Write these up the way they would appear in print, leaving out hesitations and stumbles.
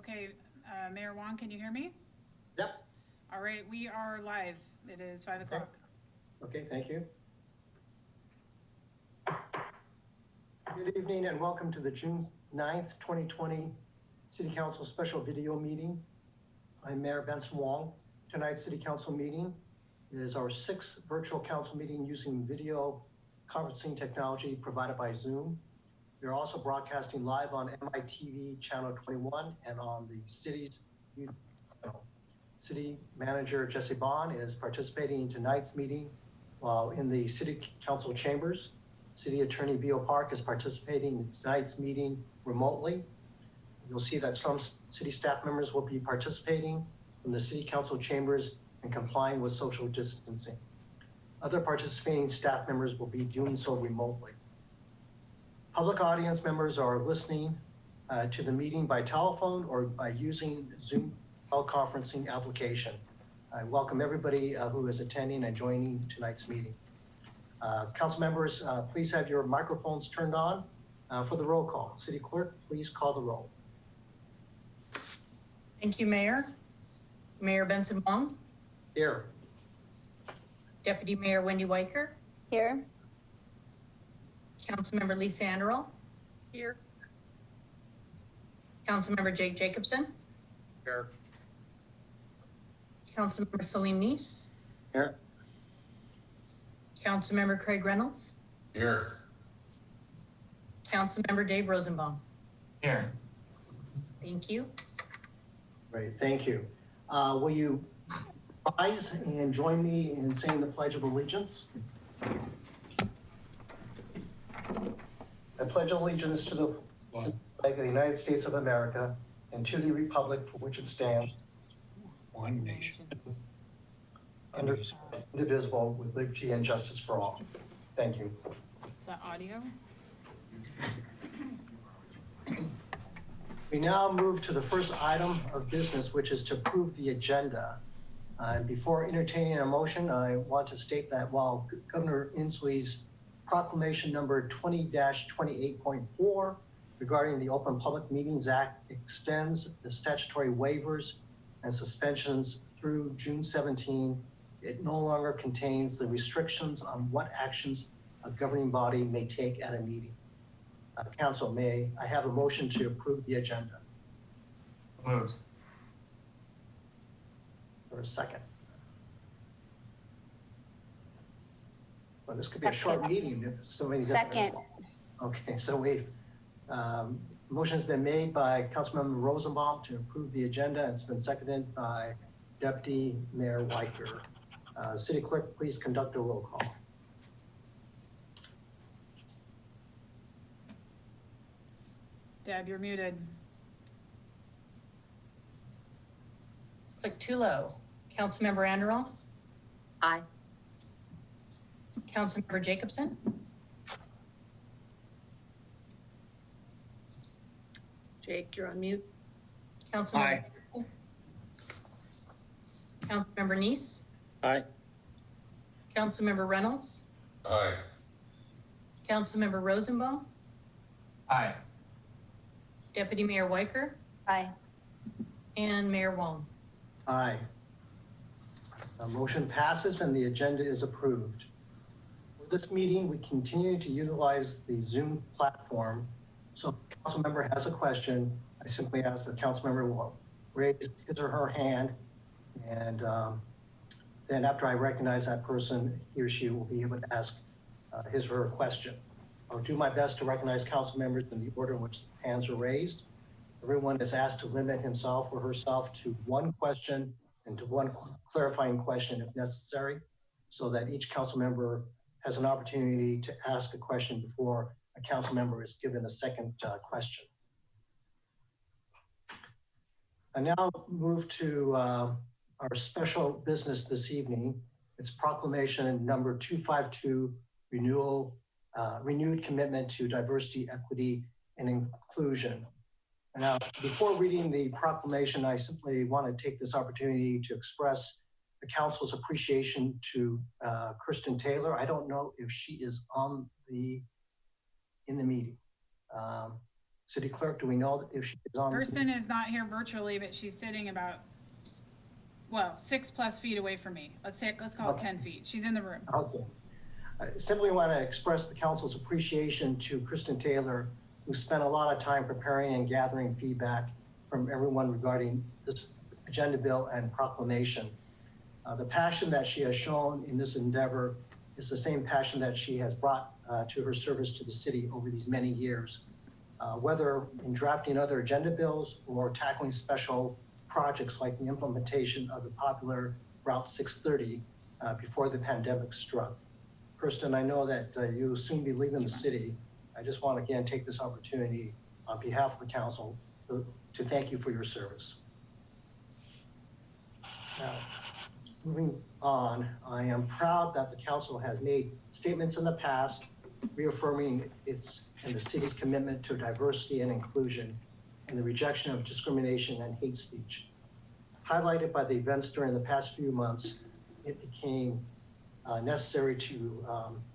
Okay, Mayor Wong, can you hear me? Yep. All right, we are live. It is 5 o'clock. Okay, thank you. Good evening and welcome to the June 9th, 2020 City Council Special Video Meeting. I'm Mayor Benson Wong. Tonight's City Council meeting is our 6th virtual council meeting using video conferencing technology provided by Zoom. We're also broadcasting live on MITV Channel 21 and on the city's YouTube channel. City Manager Jesse Bond is participating in tonight's meeting while in the City Council chambers. City Attorney Vio Park is participating in tonight's meeting remotely. You'll see that some city staff members will be participating from the City Council chambers and complying with social distancing. Other participating staff members will be doing so remotely. Public audience members are listening to the meeting by telephone or by using Zoom teleconferencing application. I welcome everybody who is attending and joining tonight's meeting. Council members, please have your microphones turned on for the roll call. City Clerk, please call the roll. Thank you, Mayor. Mayor Benson Wong. Here. Deputy Mayor Wendy Weicker. Here. Councilmember Lisa Anderl. Here. Councilmember Jake Jacobson. Here. Councilmember Salim Neese. Here. Councilmember Craig Reynolds. Here. Councilmember Dave Rosenbaum. Here. Thank you. Great, thank you. Will you rise and join me in saying the Pledge of Allegiance? I pledge allegiance to the flag of the United States of America and to the republic for which it stands, One nation. indivisible, with liberty and justice for all. Thank you. Is that audio? We now move to the first item of business, which is to approve the agenda. Before entertaining a motion, I want to state that while Governor Inslee's proclamation number 20-28.4 regarding the Open Public Meetings Act extends the statutory waivers and suspensions through June 17, it no longer contains the restrictions on what actions a governing body may take at a meeting. Council, may I have a motion to approve the agenda? Moved. For a second. Well, this could be a short meeting if so many. Second. Okay, so motion has been made by Councilmember Rosenbaum to approve the agenda, and it's been seconded by Deputy Mayor Weicker. City Clerk, please conduct a roll call. Deb, you're muted. Click too low. Councilmember Anderl. Aye. Councilmember Jacobson. Jake, you're on mute. Councilmember. Councilmember Neese. Aye. Councilmember Reynolds. Aye. Councilmember Rosenbaum. Aye. Deputy Mayor Weicker. Aye. And Mayor Wong. Aye. Motion passes and the agenda is approved. For this meeting, we continue to utilize the Zoom platform. So if a council member has a question, I simply ask the council member will raise his or her hand. And then after I recognize that person, he or she will be able to ask his or her question. I'll do my best to recognize council members in the order in which hands are raised. Everyone is asked to limit himself or herself to one question and to one clarifying question if necessary, so that each council member has an opportunity to ask a question before a council member is given a second question. I now move to our special business this evening. It's proclamation number 252, renewed commitment to diversity, equity, and inclusion. Now, before reading the proclamation, I simply want to take this opportunity to express the council's appreciation to Kirsten Taylor. I don't know if she is in the meeting. City Clerk, do we know if she is on? Kirsten is not here virtually, but she's sitting about, well, 6+ feet away from me. Let's call it Okay. 10 feet. She's in the room. Okay. I simply want to express the council's appreciation to Kristen Taylor, who spent a lot of time preparing and gathering feedback from everyone regarding this agenda bill and proclamation. The passion that she has shown in this endeavor is the same passion that she has brought to her service to the city over these many years, whether in drafting other agenda bills or tackling special projects like the implementation of the popular Route 630 before the pandemic struck. Kirsten, I know that you will soon be leaving the city. I just want to again take this opportunity on behalf of the council to thank you for your service. Now, moving on, I am proud that the council has made statements in the past reaffirming its and the city's commitment to diversity and inclusion and the rejection of discrimination and hate speech. Highlighted by the events during the past few months, it became necessary to,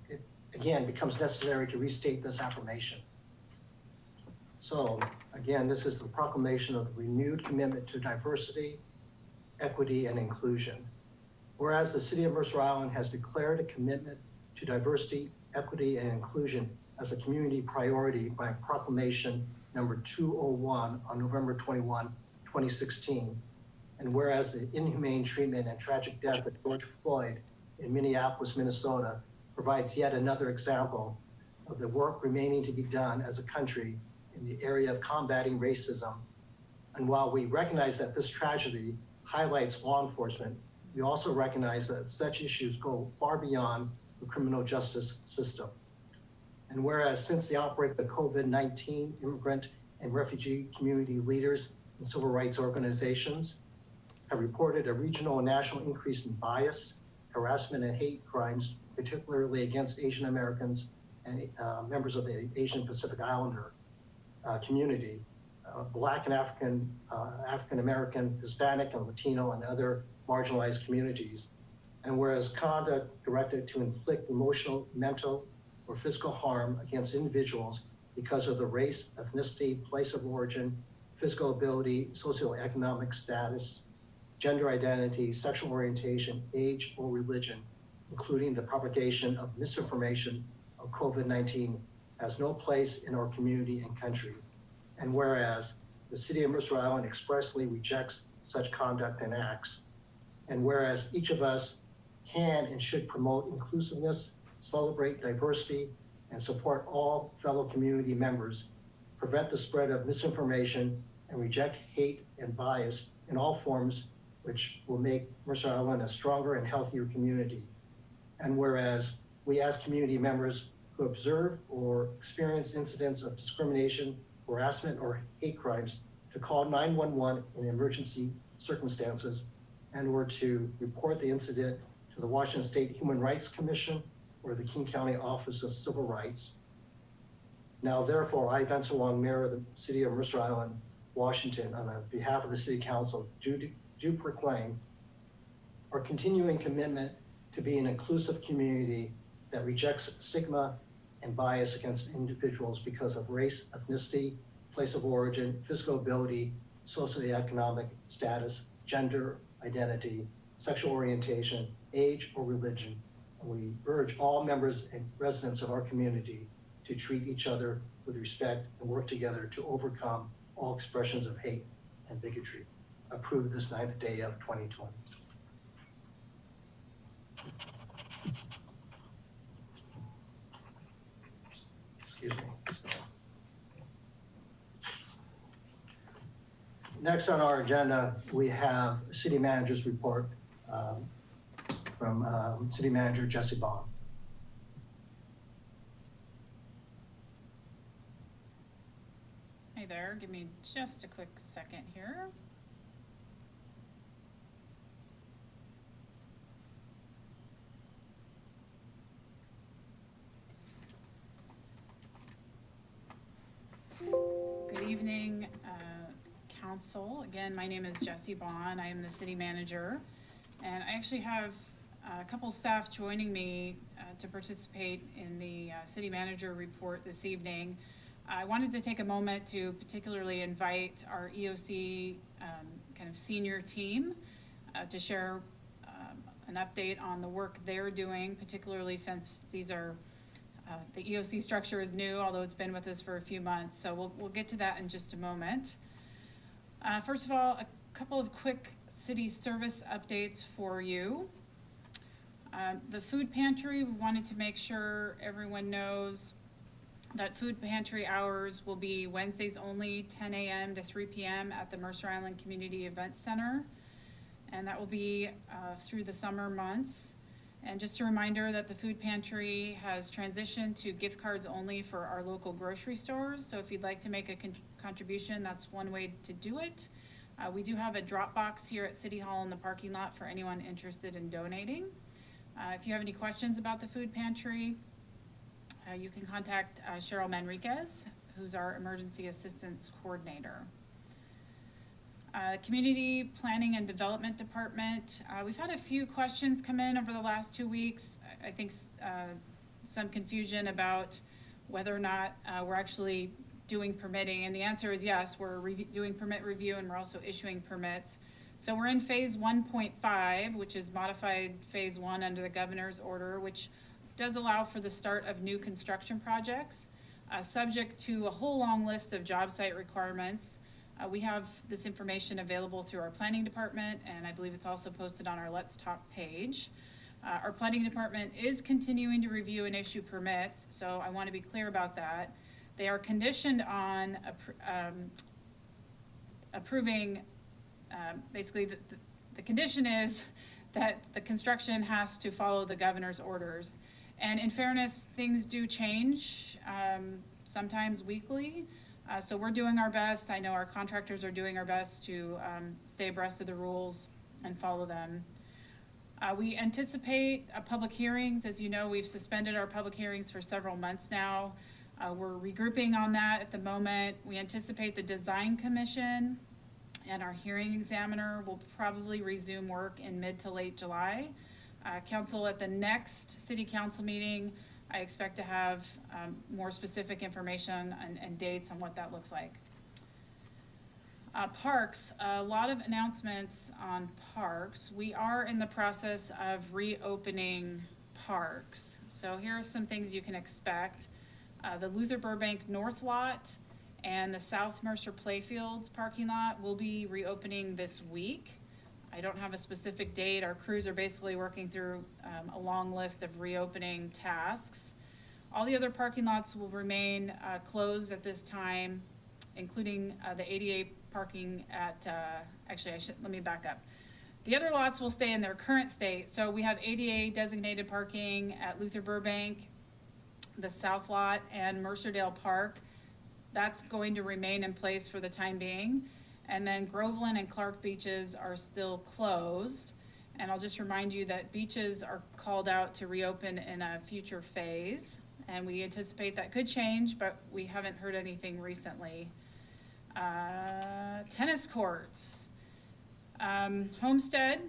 it again becomes necessary to restate this affirmation. So again, this is the proclamation of the renewed commitment to diversity, equity, and inclusion. Whereas the city of Mercer Island has declared a commitment to diversity, equity, and inclusion as a community priority by proclamation number 201 on November 21, 2016. And whereas the inhumane treatment and tragic death of George Floyd in Minneapolis, Minnesota provides yet another example of the work remaining to be done as a country in the area of combating racism. And while we recognize that this tragedy highlights law enforcement, we also recognize that such issues go far beyond the criminal justice system. And whereas since the outbreak of COVID-19, immigrant and refugee community leaders and civil rights organizations have reported a regional and national increase in bias, harassment, and hate crimes, particularly against Asian Americans and members of the Asian Pacific Islander community, Black and African American, Hispanic and Latino and other marginalized communities. And whereas conduct directed to inflict emotional, mental, or physical harm against individuals because of the race, ethnicity, place of origin, physical ability, socioeconomic status, gender identity, sexual orientation, age, or religion, including the propagation of misinformation of COVID-19, has no place in our community and country. And whereas the city of Mercer Island expressly rejects such conduct and acts, and whereas each of us can and should promote inclusiveness, celebrate diversity, and support all fellow community members, prevent the spread of misinformation, and reject hate and bias in all forms, which will make Mercer Island a stronger and healthier community. And whereas we ask community members who observe or experience incidents of discrimination, harassment, or hate crimes to call 911 in emergency circumstances and or to report the incident to the Washington State Human Rights Commission or the King County Office of Civil Rights. Now, therefore, I, Benson Wong, Mayor of the City of Mercer Island, Washington, on behalf of the City Council, do proclaim our continuing commitment to be an inclusive community that rejects stigma and bias against individuals because of race, ethnicity, place of origin, physical ability, socioeconomic status, gender identity, sexual orientation, age, or religion. And we urge all members and residents of our community to treat each other with respect and work together to overcome all expressions of hate and bigotry. Approved this 9th day of 2020. Excuse me. Next on our agenda, we have City Manager's report from City Manager Jesse Bond. Hey there, give me just a quick second here. Good evening, Council. Again, my name is Jesse Bond. I am the City Manager. And I actually have a couple staff joining me to participate in the City Manager report this evening. I wanted to take a moment to particularly invite our EOC kind of senior team to share an update on the work they're doing, particularly since these are the EOC structure is new, although it's been with us for a few months. So we'll get to that in just a moment. First of all, a couple of quick city service updates for you. The food pantry, we wanted to make sure everyone knows that food pantry hours will be Wednesdays only, 10 a.m. to 3 p.m. at the Mercer Island Community Event Center. And that will be through the summer months. And just a reminder that the food pantry has transitioned to gift cards only for our local grocery stores. So if you'd like to make a contribution, that's one way to do it. We do have a drop box here at City Hall in the parking lot for anyone interested in donating. If you have any questions about the food pantry, you can contact Cheryl Manriquez, who's our emergency assistance coordinator. Community Planning and Development Department. We've had a few questions come in over the last 2 weeks. I think some confusion about whether or not we're actually doing permitting, and the answer is yes, we're doing permit review and we're also issuing permits. So we're in phase 1.5, which is modified phase 1 under the governor's order, which does allow for the start of new construction projects, subject to a whole long list of job site requirements. We have this information available through our planning department, and I believe it's also posted on our Let's Talk page. Our planning department is continuing to review and issue permits, so I want to be clear about that. They are conditioned on approving, basically the condition is that the construction has to follow the governor's orders. And in fairness, things do change, sometimes weekly. So we're doing our best. I know our contractors are doing our best to stay abreast of the rules and follow them. We anticipate public hearings. As you know, we've suspended our public hearings for several months now. We're regrouping on that at the moment. We anticipate the design commission and our hearing examiner will probably resume work in mid to late July. Council at the next city council meeting, I expect to have more specific information and dates on what that looks like. Parks, a lot of announcements on parks. We are in the process of reopening parks. So here are some things you can expect. The Luther Burbank North Lot and the South Mercer Playfields parking lot will be reopening this week. I don't have a specific date. Our crews are basically working through a long list of reopening tasks. All the other parking lots will remain closed at this time, including the ADA parking at, let me back up. The other lots will stay in their current state. So we have ADA designated parking at Luther Burbank, the South Lot, and Mercerdale Park. That's going to remain in place for the time being. And then Groveland and Clark beaches are still closed. And I'll just remind you that beaches are called out to reopen in a future phase. And we anticipate that could change, but we haven't heard anything recently. Tennis courts. Homestead,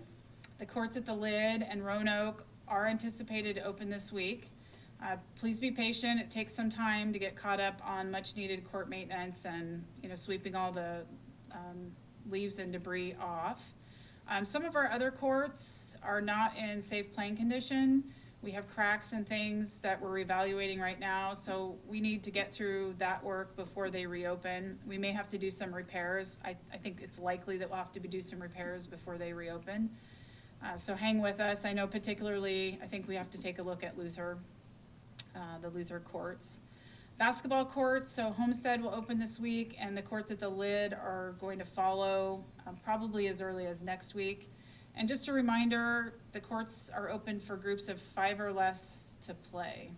the courts at the Lid and Roanoke are anticipated to open this week. Please be patient. It takes some time to get caught up on much needed court maintenance and sweeping all the leaves and debris off. Some of our other courts are not in safe playing condition. We have cracks and things that we're evaluating right now, so we need to get through that work before they reopen. We may have to do some repairs. I think it's likely that we'll have to do some repairs before they reopen. So hang with us. I know particularly, I think we have to take a look at Luther, the Luther courts. Basketball courts, so Homestead will open this week, and the courts at the Lid are going to follow probably as early as next week. And just a reminder, the courts are open for groups of 5 or less to play.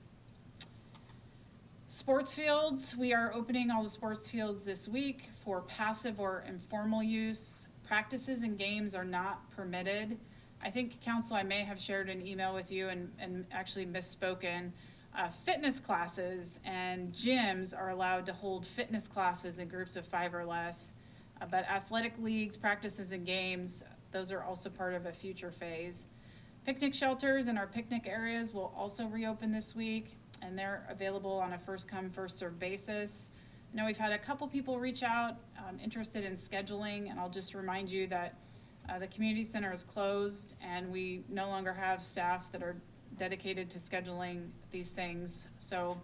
Sports fields, we are opening all the sports fields this week for passive or informal use. Practices and games are not permitted. I think, Council, I may have shared an email with you and actually misspoken. Fitness classes and gyms are allowed to hold fitness classes in groups of 5 or less, but athletic leagues, practices, and games, those are also part of a future phase. Picnic shelters and our picnic areas will also reopen this week, and they're available on a first come, first served basis. know we've had a couple people reach out interested in scheduling, and I'll just remind you that the community center is closed and we no longer have staff that are dedicated to scheduling these things. So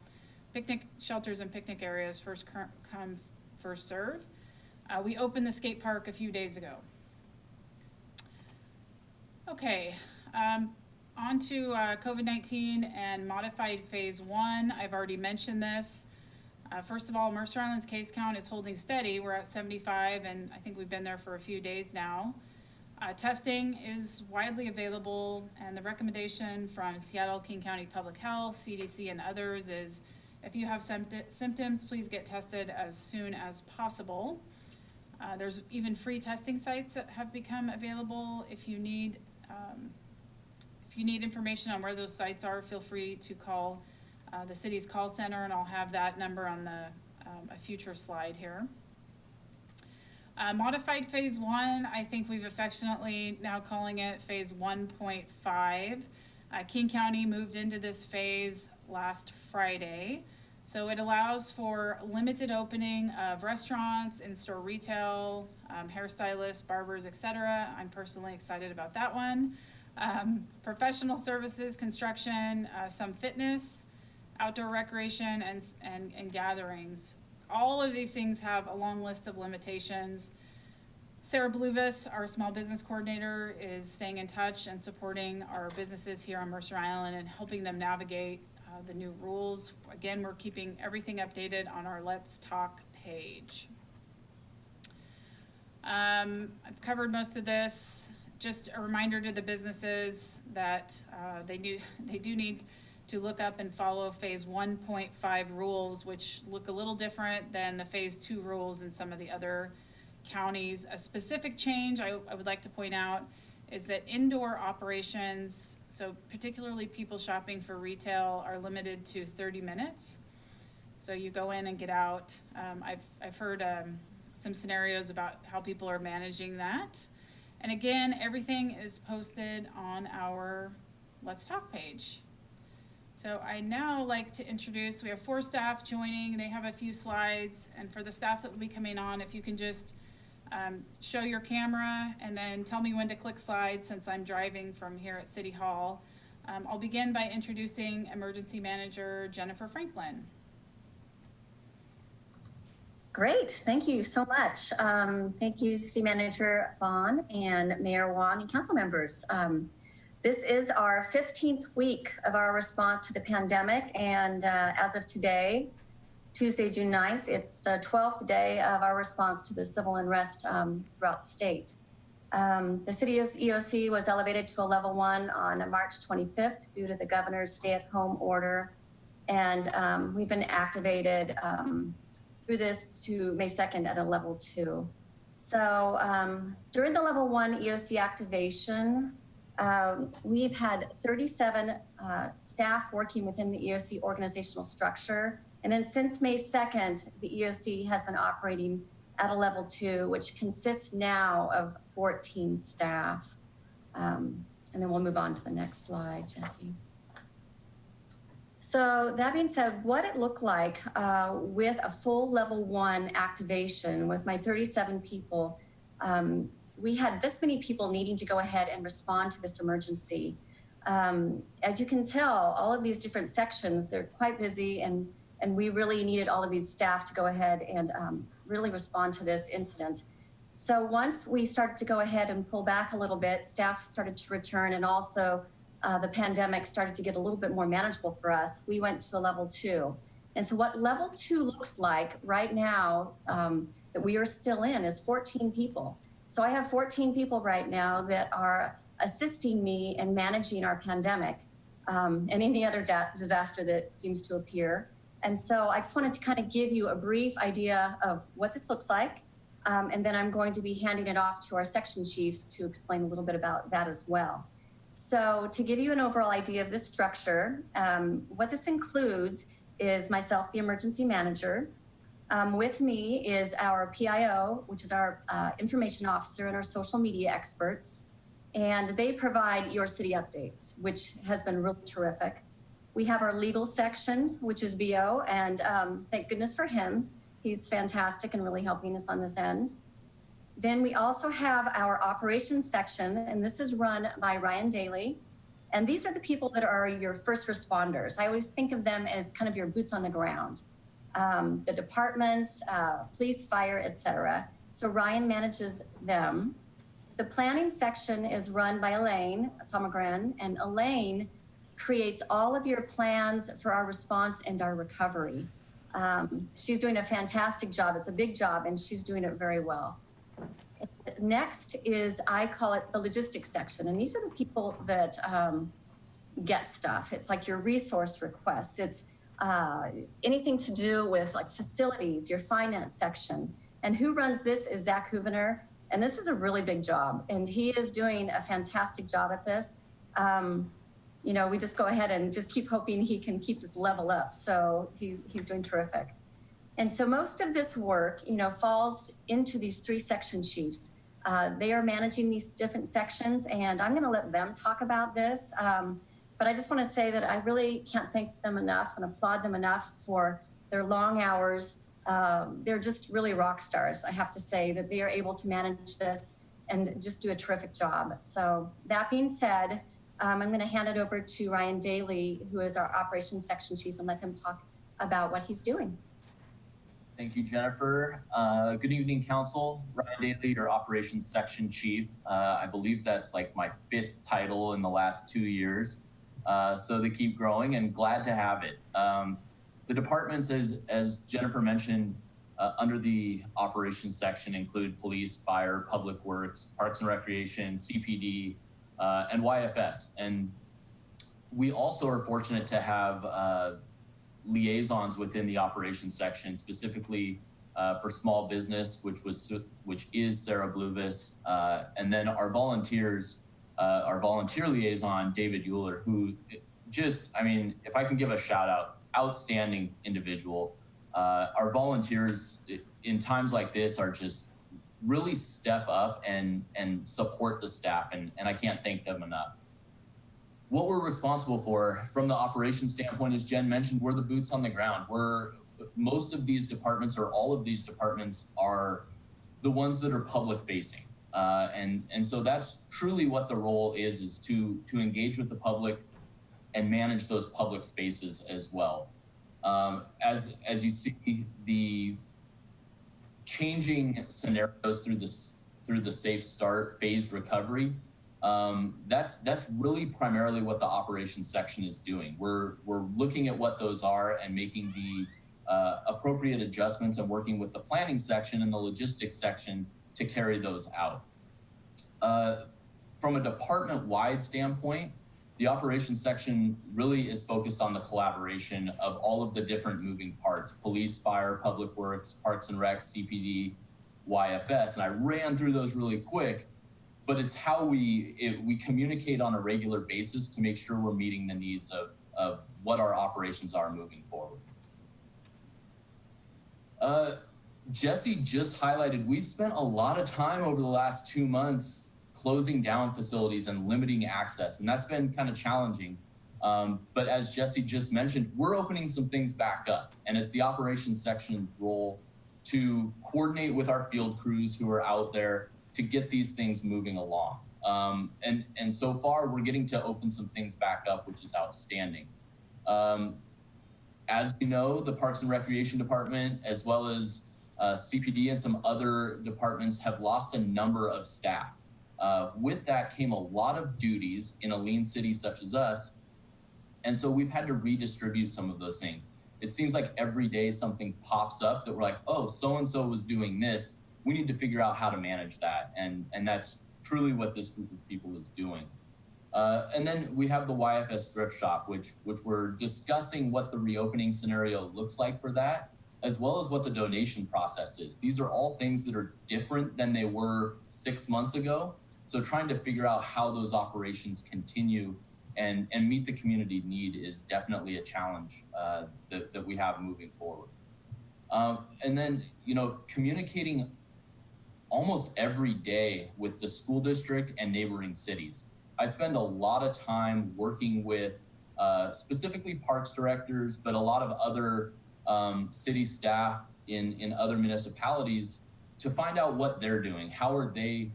picnic shelters and picnic areas, first come, first serve. We opened the skate park a few days ago. Okay, on to COVID-19 and modified phase 1. I've already mentioned this. First of all, Mercer Island's case count is holding steady. We're at 75, and I think we've been there for a few days now. Testing is widely available, and the recommendation from Seattle, King County Public Health, CDC, and others is if you have symptoms, please get tested as soon as possible. There's even free testing sites that have become available. If you need information on where those sites are, feel free to call the city's call center, and I'll have that number on the a future slide here. Modified phase 1, I think we've affectionately now calling it phase 1.5. King County moved into this phase last Friday. So it allows for limited opening of restaurants, in-store retail, hairstylists, barbers, etc. I'm personally excited about that one. Professional services, construction, some fitness, outdoor recreation, and gatherings. All of these things have a long list of limitations. Sarah Bluvis, our small business coordinator, is staying in touch and supporting our businesses here on Mercer Island and helping them navigate the new rules. Again, we're keeping everything updated on our Let's Talk page. I've covered most of this. Just a reminder to the businesses that they do need to look up and follow phase 1.5 rules, which look a little different than the phase 2 rules in some of the other counties. A specific change I would like to point out is that indoor operations, so particularly people shopping for retail, are limited to 30 minutes. So you go in and get out. I've heard some scenarios about how people are managing that. And again, everything is posted on our Let's Talk page. So I now like to introduce, we have 4 staff joining. They have a few slides, and for the staff that will be coming on, if you can just show your camera and then tell me when to click slides since I'm driving from here at City Hall. I'll begin by introducing Emergency Manager Jennifer Franklin. Great, thank you so much. Thank you, City Manager Vaughn and Mayor Wong and council members. This is our 15th week of our response to the pandemic, and as of today, Tuesday, June 9th, it's the 12th day of our response to the civil unrest throughout the state. The city EOC was elevated to a level 1 on March 25th due to the governor's stay-at-home order, and we've been activated through this to May 2nd at a level 2. So during the level 1 EOC activation, we've had 37 staff working within the EOC organizational structure. And then since May 2nd, the EOC has been operating at a level 2, which consists now of 14 staff. And then we'll move on to the next slide, Jesse. So that being said, what it looked like with a full level 1 activation with my 37 people, we had this many people needing to go ahead and respond to this emergency. As you can tell, all of these different sections, they're quite busy, and we really needed all of these staff to go ahead and really respond to this incident. So once we started to go ahead and pull back a little bit, staff started to return, and also the pandemic started to get a little bit more manageable for us, we went to a level 2. And so what level 2 looks like right now that we are still in is 14 people. So I have 14 people right now that are assisting me in managing our pandemic and any other disaster that seems to appear. And so I just wanted to kind of give you a brief idea of what this looks like. And then I'm going to be handing it off to our section chiefs to explain a little bit about that as well. So to give you an overall idea of this structure, what this includes is myself, the emergency manager. With me is our PIO, which is our information officer, and our social media experts. And they provide your city updates, which has been really terrific. We have our legal section, which is BO, and thank goodness for him. He's fantastic and really helping us on this end. Then we also have our operations section, and this is run by Ryan Daly. And these are the people that are your first responders. I always think of them as kind of your boots on the ground. The departments, police, fire, etc. So Ryan manages them. The planning section is run by Elaine Somagren, and Elaine creates all of your plans for our response and our recovery. She's doing a fantastic job. It's a big job, and she's doing it very well. Next is, I call it the logistics section, and these are the people that get stuff. It's like your resource requests. It's anything to do with like facilities, your finance section. And who runs this is Zach Hoovener. And this is a really big job, and he is doing a fantastic job at this. You know, we just go ahead and just keep hoping he can keep this level up. So he's doing terrific. And so most of this work, you know, falls into these 3 section chiefs. They are managing these different sections, and I'm going to let them talk about this. But I just want to say that I really can't thank them enough and applaud them enough for their long hours. They're just really rock stars. I have to say that they are able to manage this and just do a terrific job. So that being said, I'm going to hand it over to Ryan Daly, who is our operations section chief, and let him talk about what he's doing. Thank you, Jennifer. Good evening, Council. Ryan Daly, your Operations Section Chief. I believe that's like my 5th title in the last 2 years. So they keep growing, and glad to have it. The departments, as Jennifer mentioned, under the Operations Section include police, fire, public works, parks and recreation, CPD, and YFS. And we also are fortunate to have liaisons within the operations section, specifically for small business, which is Sarah Bluvis, and then our volunteers, our volunteer liaison, David Euler, who just, I mean, if I can give a shout out, outstanding individual. Our volunteers in times like this are just really step up and support the staff, and I can't thank them enough. What we're responsible for from the operations standpoint, as Jen mentioned, we're the boots on the ground. Most of these departments, or all of these departments, are the ones that are public facing. And so that's truly what the role is to engage with the public and manage those public spaces as well. As you see, the changing scenarios through the Safe Start phased recovery, that's really primarily what the operations section is doing. We're looking at what those are and making the appropriate adjustments and working with the planning section and the logistics section to carry those out. From a department-wide standpoint, the operations section really is focused on the collaboration of all of the different moving parts: police, fire, public works, parks and rec, CPD, YFS. And I ran through those really quick, but it's how we communicate on a regular basis to make sure we're meeting the needs of what our operations are moving forward. Jesse just highlighted, we've spent a lot of time over the last 2 months closing down facilities and limiting access, and that's been kind of challenging. But as Jesse just mentioned, we're opening some things back up, and it's the operations section's role to coordinate with our field crews who are out there to get these things moving along. And so far, we're getting to open some things back up, which is outstanding. As you know, the Parks and Recreation Department, as well as CPD and some other departments, have lost a number of staff. With that came a lot of duties in a lean city such as us. And so we've had to redistribute some of those things. It seems like every day something pops up that we're like, oh, so-and-so was doing this. We need to figure out how to manage that. And that's truly what this group of people is doing. And then we have the YFS thrift shop, which we're discussing what the reopening scenario looks like for that, as well as what the donation process is. These are all things that are different than they were 6 months ago. So trying to figure out how those operations continue and meet the community need is definitely a challenge that we have moving forward. And then, you know, communicating almost every day with the school district and neighboring cities. I spend a lot of time working with specifically parks directors, but a lot of other city staff in other municipalities to find out what they're doing. How are they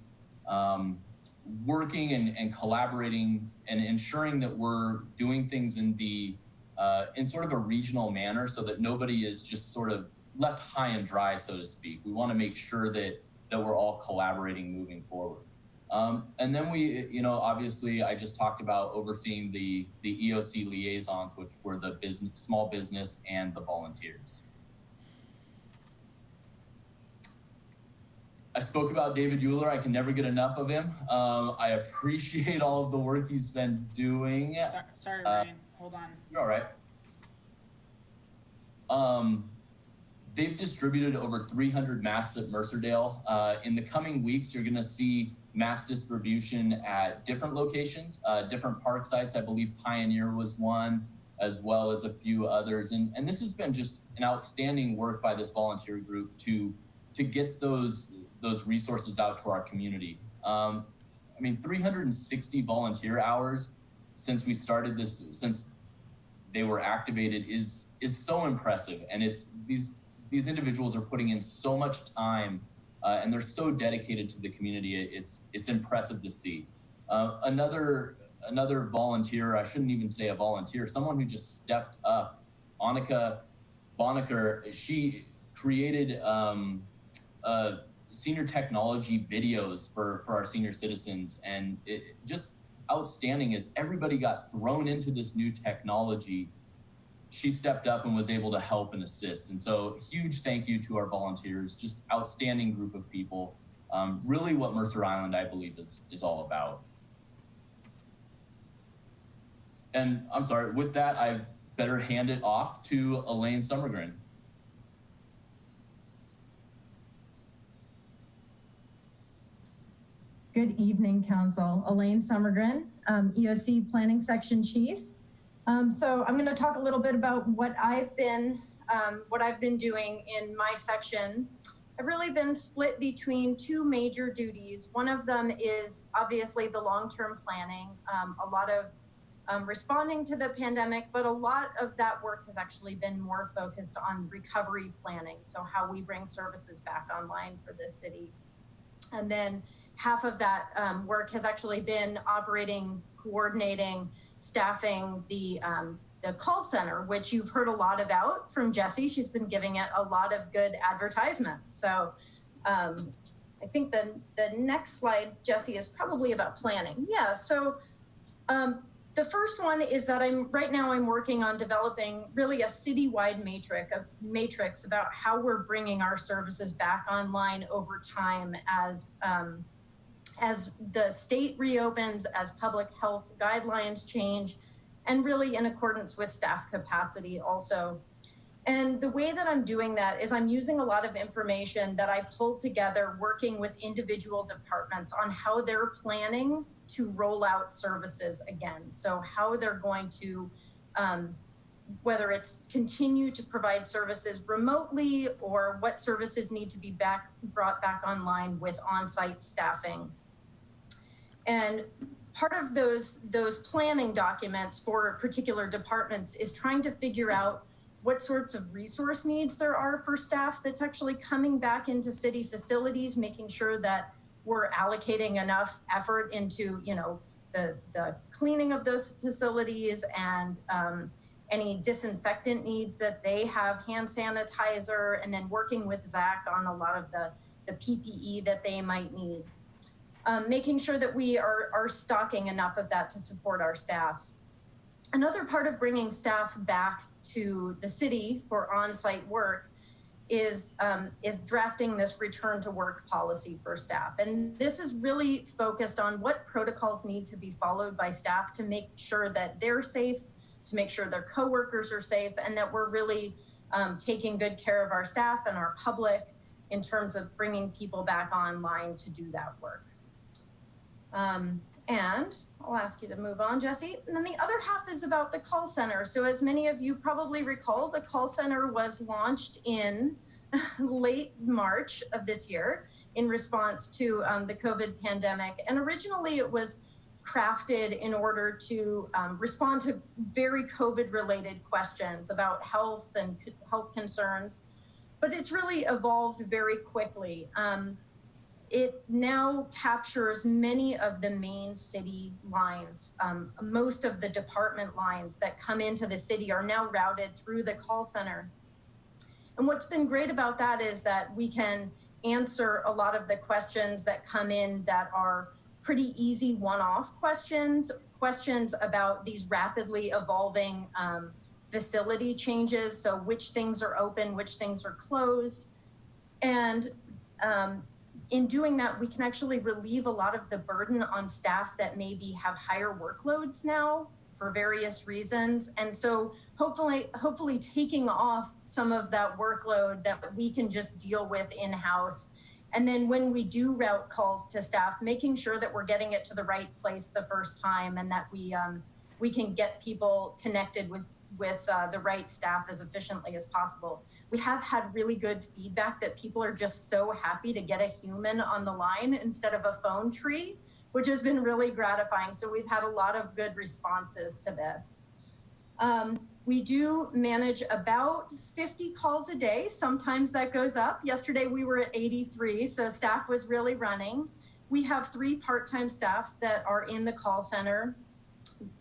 working and collaborating and ensuring that we're doing things in sort of a regional manner so that nobody is just sort of left high and dry, so to speak. We want to make sure that we're all collaborating moving forward. And then we, obviously I just talked about overseeing the EOC liaisons, which were the small business and the volunteers. I spoke about David Euler. I can never get enough of him. I appreciate all of the work he's been doing. Sorry, Ryan, hold on. You're all right. They've distributed over 300 masks at Mercerdale. In the coming weeks, you're gonna see mass distribution at different locations, different park sites. I believe Pioneer was one, as well as a few others. And this has been just an outstanding work by this volunteer group to get those resources out to our community. 360 volunteer hours since we started this, since they were activated is so impressive. And it's these individuals are putting in so much time and they're so dedicated to the community. It's impressive to see. Another volunteer, I shouldn't even say a volunteer, someone who just stepped up, Annika Bonneker, she created senior technology videos for our senior citizens. And it just outstanding as everybody got thrown into this new technology, she stepped up and was able to help and assist. And so huge thank you to our volunteers, just outstanding group of people. Really what Mercer Island, I believe, is all about. And I'm sorry, with that, I better hand it off to Elaine Summergren. Good evening, Council. Elaine Summergren, EOC Planning Section Chief. So I'm going to talk a little bit about what I've been doing in my section. I've really been split between two major duties. One of them is obviously the long-term planning, a lot of responding to the pandemic, but a lot of that work has actually been more focused on recovery planning. So how we bring services back online for this city. And then half of that work has actually been operating, coordinating, staffing the call center, which you've heard a lot about from Jessie. She's been giving it a lot of good advertisement. So I think the next slide, Jessie, is probably about planning. Yeah, so the first one is that right now I'm working on developing really a citywide matrix about how we're bringing our services back online over time as the state reopens, as public health guidelines change, and really in accordance with staff capacity also. And the way that I'm doing that is I'm using a lot of information that I pulled together working with individual departments on how they're planning to roll out services again. So how they're going to, whether it's continue to provide services remotely or what services need to be brought back online with on-site staffing. And part of those planning documents for particular departments is trying to figure out what sorts of resource needs there are for staff that's actually coming back into city facilities, making sure that we're allocating enough effort into, the cleaning of those facilities and any disinfectant needs that they have, hand sanitizer, and then working with Zach on a lot of the PPE that they might need. Making sure that we are stocking enough of that to support our staff. Another part of bringing staff back to the city for on-site work is drafting this return to work policy for staff. And this is really focused on what protocols need to be followed by staff to make sure that they're safe, to make sure their coworkers are safe, and that we're really taking good care of our staff and our public in terms of bringing people back online to do that work. And I'll ask you to move on, Jessie. And then the other half is about the call center. So as many of you probably recall, the call center was launched in late March of this year in response to the COVID pandemic. And originally it was crafted in order to respond to very COVID related questions about health and health concerns. but it's really evolved very quickly. It now captures many of the main city lines. Most of the department lines that come into the city are now routed through the call center. And what's been great about that is that we can answer a lot of the questions that come in that are pretty easy one-off questions about these rapidly evolving facility changes. So which things are open, which things are closed. And in doing that, we can actually relieve a lot of the burden on staff that maybe have higher workloads now for various reasons. And so hopefully taking off some of that workload that we can just deal with in-house. And then when we do route calls to staff, making sure that we're getting it to the right place the first time, and that we can get people connected with the right staff as efficiently as possible. We have had really good feedback that people are just so happy to get a human on the line instead of a phone tree, which has been really gratifying. So we've had a lot of good responses to this. We do manage about 50 calls a day. Sometimes that goes up. Yesterday we were at 83, so staff was really running. We have 3 part-time staff that are in the call center.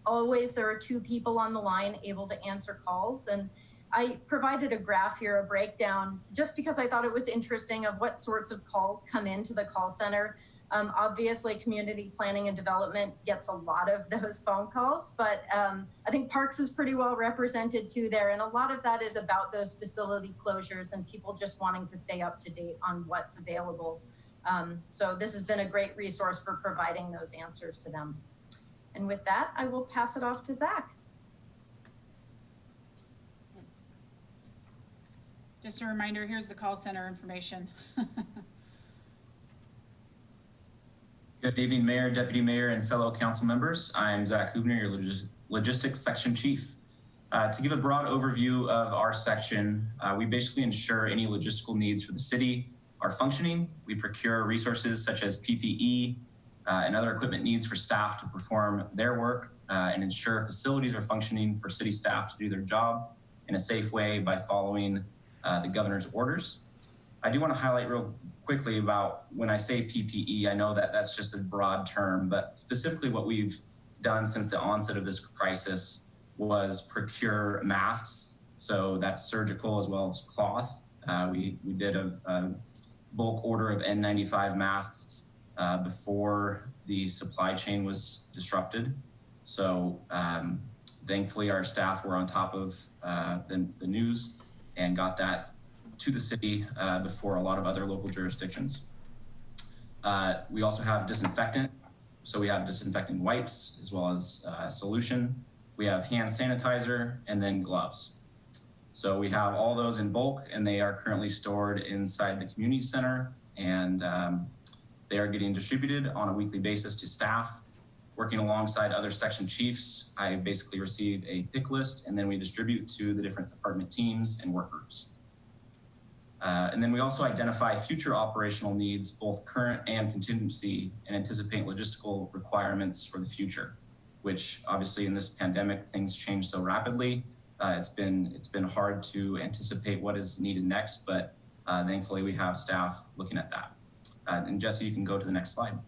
Always there are 2 people on the line able to answer calls. And I provided a graph here, a breakdown, just because I thought it was interesting of what sorts of calls come into the call center. Obviously, community planning and development gets a lot of those phone calls, but I think Parks is pretty well represented too there. And a lot of that is about those facility closures and people just wanting to stay up to date on what's available. So this has been a great resource for providing those answers to them. And with that, I will pass it off to Zach. Just a reminder, here's the call center information. Good evening, Mayor, Deputy Mayor, and fellow council members. I'm Zach Hubner, your Logistics Section Chief. To give a broad overview of our section, we basically ensure any logistical needs for the city are functioning. We procure resources such as PPE and other equipment needs for staff to perform their work and ensure facilities are functioning for city staff to do their job in a safe way by following the governor's orders. I do want to highlight real quickly about when I say PPE, I know that that's just a broad term, but specifically what we've done since the onset of this crisis was procure masks. So that's surgical as well as cloth. We did a bulk order of N95 masks before the supply chain was disrupted. So thankfully our staff were on top of the news and got that to the city before a lot of other local jurisdictions. We also have disinfectant. So we have disinfectant wipes as well as solution. We have hand sanitizer and then gloves. So we have all those in bulk and they are currently stored inside the community center and they are getting distributed on a weekly basis to staff. Working alongside other section chiefs, I basically receive a pick list and then we distribute to the different department teams and work groups. And then we also identify future operational needs, both current and contingency, and anticipate logistical requirements for the future, which obviously in this pandemic, things change so rapidly. It's been hard to anticipate what is needed next, but thankfully we have staff looking at that. And Jesse, you can go to the next slide.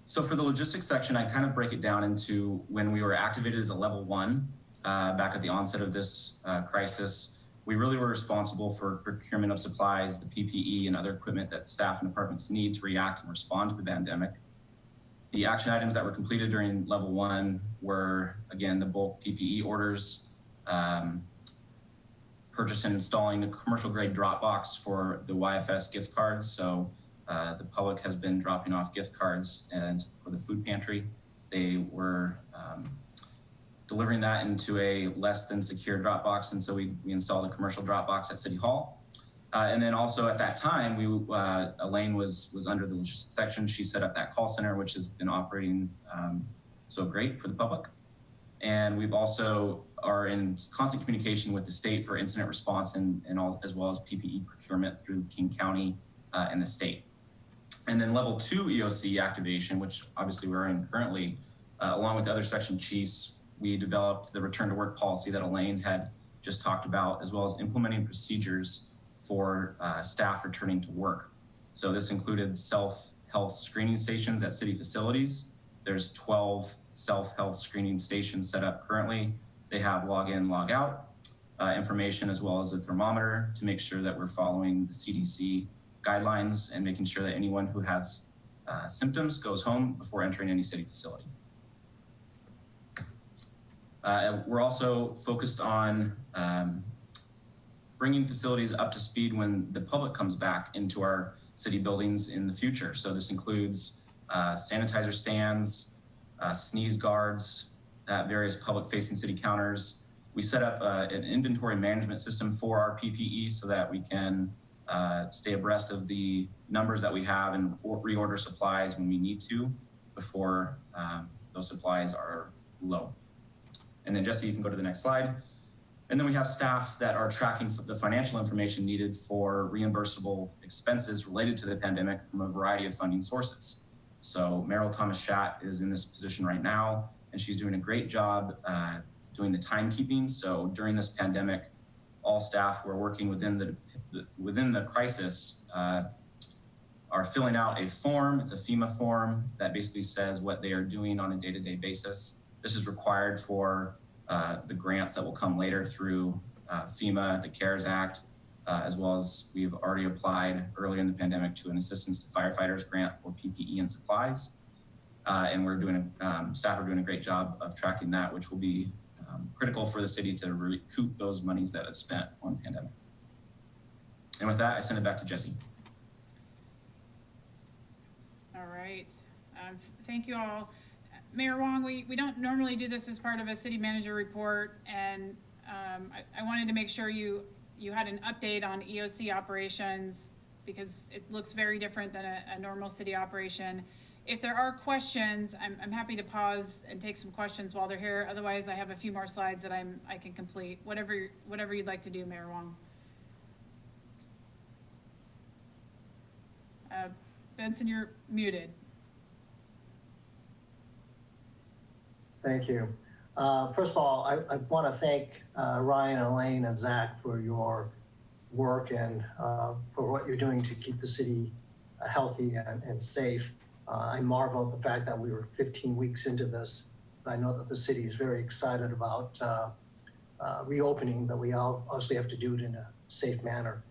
So for the logistics section, I kind of break it down into when we were activated as a level 1 back at the onset of this crisis. We really were responsible for procurement of supplies, the PPE and other equipment that staff and departments need to react and respond to the pandemic. The action items that were completed during level 1 were, again, the bulk PPE orders, purchase and installing a commercial grade drop box for the YFS gift cards. So the public has been dropping off gift cards and for the food pantry. They were delivering that into a less than secure drop box. And so we installed a commercial drop box at City Hall. And then also at that time, Elaine was under the logistics section. She set up that call center, which has been operating so great for the public. And we've also are in constant communication with the state for incident response and all, as well as PPE procurement through King County and the state. And then level 2 EOC activation, which obviously we're in currently, along with the other section chiefs, we developed the return to work policy that Elaine had just talked about, as well as implementing procedures for staff returning to work. So this included self-health screening stations at city facilities. There's 12 self-health screening stations set up currently. They have log in, log out information, as well as a thermometer to make sure that we're following the CDC guidelines and making sure that anyone who has symptoms goes home before entering any city facility. We're also focused on bringing facilities up to speed when the public comes back into our city buildings in the future. So this includes sanitizer stands, sneeze guards at various public-facing city counters. We set up an inventory management system for our PPE so that we can stay abreast of the numbers that we have and reorder supplies when we need to before those supplies are low. And then Jesse, you can go to the next slide. And then we have staff that are tracking the financial information needed for reimbursable expenses related to the pandemic from a variety of funding sources. So Meryl Thomas-Schatt is in this position right now, and she's doing a great job doing the timekeeping. So during this pandemic, all staff who are working within the crisis are filling out a form. It's a FEMA form that basically says what they are doing on a day-to-day basis. This is required for the grants that will come later through FEMA, the CARES Act, as well as we've already applied earlier in the pandemic to an Assistance to Firefighters grant for PPE and supplies. And we're doing staff are doing a great job of tracking that, which will be critical for the city to recoup those monies that it's spent on the pandemic. And with that, I send it back to Jesse. All right. Thank you all. Mayor Wong, we don't normally do this as part of a city manager report, and I wanted to make sure you had an update on EOC operations because it looks very different than a normal city operation. If there are questions, I'm happy to pause and take some questions while they're here. Otherwise, I have a few more slides that I can complete. Whatever you'd like to do, Mayor Wong. Benson, you're muted. Thank you. First of all, I want to thank Ryan, Elaine, and Zach for your work and for what you're doing to keep the city healthy and safe. I marvel at the fact that we were 15 weeks into this. I know that the city is very excited about reopening, but we obviously have to do it in a safe manner.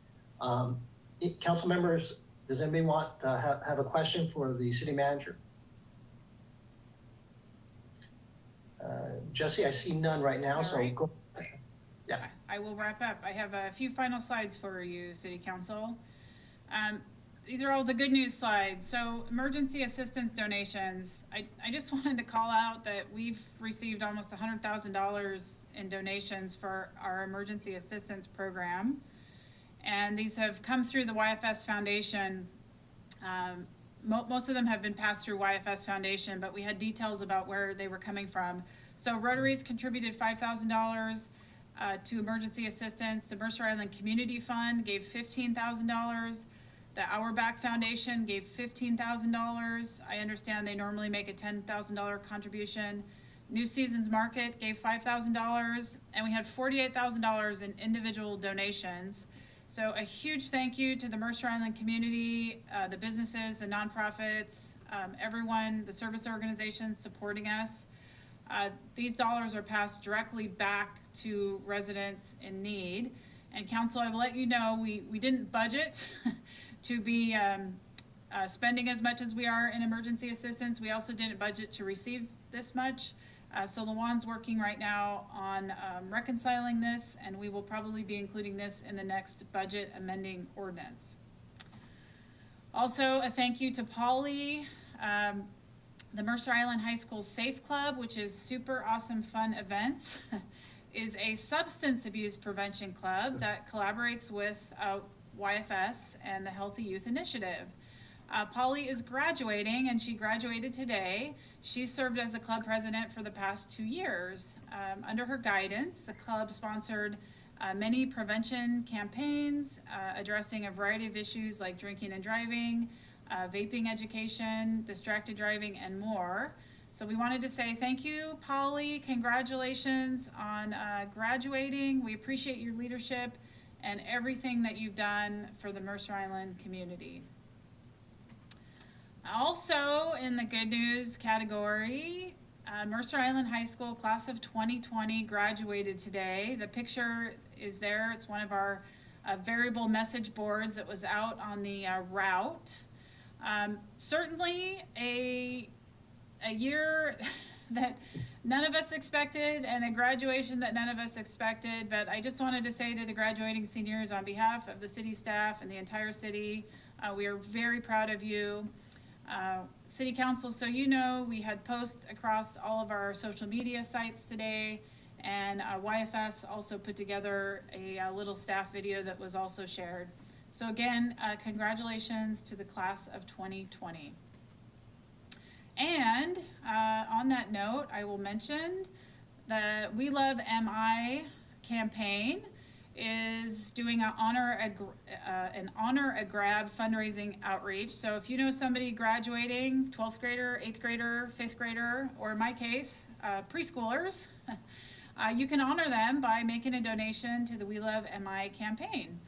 Council members, does anybody want have a question for the city manager? Jesse, I see none right now, All so right. go. Yeah. I will wrap up. I have a few final slides for you, City Council. These are all the good news slides. So emergency assistance donations. I just wanted to call out that we've received almost $100,000 in donations for our emergency assistance program. And these have come through the YFS Foundation. Most of them have been passed through YFS Foundation, but we had details about where they were coming from. So Rotary's contributed $5,000 to emergency assistance. The Mercer Island Community Fund gave $15,000. The Our Back Foundation gave $15,000. I understand they normally make a $10,000 contribution. New Seasons Market gave $5,000, and we had $48,000 in individual donations. So a huge thank you to the Mercer Island community, the businesses, the nonprofits, everyone, the service organizations supporting us. These dollars are passed directly back to residents in need. And council, I will let you know, we didn't budget to be spending as much as we are in emergency assistance. We also didn't budget to receive this much. So Lawan's working right now on reconciling this, and we will probably be including this in the next budget amending ordinance. Also, a thank you to Polly, the Mercer Island High School Safe Club, which is super awesome fun events, is a substance abuse prevention club that collaborates with YFS and the Healthy Youth Initiative. Polly is graduating, and she graduated today. She served as a club president for the past 2 years. Under her guidance, the club sponsored many prevention campaigns addressing a variety of issues like drinking and driving, vaping education, distracted driving, and more. So we wanted to say thank you, Polly. Congratulations on graduating. We appreciate your leadership and everything that you've done for the Mercer Island community. Also, in the good news category, Mercer Island High School class of 2020 graduated today. The picture is there. It's one of our variable message boards that was out on the route. Certainly a year that none of us expected and a graduation that none of us expected, but I just wanted to say to the graduating seniors on behalf of the city staff and the entire city, we are very proud of you. City Council, so you know, we had posts across all of our social media sites today, and YFS also put together a little staff video that was also shared. So again, congratulations to the class of 2020. And on that note, I will mention the We Love MI campaign is doing an honor a grab fundraising outreach. So if you know somebody graduating, 12th grader, 8th grader, 5th grader, or in my case, preschoolers, you can honor them by making a donation to the We Love MI campaign.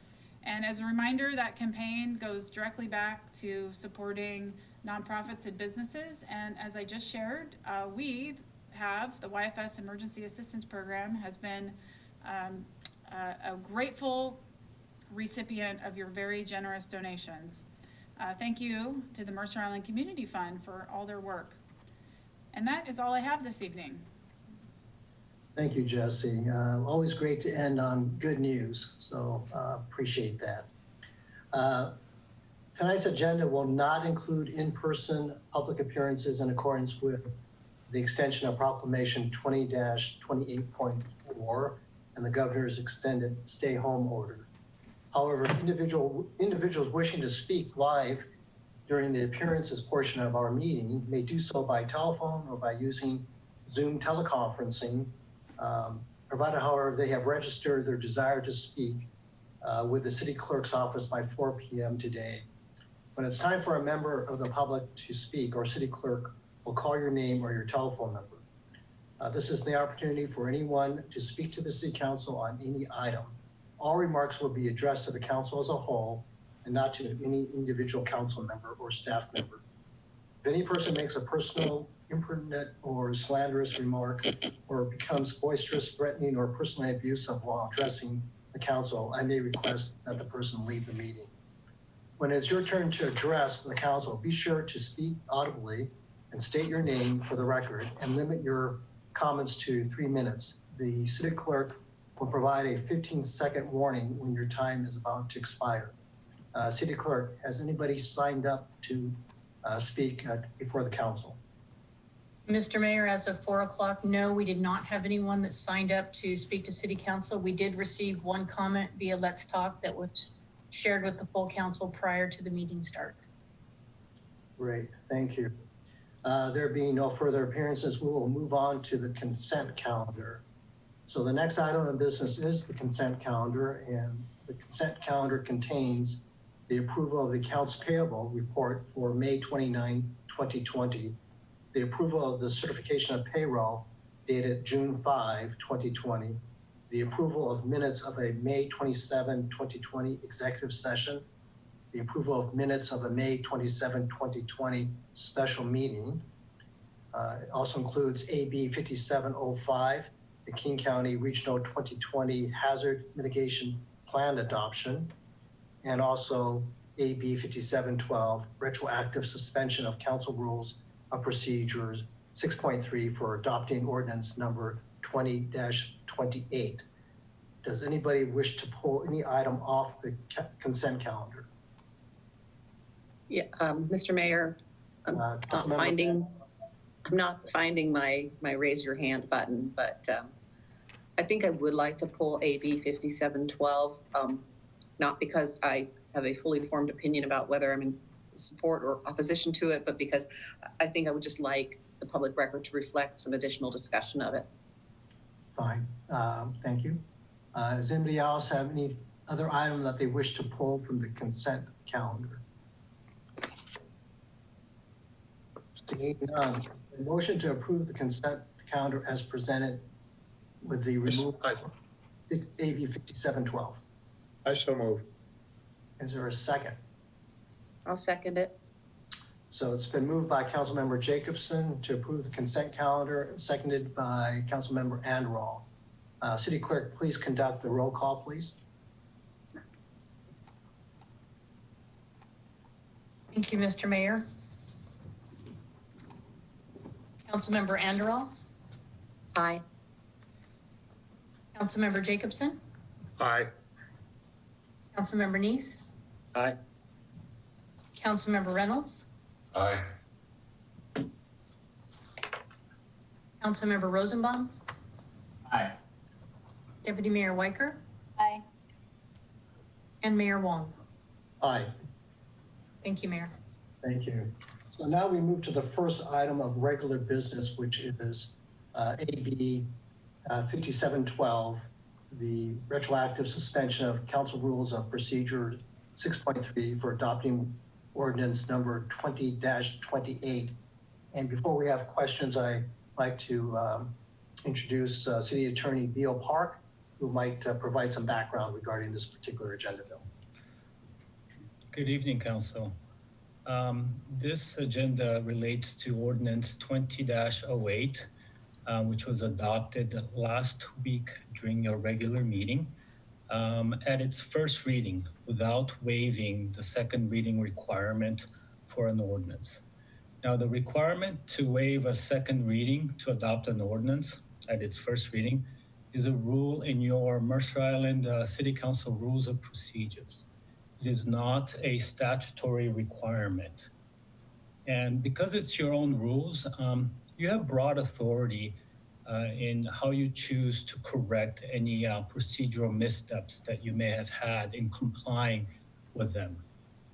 And as a reminder, that campaign goes directly back to supporting nonprofits and businesses. And as I just shared, we have the YFS Emergency Assistance Program has been a grateful recipient of your very generous donations. Thank you to the Mercer Island Community Fund for all their work. And that is all I have this evening. Thank you, Jesse. Always great to end on good news, so appreciate that. Tonight's agenda will not include in-person public appearances in accordance with the extension of Proclamation 20-28.4 and the governor's extended stay-home order. However, individuals wishing to speak live during the appearances portion of our meeting may do so by telephone or by using Zoom teleconferencing, provided, however, they have registered their desire to speak with the city clerk's office by 4 p.m. today. When it's time for a member of the public to speak, our city clerk will call your name or your telephone number. This is the opportunity for anyone to speak to the city council on any item. All remarks will be addressed to the council as a whole and not to any individual council member or staff member. If any person makes a personal, impertinent, or slanderous remark or becomes boisterous, threatening, or personally abusive while addressing the council, I may request that the person leave the meeting. When it's your turn to address the council, be sure to speak audibly and state your name for the record and limit your comments to 3 minutes. The city clerk will provide a 15-second warning when your time is about to expire. City clerk, has anybody signed up to speak before the council? Mr. Mayor, as of 4 o'clock, no, we did not have anyone that signed up to speak to City Council. We did receive one comment via Let's Talk that was shared with the full council prior to the meeting start. Great, thank you. There being no further appearances, we will move on to the consent calendar. So the next item of business is the consent calendar, and the consent calendar contains the approval of the accounts payable report for May 29, 2020, the approval of the certification of payroll dated June 5, 2020, the approval of minutes of a May 27, 2020 executive session, the approval of minutes of a May 27, 2020 special meeting. It also includes AB 5705, the King County Regional 2020 Hazard Mitigation Plan adoption, and also AB 5712, retroactive suspension of council rules of procedures 6.3 for adopting ordinance number 20-28. Does anybody wish to pull any item off the consent calendar? Yeah, Mr. Mayor, I'm not Councilmember finding my raise your hand button, but I think I would like to pull AB 5712, not because I have a fully formed opinion about whether I'm in support or opposition to it, but because I think I would just like the public record to reflect some additional discussion of it. Fine, thank you. Does anybody else have any other item that they wish to pull from the consent calendar? Seeing none, A motion to approve the consent calendar as presented with the removal of AB 5712. I so move. Is there a second? I'll second it. So it's been moved by Councilmember Jacobson to approve the consent calendar, seconded by Councilmember Anderall. City Clerk, please conduct the roll call, please. Thank you, Mr. Mayor. Councilmember Anderall, Aye. Councilmember Jacobson, Aye. Councilmember Neese, Aye. Councilmember Reynolds, Aye. Councilmember Rosenbaum, Aye. Deputy Mayor Weicker, Aye. and Mayor Wong. Aye. Thank you, Mayor. Thank you. So now we move to the first item of regular business, which is AB 5712, the retroactive suspension of Council Rules of Procedure 6.3 for adopting ordinance number 20-28. And before we have questions, I'd like to introduce City Attorney Beal Park, who might provide some background regarding this particular agenda bill. Good evening, Council. This agenda relates to Ordinance 20-08, which was adopted last week during your regular meeting at its first reading without waiving the second reading requirement for an ordinance. Now, the requirement to waive a second reading to adopt an ordinance at its first reading is a rule in your Mercer Island City Council Rules of Procedures. It is not a statutory requirement. And because it's your own rules, you have broad authority in how you choose to correct any procedural missteps that you may have had in complying with them.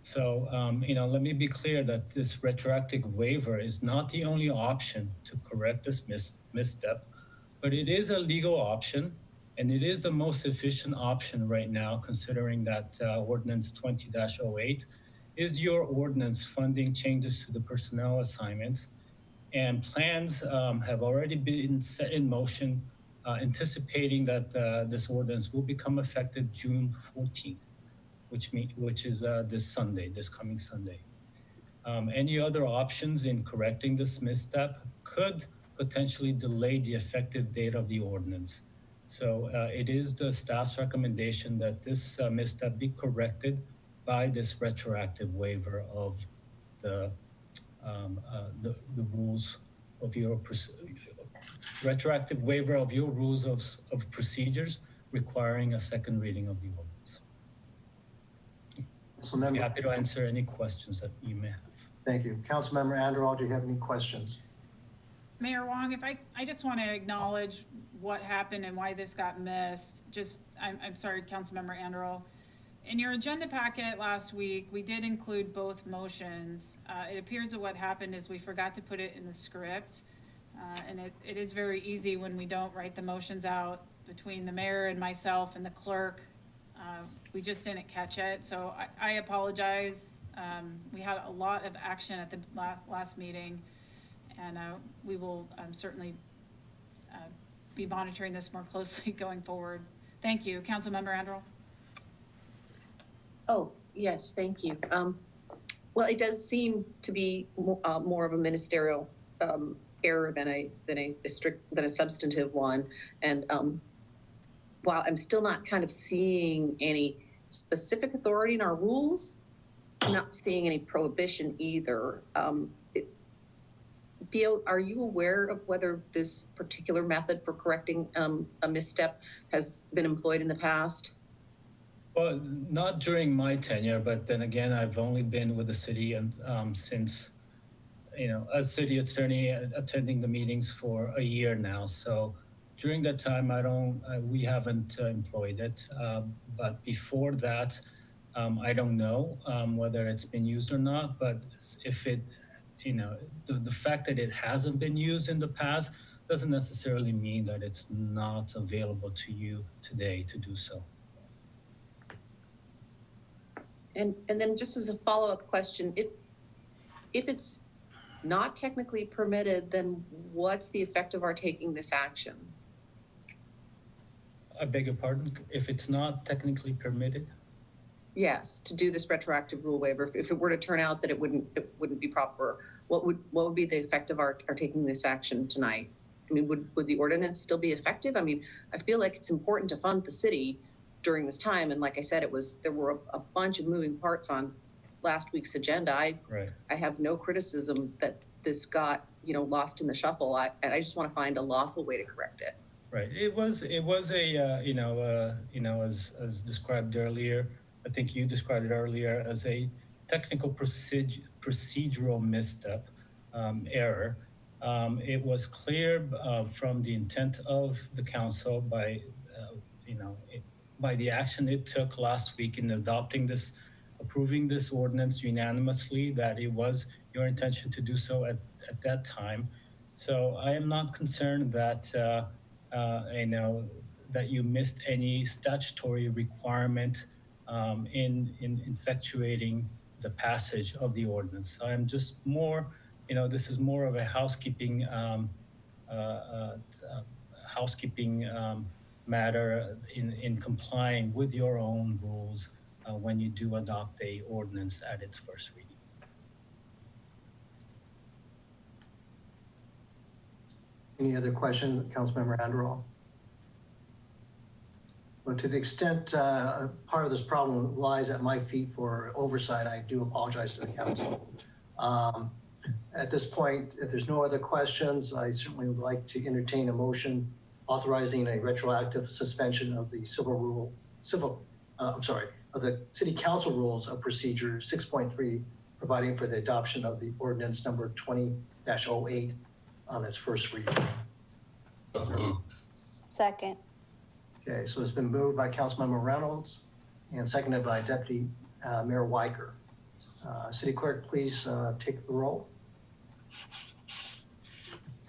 So, let me be clear that this retroactive waiver is not the only option to correct this misstep, but it is a legal option, and it is the most efficient option right now, considering that Ordinance 20-08 is your ordinance funding changes to the personnel assignments, and plans have already been set in motion, anticipating that this ordinance will become effective June 14th, which is this coming Sunday. Any other options in correcting this misstep could potentially delay the effective date of the ordinance. So it is the staff's recommendation that this misstep be corrected by this retroactive waiver of the rules of your retroactive waiver of your rules of procedures requiring a second reading of the ordinance. I'm happy to answer any questions that you may have. Thank you. Councilmember Anderall, do you have any questions? Mayor Wong, if I just want to acknowledge what happened and why this got missed. I'm sorry, Councilmember Anderall. In your agenda packet last week, we did include both motions. It appears that what happened is we forgot to put it in the script. And it is very easy when we don't write the motions out between the mayor and myself and the clerk. We just didn't catch it. So I apologize. We had a lot of action at the last meeting, and we will certainly be monitoring this more closely going forward. Thank you. Councilmember Anderall. Oh, yes, thank you. Well, it does seem to be more of a ministerial error than a substantive one. And while I'm still not kind of seeing any specific authority in our rules, I'm not seeing any prohibition either. Beal, are you aware of whether this particular method for correcting a misstep has been employed in the past? Well, not during my tenure, but then again, I've only been with the city and since, as city attorney, attending the meetings for a year now. So during that time, we haven't employed it. But before that, I don't know whether it's been used or not. But if it, the fact that it hasn't been used in the past doesn't necessarily mean that it's not available to you today to do so. And then just as a follow-up question, if it's not technically permitted, then what's the effect of our taking this action? I beg your pardon, if it's not technically permitted? Yes, to do this retroactive rule waiver. If it were to turn out that it wouldn't be proper, what would be the effect of our taking this action tonight? I mean, would the ordinance still be effective? I mean, I feel like it's important to fund the city during this time. And like I said, there were a bunch of moving parts on last week's agenda. Right. I have no criticism that this got, lost in the shuffle. I just want to find a lawful way to correct it. Right. It was a as described earlier. I think you described it earlier as a technical procedural misstep, error. It was clear from the intent of the council by the action it took last week in approving this ordinance unanimously, that it was your intention to do so at that time. So I am not concerned that that you missed any statutory requirement in effectuating the passage of the ordinance. I am just more, this is more of a housekeeping matter in complying with your own rules when you do adopt a ordinance at its first reading. Any other questions, Councilmember Anderall? Well, to the extent part of this problem lies at my feet for oversight, I do apologize to the council. At this point, if there's no other questions, I certainly would like to entertain a motion authorizing a retroactive suspension of the of the City Council Rules of Procedure 6.3, providing for the adoption of the ordinance number 20-08 on its first reading. Second. Okay, so it's been moved by Councilmember Reynolds and seconded by Deputy Mayor Weicker. City Clerk, please take the roll.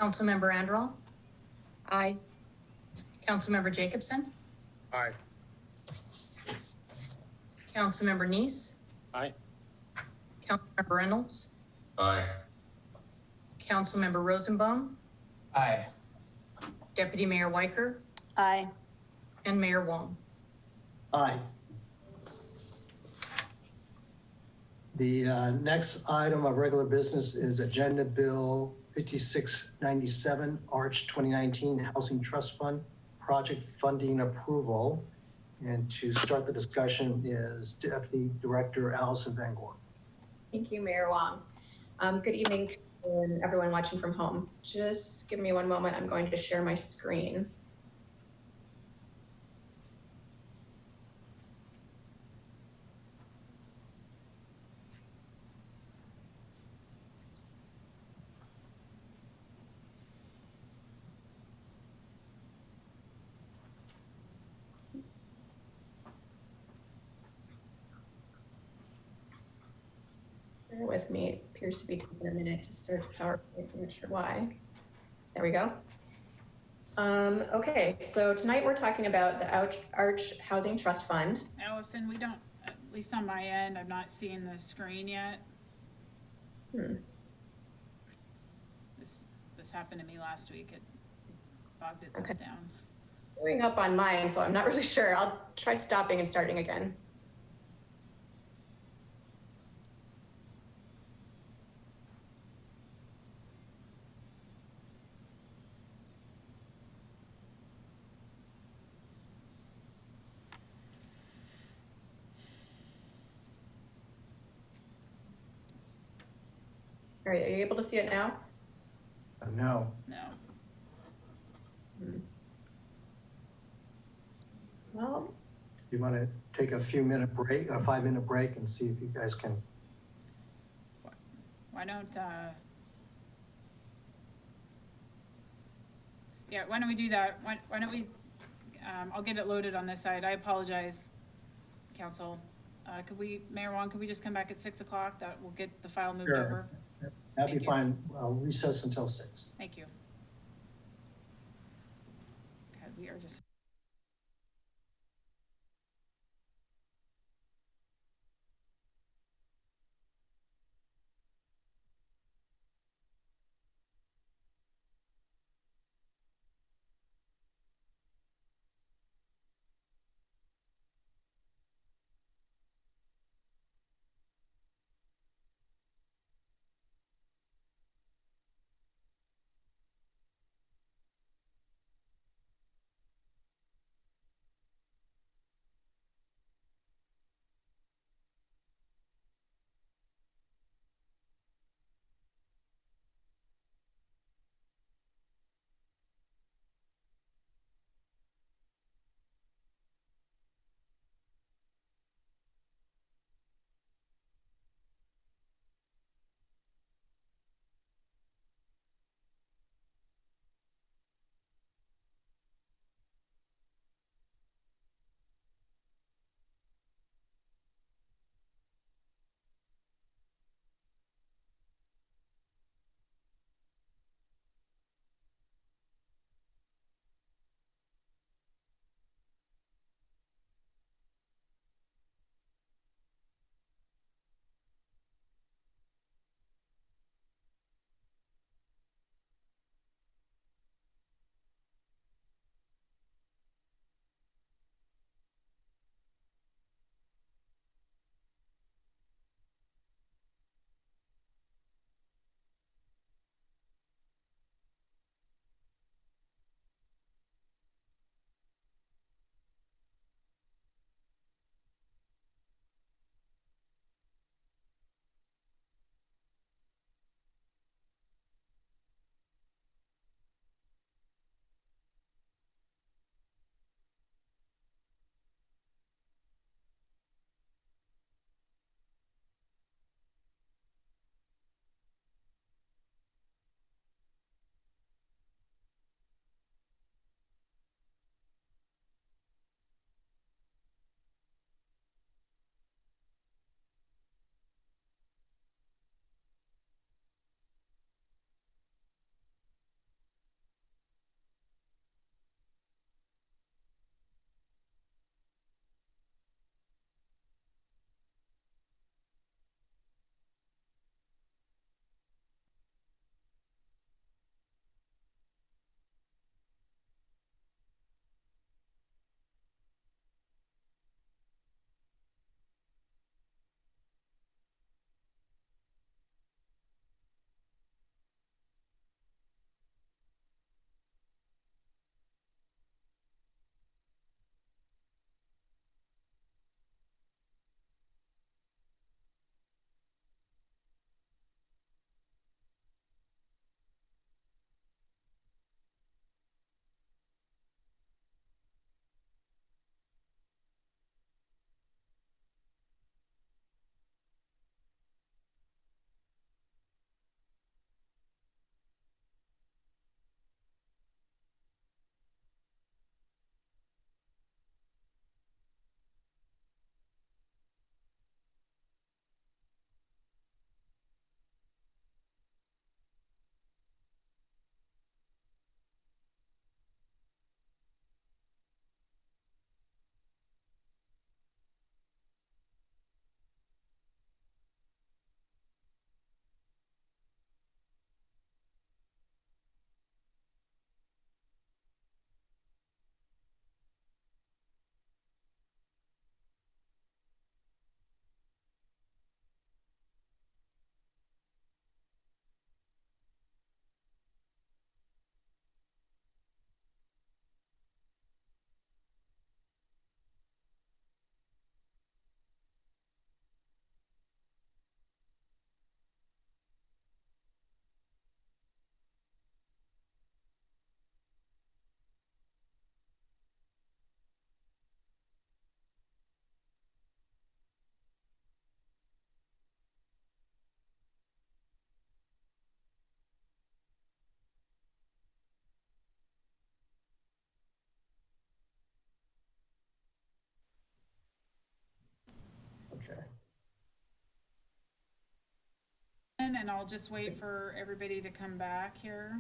Councilmember Anderall, Aye. Councilmember Jacobson, Aye. Councilmember Neese, Aye. Councilmember Reynolds, Aye. Councilmember Rosenbaum, Aye. Deputy Mayor Weicker, Aye. and Mayor Wong. Aye. The next item of regular business is Agenda Bill 5697, Arch 2019 Housing Trust Fund Project Funding Approval. And to start the discussion is Deputy Director Allison Van Gorn. Thank you, Mayor Wong. Good evening, and everyone watching from home. Just give me one moment. I'm going to share my screen. Bear with me, it appears to be taking a minute to search PowerPoint, I'm not sure why. There we go. Okay, so tonight we're talking about the Arch Housing Trust Fund. Allison, we don't, at least on my end, I'm not seeing the screen yet. This happened to me last week. It bogged itself down. Going up on mine, so I'm not really sure. I'll try stopping and starting again. All right, are you able to see it now? No. No. Well, You want to take a 5-minute break and see if you guys can. Why don't, yeah, why don't we do that? Why don't we, I'll get it loaded on this side. I apologize, council. Mayor Wong, could we just come back at 6 o'clock? That will get the file moved Sure. over. That'd Thank be you. fine. I'll recess until 6. Thank you. God, we are just. and I'll just wait for everybody to come back here.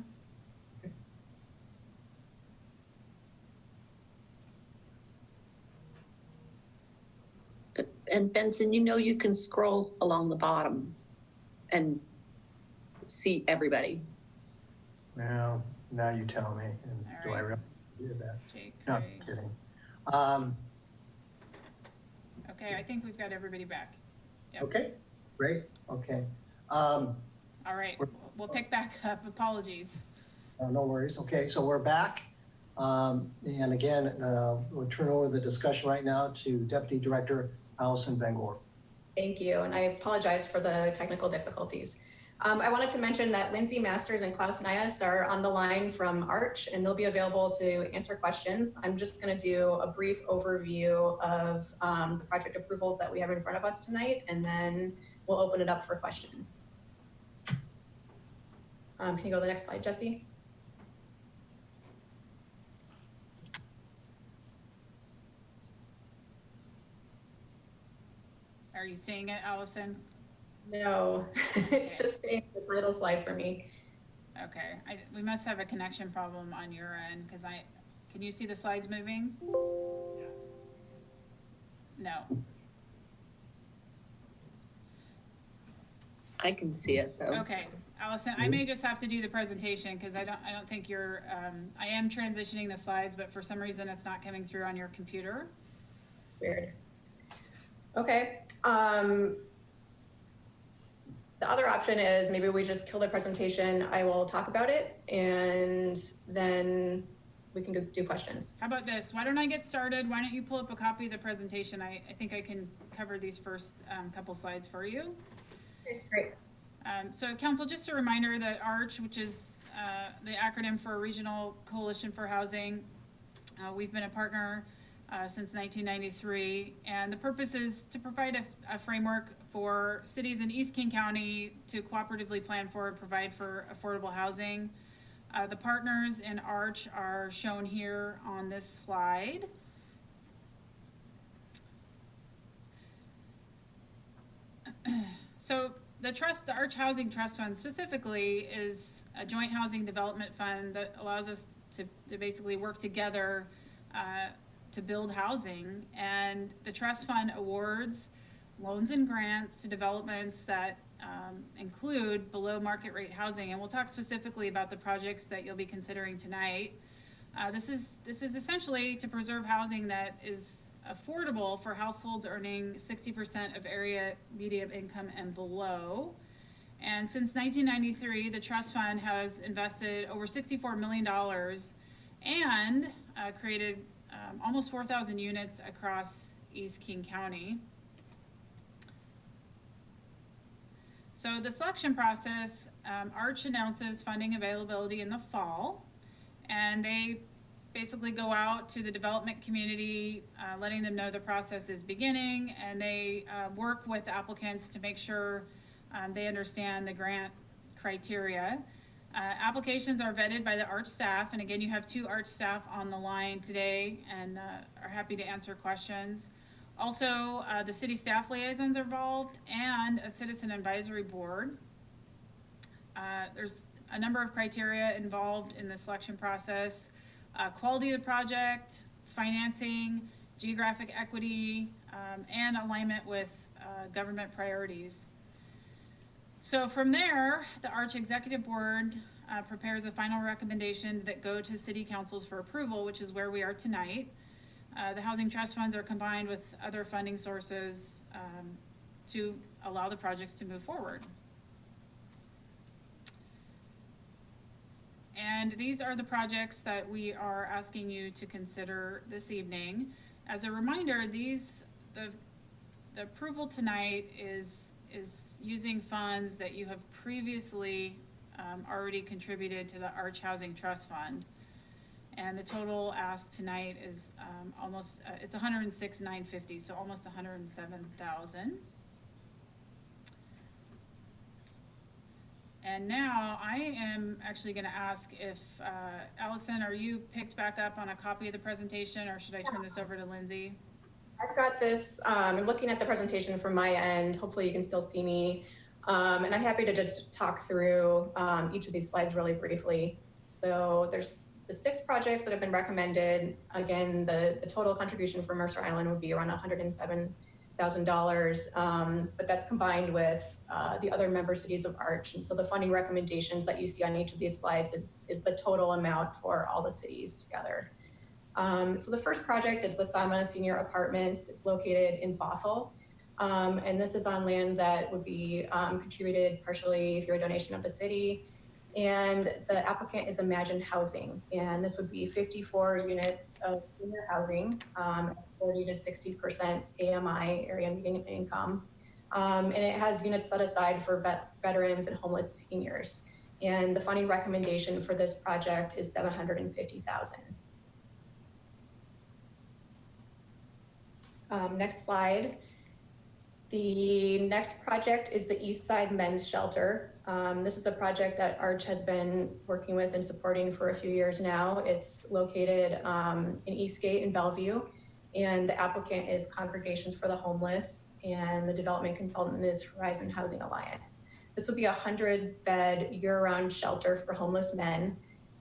And Benson, you can scroll along the bottom and see everybody. Well, now you tell me, and All do I right. really do that? Jake, No, Craig. kidding. Okay, I think we've got everybody back. Yep. Okay, great, okay. All right, we'll pick back up. Apologies. No worries. Okay, so we're back. And again, we'll turn over the discussion right now to Deputy Director Allison Van Gore. Thank you, and I apologize for the technical difficulties. I wanted to mention that Lindsay Masters and Klaus Nyas are on the line from Arch, and they'll be available to answer questions. I'm just going to do a brief overview of the project approvals that we have in front of us tonight, and then we'll open it up for questions. Can you go to the next slide, Jesse? Are you seeing it, Allison? No, it's just saying the title slide for me. Okay, we must have a connection problem on your end, because can you see the slides moving? No. I can see it though. Okay, Allison, I may just have to do the presentation, because I don't think you're, I am transitioning the slides, but for some reason it's not coming through on your computer. Weird. Okay. The other option is maybe we just kill the presentation. I will talk about it, and then we can do questions. How about this? Why don't I get started? Why don't you pull up a copy of the presentation? I think I can cover these first couple slides for you. Okay, great. So council, just a reminder that ARCH, which is the acronym for Regional Coalition for Housing, we've been a partner since 1993, and the purpose is to provide a framework for cities in East King County to cooperatively plan for and provide for affordable housing. The partners in ARCH are shown here on this slide. So the ARCH Housing Trust Fund specifically is a joint housing development fund that allows us to basically work together to build housing, and the trust fund awards loans and grants to developments that include below market rate housing, and we'll talk specifically about the projects that you'll be considering tonight. This is essentially to preserve housing that is affordable for households earning 60% of area median income and below. And since 1993, the trust fund has invested over $64 million and created almost 4,000 units across East King County. So the selection process, ARCH announces funding availability in the fall, and they basically go out to the development community, letting them know the process is beginning, and they work with applicants to make sure they understand the grant criteria. Applications are vetted by the ARCH staff, and again, you have two ARCH staff on the line today and are happy to answer questions. Also, the city staff liaisons are involved and a citizen advisory board. There's a number of criteria involved in the selection process: quality of the project, financing, geographic equity, and alignment with government priorities. So from there, the ARCH Executive Board prepares a final recommendation that go to city councils for approval, which is where we are tonight. The housing trust funds are combined with other funding sources to allow the projects to move forward. And these are the projects that we are asking you to consider this evening. As a reminder, the approval tonight is using funds that you have previously already contributed to the ARCH Housing Trust Fund. And the total asked tonight is almost, it's $106,950, so almost $107,000. And now I am actually going to ask if, Allison, are you picked back up on a copy of the presentation, or should I turn this over to Lindsay? I've got this. I'm looking at the presentation from my end. Hopefully you can still see me. And I'm happy to just talk through each of these slides really briefly. So there's the 6 projects that have been recommended. Again, the total contribution for Mercer Island would be around $107,000, but that's combined with the other member cities of Arch. And so the funding recommendations that you see on each of these slides is the total amount for all the cities together. So the first project is the Sama Senior Apartments. It's located in Bothell. And this is on land that would be contributed partially through a donation of the city. And the applicant is Imagine Housing. And this would be 54 units of senior housing, 40 to 60% AMI, area median income. And it has units set aside for veterans and homeless seniors. And the funding recommendation for this project is $750,000. Next slide. The next project is the East Side Men's Shelter. This is a project that Arch has been working with and supporting for a few years now. It's located in Eastgate in Bellevue, and the applicant is Congregations for the Homeless, and the development consultant is Horizon Housing Alliance. This would be a 100-bed year-round shelter for homeless men,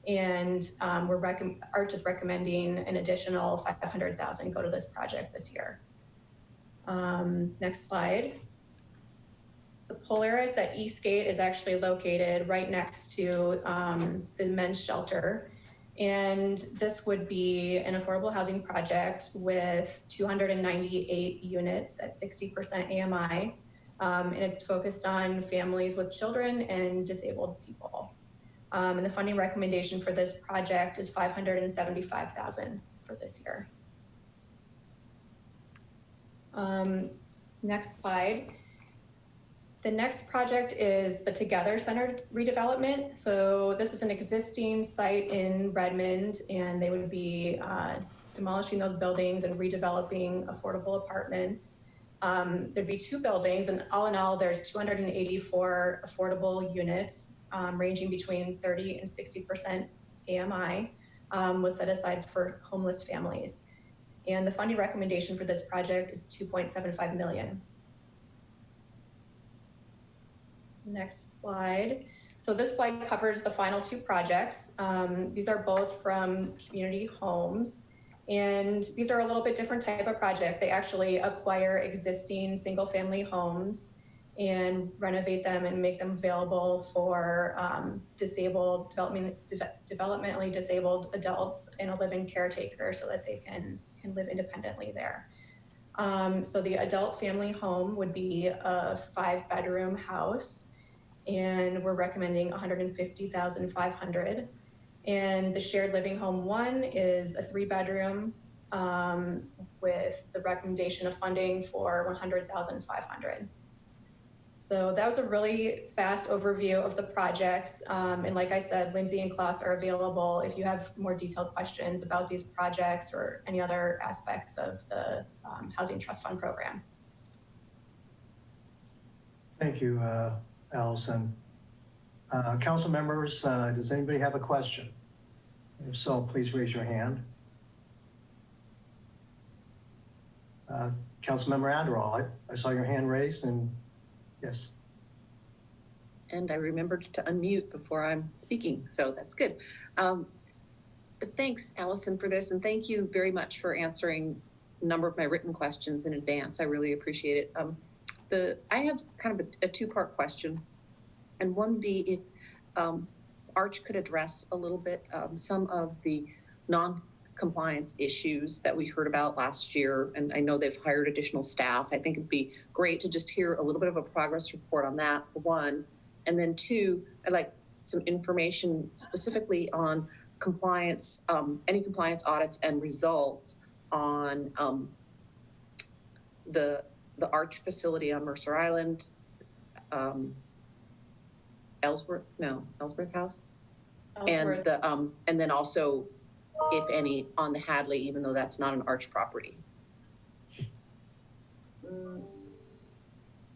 and Arch is recommending an additional $500,000 go to this project this year. Next slide. The Polaris at Eastgate is actually located right next to the men's shelter. And this would be an affordable housing project with 298 units at 60% AMI. And it's focused on families with children and disabled people. And the funding recommendation for this project is $575,000 for this year. Next slide. The next project is the Together Center redevelopment. So this is an existing site in Redmond, and they would be demolishing those buildings and redeveloping affordable apartments. There'd be 2 buildings, and all in all, there's 284 affordable units, ranging between 30 and 60% AMI, with set asides for homeless families. And the funding recommendation for this project is $2.75 million. Next slide. So this slide covers the final 2 projects. These are both from community homes, and these are a little bit different type of project. They actually acquire existing single-family homes and renovate them and make them available for disabled, developmentally disabled adults and a live-in caretaker so that they can live independently there. So the adult family home would be a 5-bedroom house, and we're recommending $150,500. And the shared living home 1 is a 3-bedroom with the recommendation of funding for $100,500. So that was a really fast overview of the projects. And like I said, Lindsay and Klaus are available if you have more detailed questions about these projects or any other aspects of the Housing Trust Fund program. Thank you, Allison. Council members, does anybody have a question? If so, please raise your hand. Councilmember Anderall, I saw your hand raised, and yes. And I remembered to unmute before I'm speaking, so that's good. Thanks, Allison, for this, and thank you very much for answering a number of my written questions in advance. I really appreciate it. I have kind of a 2-part question, and one would be if Arch could address a little bit some of the non-compliance issues that we heard about last year, and I know they've hired additional staff. I think it'd be great to just hear a little bit of a progress report on that, for one. And then 2, I'd like some information specifically on compliance, any compliance audits and results on the Arch facility on Mercer Island, Ellsworth House, and and then also, if any, on the Hadley, even though that's not an Arch property.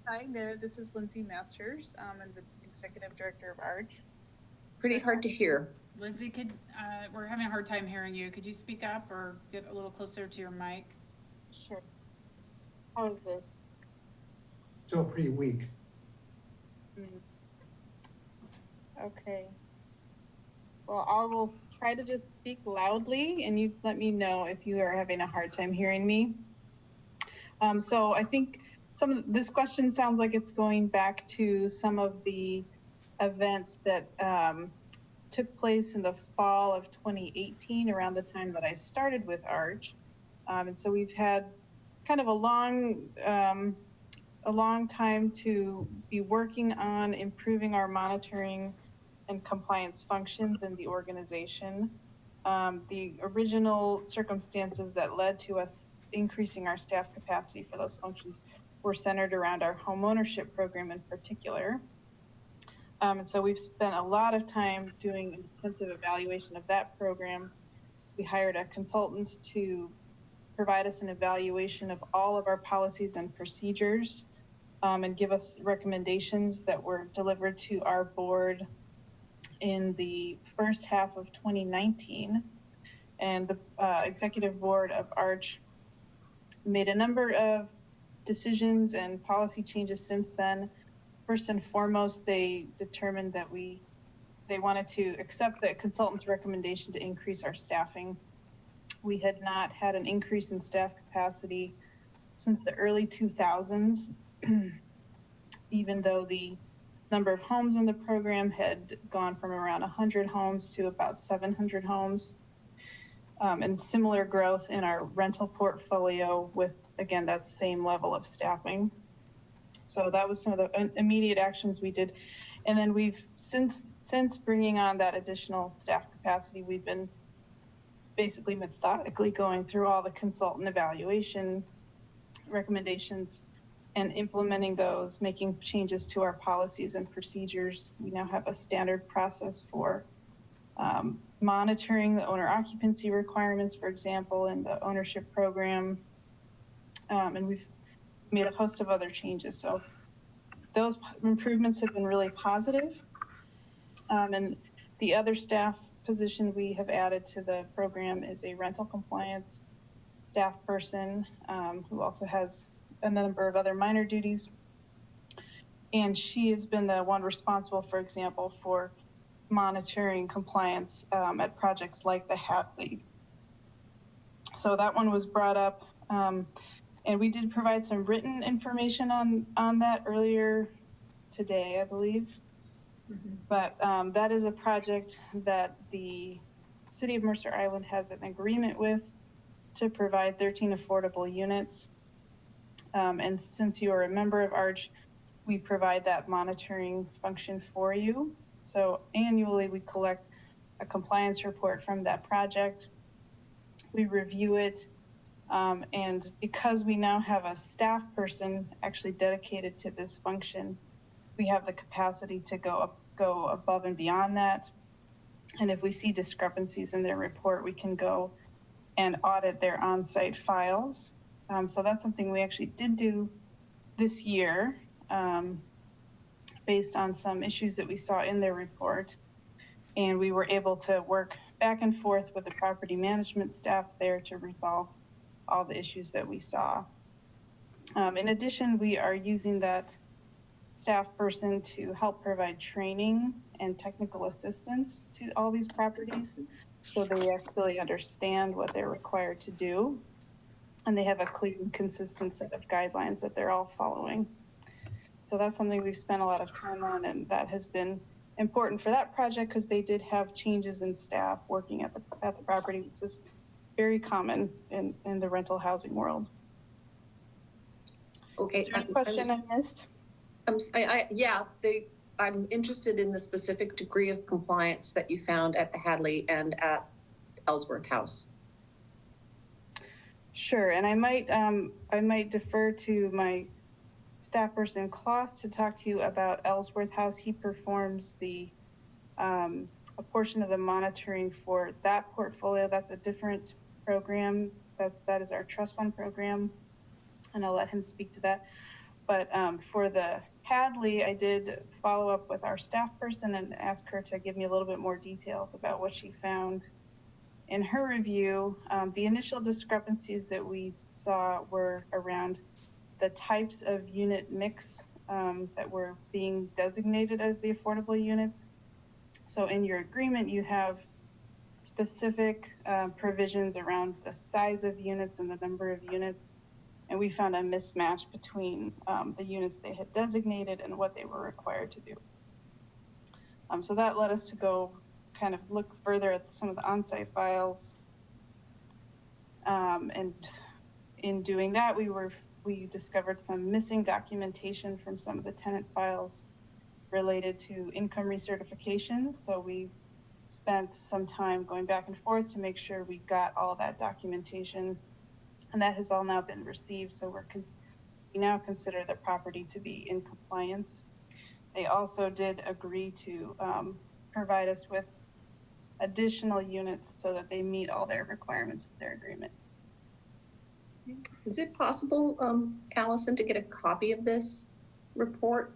Hi there, this is Lindsay Masters. I'm the Executive Director of Arch. Pretty hard to hear. Lindsay, we're having a hard time hearing you. Could you speak up or get a little closer to your mic? Sure. How is this? Still pretty weak. Okay. Well, I will try to just speak loudly and you let me know if you are having a hard time hearing me. So I think this question sounds like it's going back to some of the events that took place in the fall of 2018, around the time that I started with Arch. And so we've had kind of a long time to be working on improving our monitoring and compliance functions in the organization. The original circumstances that led to us increasing our staff capacity for those functions were centered around our homeownership program in particular. And so we've spent a lot of time doing an intensive evaluation of that program. We hired a consultant to provide us an evaluation of all of our policies and procedures, and give us recommendations that were delivered to our board in the first half of 2019. And the executive board of Arch made a number of decisions and policy changes since then. First and foremost, they determined that they wanted to accept the consultant's recommendation to increase our staffing. We had not had an increase in staff capacity since the early 2000s, even though the number of homes in the program had gone from around 100 homes to about 700 homes. And similar growth in our rental portfolio with, again, that same level of staffing. So that was some of the immediate actions we did. And then we've, since bringing on that additional staff capacity, we've been basically methodically going through all the consultant evaluation recommendations and implementing those, making changes to our policies and procedures. We now have a standard process for monitoring the owner occupancy requirements, for example, in the ownership program. And we've made a host of other changes. So those improvements have been really positive. And the other staff position we have added to the program is a rental compliance staff person, who also has a number of other minor duties. And she has been the one responsible, for example, for monitoring compliance at projects like the Hadley. So that one was brought up. And we did provide some written information on that earlier today, I believe. Mm-hmm. But that is a project that the City of Mercer Island has an agreement with to provide 13 affordable units. And since you are a member of Arch, we provide that monitoring function for you. So annually we collect a compliance report from that project. We review it. And because we now have a staff person actually dedicated to this function, we have the capacity to go above and beyond that. And if we see discrepancies in their report, we can go and audit their on-site files. So that's something we actually did do this year, based on some issues that we saw in their report. And we were able to work back and forth with the property management staff there to resolve all the issues that we saw. In addition, we are using that staff person to help provide training and technical assistance to all these properties, so they actually understand what they're required to do. And they have a clear and consistent set of guidelines that they're all following. So that's something we've spent a lot of time on, and that has been important for that project because they did have changes in staff working at the property, which is very common in the rental housing world. Okay. Is there any question I missed? I'm interested in the specific degree of compliance that you found at the Hadley and at Ellsworth House. Sure, and I might defer to my staff person Klaus to talk to you about Ellsworth House. He performs a portion of the monitoring for that portfolio. That's a different program. That is our trust fund program, and I'll let him speak to that. But for the Hadley, I did follow up with our staff person and ask her to give me a little bit more details about what she found in her review. The initial discrepancies that we saw were around the types of unit mix that were being designated as the affordable units. So in your agreement, you have specific provisions around the size of units and the number of units. And we found a mismatch between the units they had designated and what they were required to do. So that led us to go kind of look further at some of the on-site files. And in doing that, we discovered some missing documentation from some of the tenant files related to income recertifications. So we spent some time going back and forth to make sure we got all that documentation, and that has all now been received. So we now consider the property to be in compliance. They also did agree to provide us with additional units so that they meet all their requirements of their agreement. Is it possible, Allison, to get a copy of this report?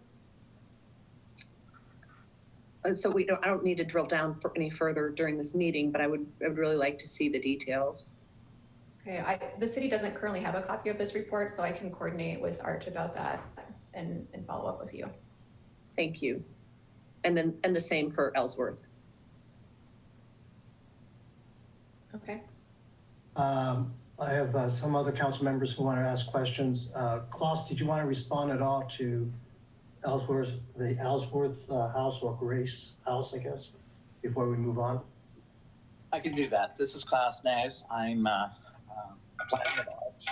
So I don't need to drill down for any further during this meeting, but I would really like to see the details. Okay, the city doesn't currently have a copy of this report, so I can coordinate with Arch about that and follow up with you. Thank you. And the same for Ellsworth. Okay. I have some other council members who want to ask questions. Klaus, did you want to respond at all to the Ellsworth house, or Grace house, I guess, before we move on? I can do that. This is Klaus Naves. I'm planning at Arch,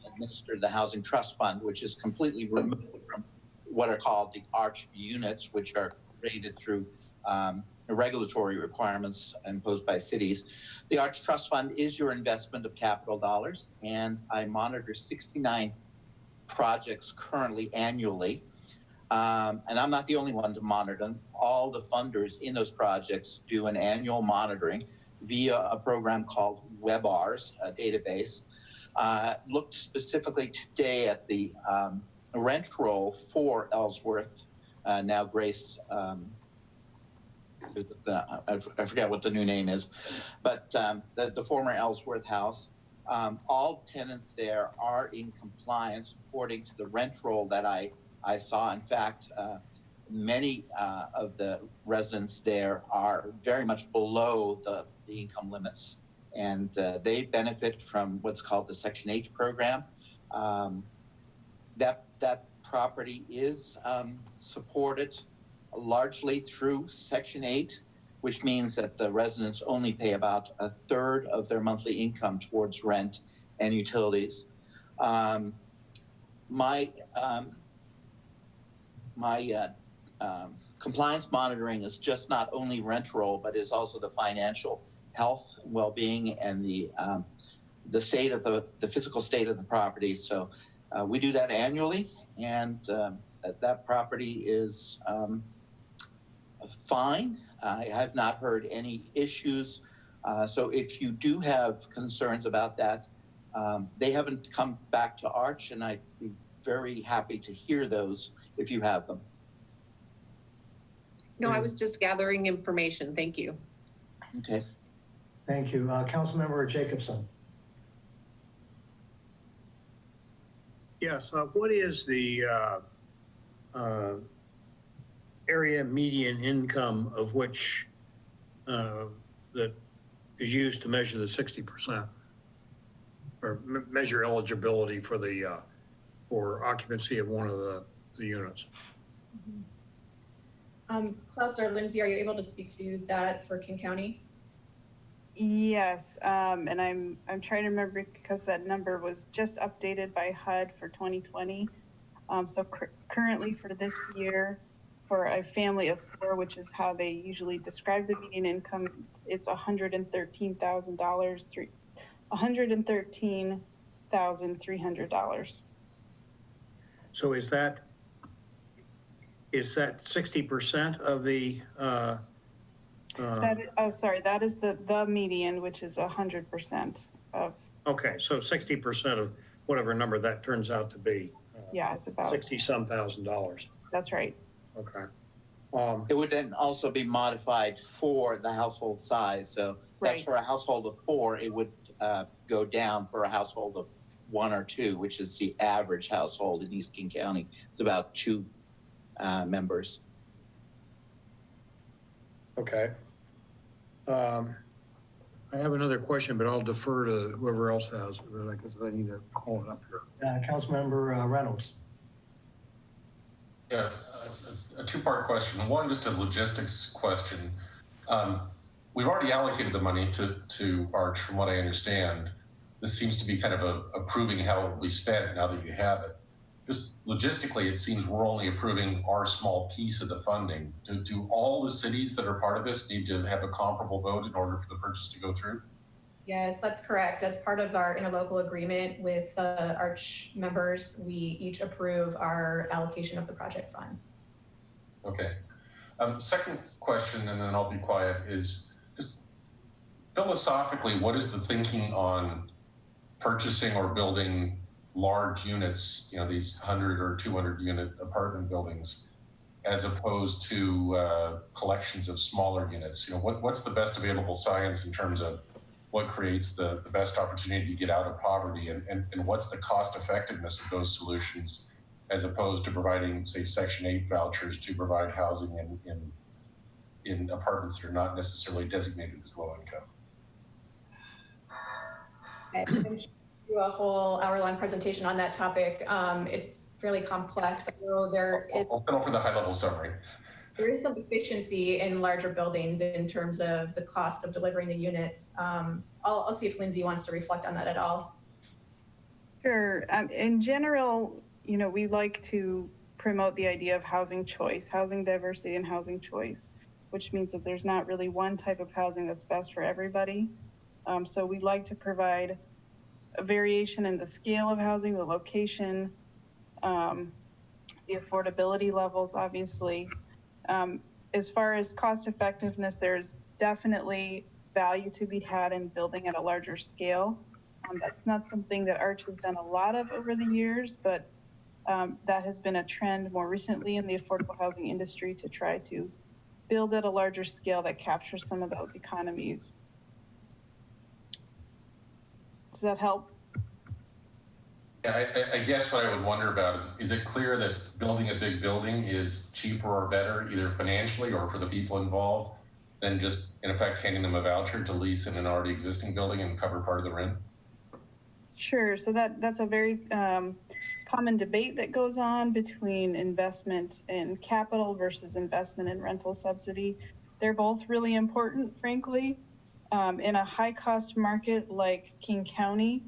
administer the Housing Trust Fund, which is completely removed from what are called the Arch units, which are rated through regulatory requirements imposed by cities. The Arch Trust Fund is your investment of capital dollars, and I monitor 69 projects currently annually. And I'm not the only one to monitor them. All the funders in those projects do an annual monitoring via a program called WebARS, a database. Looked specifically today at the rent roll for Ellsworth, now Grace, I forget what the new name is, but the former Ellsworth house. All tenants there are in compliance according to the rent roll that I saw. In fact, many of the residents there are very much below the income limits, and they benefit from what's called the Section 8 program. That property is supported largely through Section 8, which means that the residents only pay about a third of their monthly income towards rent and utilities. My compliance monitoring is just not only rent roll, but is also the financial health, well-being, and the state of the physical state of the property. So we do that annually, and that property is fine. I have not heard any issues. So if you do have concerns about that, they haven't come back to Arch, and I'd be very happy to hear those if you have them. No, I was just gathering information. Thank you. Okay. Thank you. Councilmember Jacobson. Yes, what is the area median income of which that is used to measure the 60% or measure eligibility for the for occupancy of one of the units? Klaus or Lindsay, are you able to speak to that for King County? Yes, and I'm trying to remember because that number was just updated by HUD for 2020. So currently for this year, for a family of 4, which is how they usually describe the median income, it's $113,000, $113,300. So is that 60% of the? That is the median, which is 100% of. Okay, so 60% of whatever number that turns out to be. Yeah, it's about $60-some thousand. That's right. Okay. It would then also be modified for the household size. So that's Right. for a household of 4, it would go down for a household of 1 or 2, which is the average household in East King County. It's about 2 members. Okay. I have another question, but I'll defer to whoever else has, because I need to call it up here. Councilmember Reynolds. Yeah, a two-part question. One, just a logistics question. We've already allocated the money to Arch, from what I understand. This seems to be kind of approving how it will be spent now that you have it. Just logistically, it seems we're only approving our small piece of the funding. Do all the cities that are part of this need to have a comparable vote in order for the purchase to go through? Yes, that's correct. As part of our interlocal agreement with the Arch members, we each approve our allocation of the project funds. Okay. Second question, and then I'll be quiet, is just philosophically, what is the thinking on purchasing or building large units, you know, these 100 or 200 unit apartment buildings, as opposed to collections of smaller units? You know, what's the best available science in terms of what creates the best opportunity to get out of poverty, and what's the cost effectiveness of those solutions, as opposed to providing, say, Section 8 vouchers to provide housing in apartments that are not necessarily designated as low income? I'm do a whole hour-long presentation on that topic. It's fairly complex. I know I'll settle for the high-level summary. There is some efficiency in larger buildings in terms of the cost of delivering the units. I'll see if Lindsay wants to reflect on that at all. Sure. In general, you know, we like to promote the idea of housing choice, housing diversity and housing choice, which means that there's not really one type of housing that's best for everybody. So we like to provide a variation in the scale of housing, the location, the affordability levels, obviously. As far as cost effectiveness, there's definitely value to be had in building at a larger scale. That's not something that Arch has done a lot of over the years, but that has been a trend more recently in the affordable housing industry to try to build at a larger scale that captures some of those economies. Does that help? Yeah, I guess what I would wonder about is it clear that building a big building is cheaper or better, either financially or for the people involved, than just, in effect, handing them a voucher to lease in an already existing building and cover part of the rent? Sure. So that's a very common debate that goes on between investment in capital versus investment in rental subsidy. They're both really important, frankly. In a high-cost market like King County,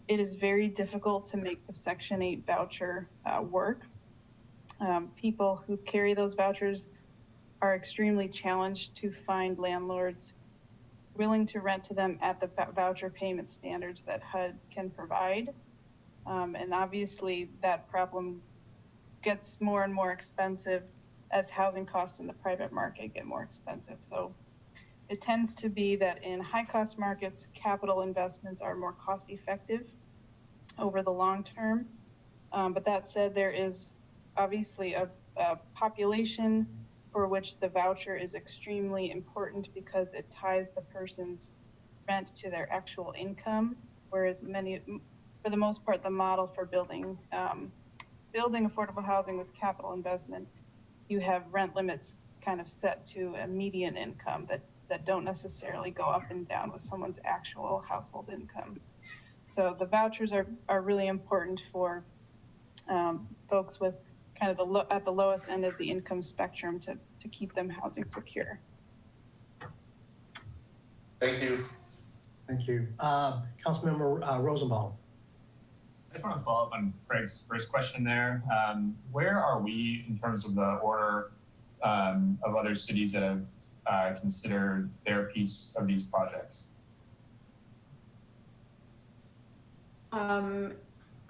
it is very difficult to make the Section 8 voucher work. People who carry those vouchers are extremely challenged to find landlords willing to rent to them at the voucher payment standards that HUD can provide. And obviously that problem gets more and more expensive as housing costs in the private market get more expensive. So it tends to be that in high-cost markets, capital investments are more cost-effective over the long term. But that said, there is obviously a population for which the voucher is extremely important because it ties the person's rent to their actual income, whereas for the most part, the model for building affordable housing with capital investment, you have rent limits kind of set to a median income that don't necessarily go up and down with someone's actual household income. So the vouchers are really important for folks with kind of at the lowest end of the income spectrum to keep them housing secure. Thank you. Thank you. Councilmember Rosenbaum. I just want to follow up on Craig's first question there. Where are we in terms of the order of other cities that have considered their piece of these projects? I'll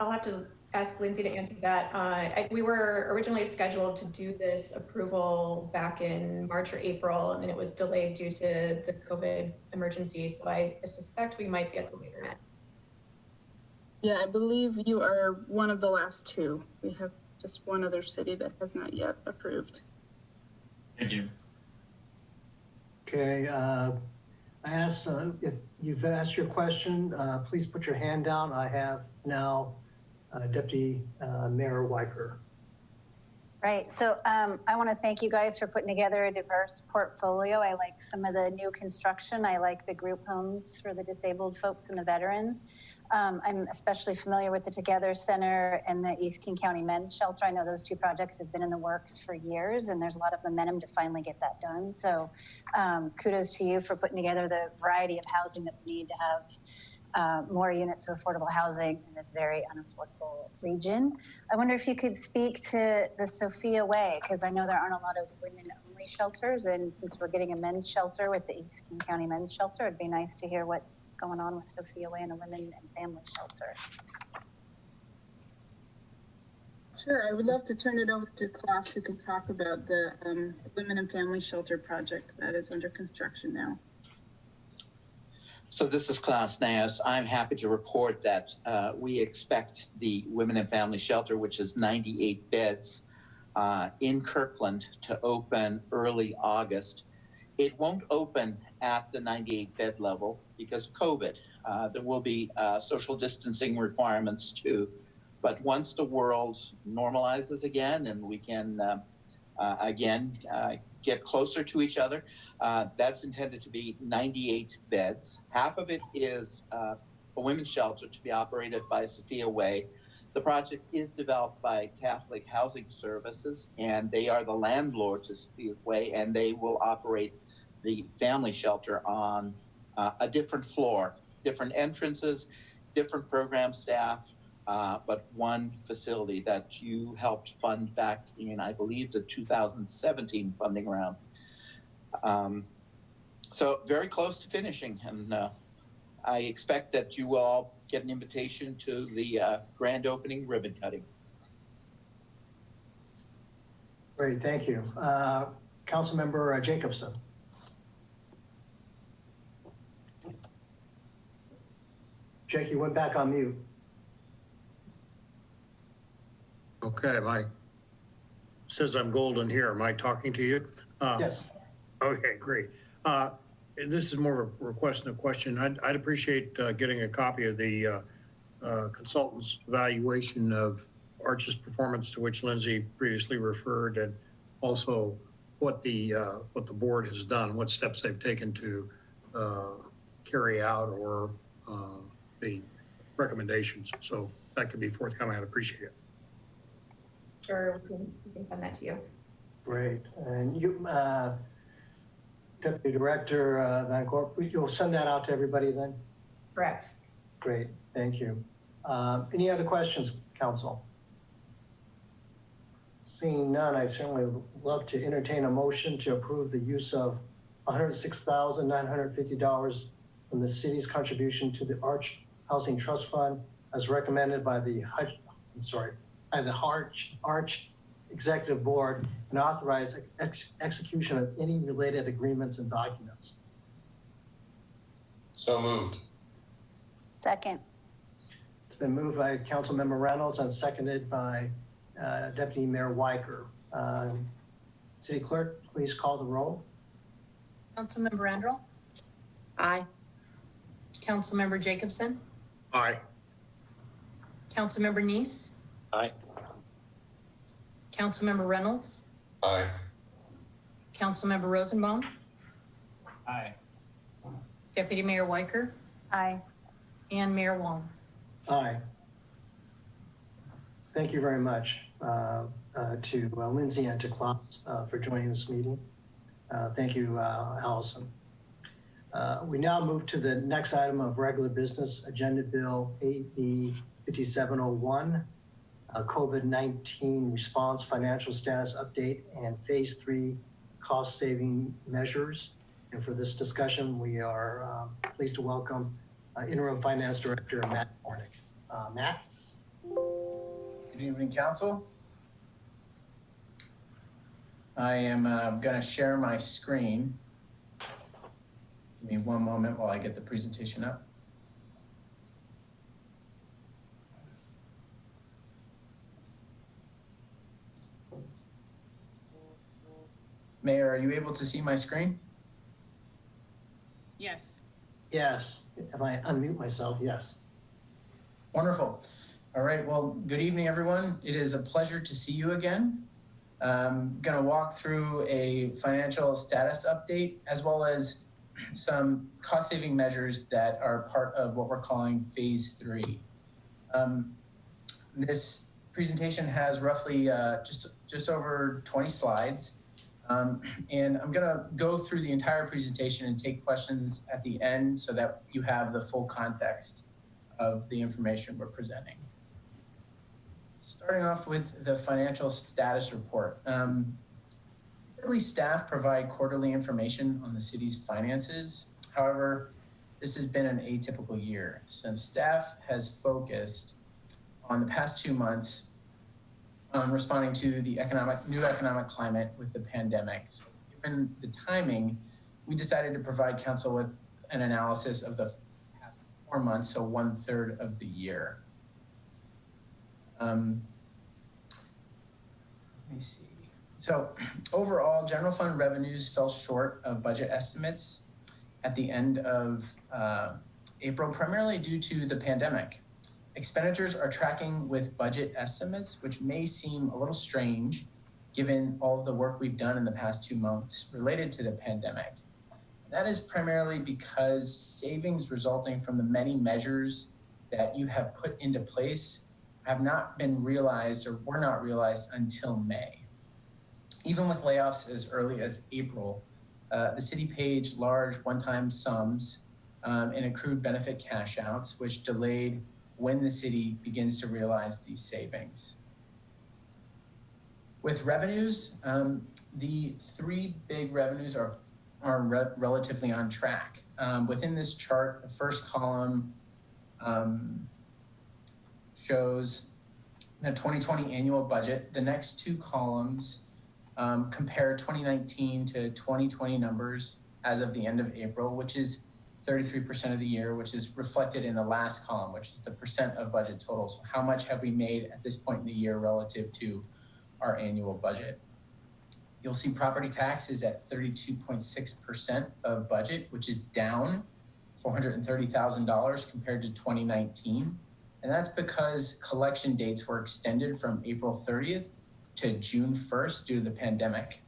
have to ask Lindsay to answer that. We were originally scheduled to do this approval back in March or April, and it was delayed due to the COVID emergency. So I suspect we might be at the later end. Yeah, I believe you are one of the last two. We have just one other city that has not yet approved. Thank you. Okay, I asked if you've asked your question, please put your hand down. I have now Deputy Mayor Weicker. Right. So I want to thank you guys for putting together a diverse portfolio. I like some of the new construction. I like the group homes for the disabled folks and the veterans. I'm especially familiar with the Together Center and the East King County Men's Shelter. I know those two projects have been in the works for years, and there's a lot of momentum to finally get that done. So kudos to you for putting together the variety of housing that we need to have more units of affordable housing in this very unaffordable region. I wonder if you could speak to the Sophia Way, because I know there aren't a lot of women-only shelters, and since we're getting a men's shelter with the East King County Men's Shelter, it'd be nice to hear what's going on with Sophia Way and a women and family shelter. Sure, I would love to turn it over to Klaus, who can talk about the Women and Family Shelter project that is under construction now. So this is Klaus Naus. I'm happy to report that we expect the Women and Family Shelter, which is 98 beds in Kirkland, to open early August. It won't open at the 98 bed level because of COVID. There will be social distancing requirements too. But once the world normalizes again and we can get closer to each other, that's intended to be 98 beds. Half of it is a women's shelter to be operated by Sophia Way. The project is developed by Catholic Housing Services, and they are the landlord to Sophia Way, and they will operate the family shelter on a different floor, different entrances, different program staff, but one facility that you helped fund back in, I believe, the 2017 funding round. So very close to finishing, and I expect that you will all get an invitation to the grand opening ribbon cutting. Great, thank you. Councilmember Jacobson. Jake, you went back on mute. Okay, says I'm golden here. Am I talking to you? Yes. Okay, great. This is more of a request than a question. I'd appreciate getting a copy of the consultant's evaluation of Arch's performance, to which Lindsay previously referred, and also what the board has done, what steps they've taken to carry out or the recommendations. So if that could be forthcoming, I'd appreciate it. Sure, we can send that to you. Great. And you, Deputy Director Van Gorp, you'll send that out to everybody then? Correct. Great, thank you. Any other questions, Council? Seeing none, I certainly would love to entertain a motion to approve the use of $106,950 from the city's contribution to the Arch Housing Trust Fund as recommended by the Arch Executive Board, and authorize execution of any related agreements and documents. So moved. Second. It's been moved by Councilmember Reynolds and seconded by Deputy Mayor Weicker. City Clerk, please call the roll. Councilmember Randall? Aye. Councilmember Jacobson? Aye. Councilmember Neese? Aye. Councilmember Reynolds? Aye. Councilmember Rosenbaum? Aye. Deputy Mayor Weicker? Aye. And Mayor Wong? Aye. Thank you very much to Lindsay and to Klaus for joining this meeting. Thank you, Allison. We now move to the next item of regular business, Agenda Bill AB 5701, COVID-19 response financial status update and phase 3 cost saving measures. And for this discussion, we are pleased to welcome Interim Finance Director Matt Warnick. Matt? Good evening, Council. I am going to share my screen. Give me one moment while I get the presentation up. Mayor, are you able to see my screen? Yes. Yes. If I unmute myself, yes. Wonderful. All right, well, good evening, everyone. It is a pleasure to see you again. I'm gonna walk through a financial status update as well as some cost-saving measures that are part of what we're calling phase 3. This presentation has roughly just over 20 slides. And I'm gonna go through the entire presentation and take questions at the end so that you have the full context of the information we're presenting. Starting off with the financial status report. Typically staff provide quarterly information on the city's finances. However, this has been an atypical year. So staff has focused on the past 2 months on responding to the new economic climate with the pandemic. So given the timing, we decided to provide council with an analysis of the past 4 months, so 1/3 of the year. Let me see. So overall, general fund revenues fell short of budget estimates at the end of April, primarily due to the pandemic. Expenditures are tracking with budget estimates, which may seem a little strange given all of the work we've done in the past 2 months related to the pandemic. That is primarily because savings resulting from the many measures that you have put into place have not been realized or were not realized until May. Even with layoffs as early as April, the city paid large one-time sums in accrued benefit cash outs, which delayed when the city begins to realize these savings. With revenues, the 3 big revenues are relatively on track. Within this chart, the first column shows the 2020 annual budget. The next 2 columns compare 2019 to 2020 numbers as of the end of April, which is 33% of the year, which is reflected in the last column, which is the percent of budget total. So how much have we made at this point in the year relative to our annual budget? You'll see property tax is at 32.6% of budget, which is down $430,000 compared to 2019. And that's because collection dates were extended from April 30th to June 1st due to the pandemic.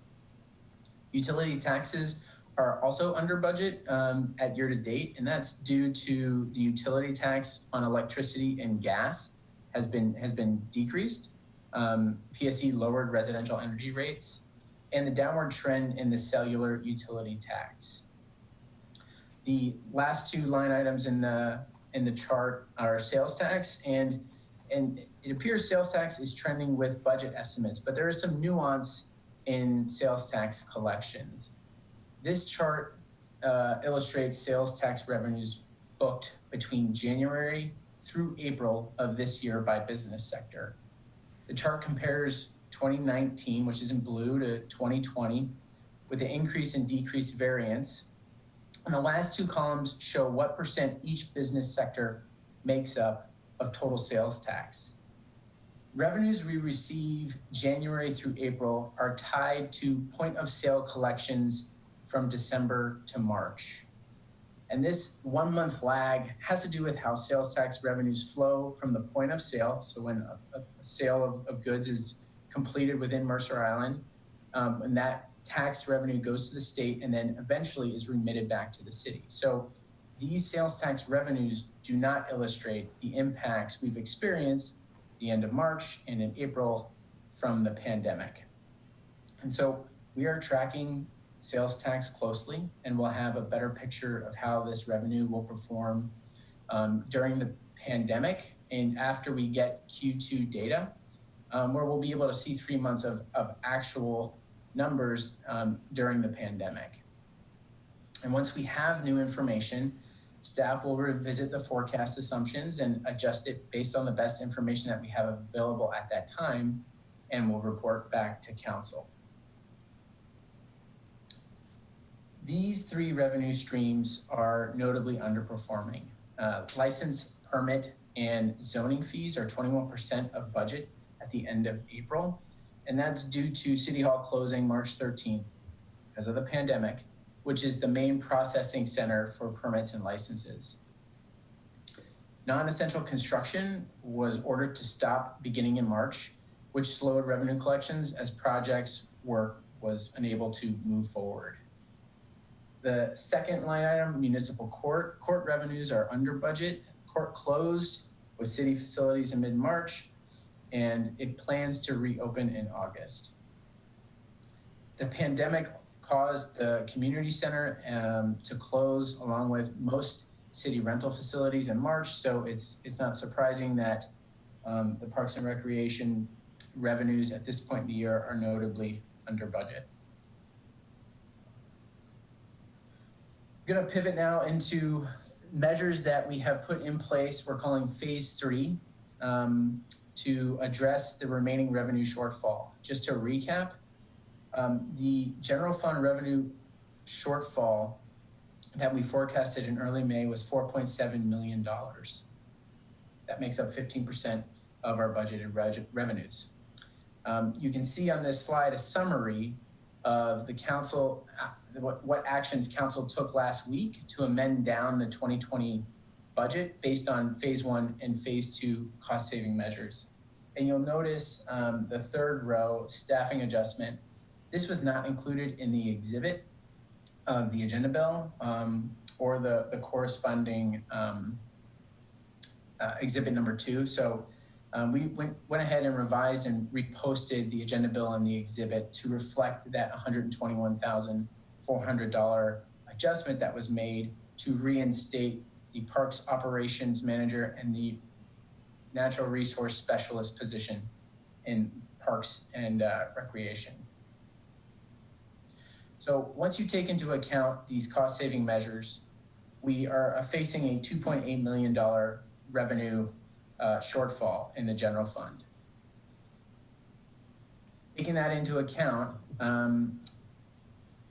Utility taxes are also under budget at year to date, and that's due to the utility tax on electricity and gas has been decreased. PSE lowered residential energy rates, and the downward trend in the cellular utility tax. The last 2 line items in the chart are sales tax, and it appears sales tax is trending with budget estimates, but there is some nuance in sales tax collections. This chart illustrates sales tax revenues booked between January through April of this year by business sector. The chart compares 2019, which is in blue, to 2020 with the increase and decrease variance. And the last 2 columns show what percent each business sector makes up of total sales tax. Revenues we receive January through April are tied to point of sale collections from December to March. And this 1-month lag has to do with how sales tax revenues flow from the point of sale. So when a sale of goods is completed within Mercer Island, and that tax revenue goes to the state and then eventually is remitted back to the city. So these sales tax revenues do not illustrate the impacts we've experienced at the end of March and in April from the pandemic. And so we are tracking sales tax closely, and we'll have a better picture of how this revenue will perform during the pandemic and after we get Q2 data, where we'll be able to see 3 months of actual numbers during the pandemic. And once we have new information, staff will revisit the forecast assumptions and adjust it based on the best information that we have available at that time, and we'll report back to council. These 3 revenue streams are notably underperforming. License, permit, and zoning fees are 21% of budget at the end of April, and that's due to City Hall closing March 13th because of the pandemic, which is the main processing center for permits and licenses. Non-essential construction was ordered to stop beginning in March, which slowed revenue collections as projects work was unable to move forward. The second line item, municipal court. Court revenues are under budget. Court closed with city facilities in mid-March, and it plans to reopen in August. The pandemic caused the community center to close along with most city rental facilities in March, so it's not surprising that the Parks and Recreation revenues at this point in the year are notably under budget. I'm gonna pivot now into measures that we have put in place. We're calling phase 3 to address the remaining revenue shortfall. Just to recap, the general fund revenue shortfall that we forecasted in early May was $4.7 million. That makes up 15% of our budgeted revenues. You can see on this slide a summary of the council, what actions council took last week to amend down the 2020 budget based on phase 1 and phase 2 cost saving measures. And you'll notice the third row, staffing adjustment. This was not included in the exhibit of the agenda bill or the corresponding exhibit number 2. So we went ahead and revised and reposted the agenda bill and the exhibit to reflect that $121,400 adjustment that was made to reinstate the Parks Operations Manager and the Natural Resource Specialist position in Parks and Recreation. So once you take into account these cost-saving measures, we are facing a $2.8 million revenue shortfall in the general fund. Taking that into account,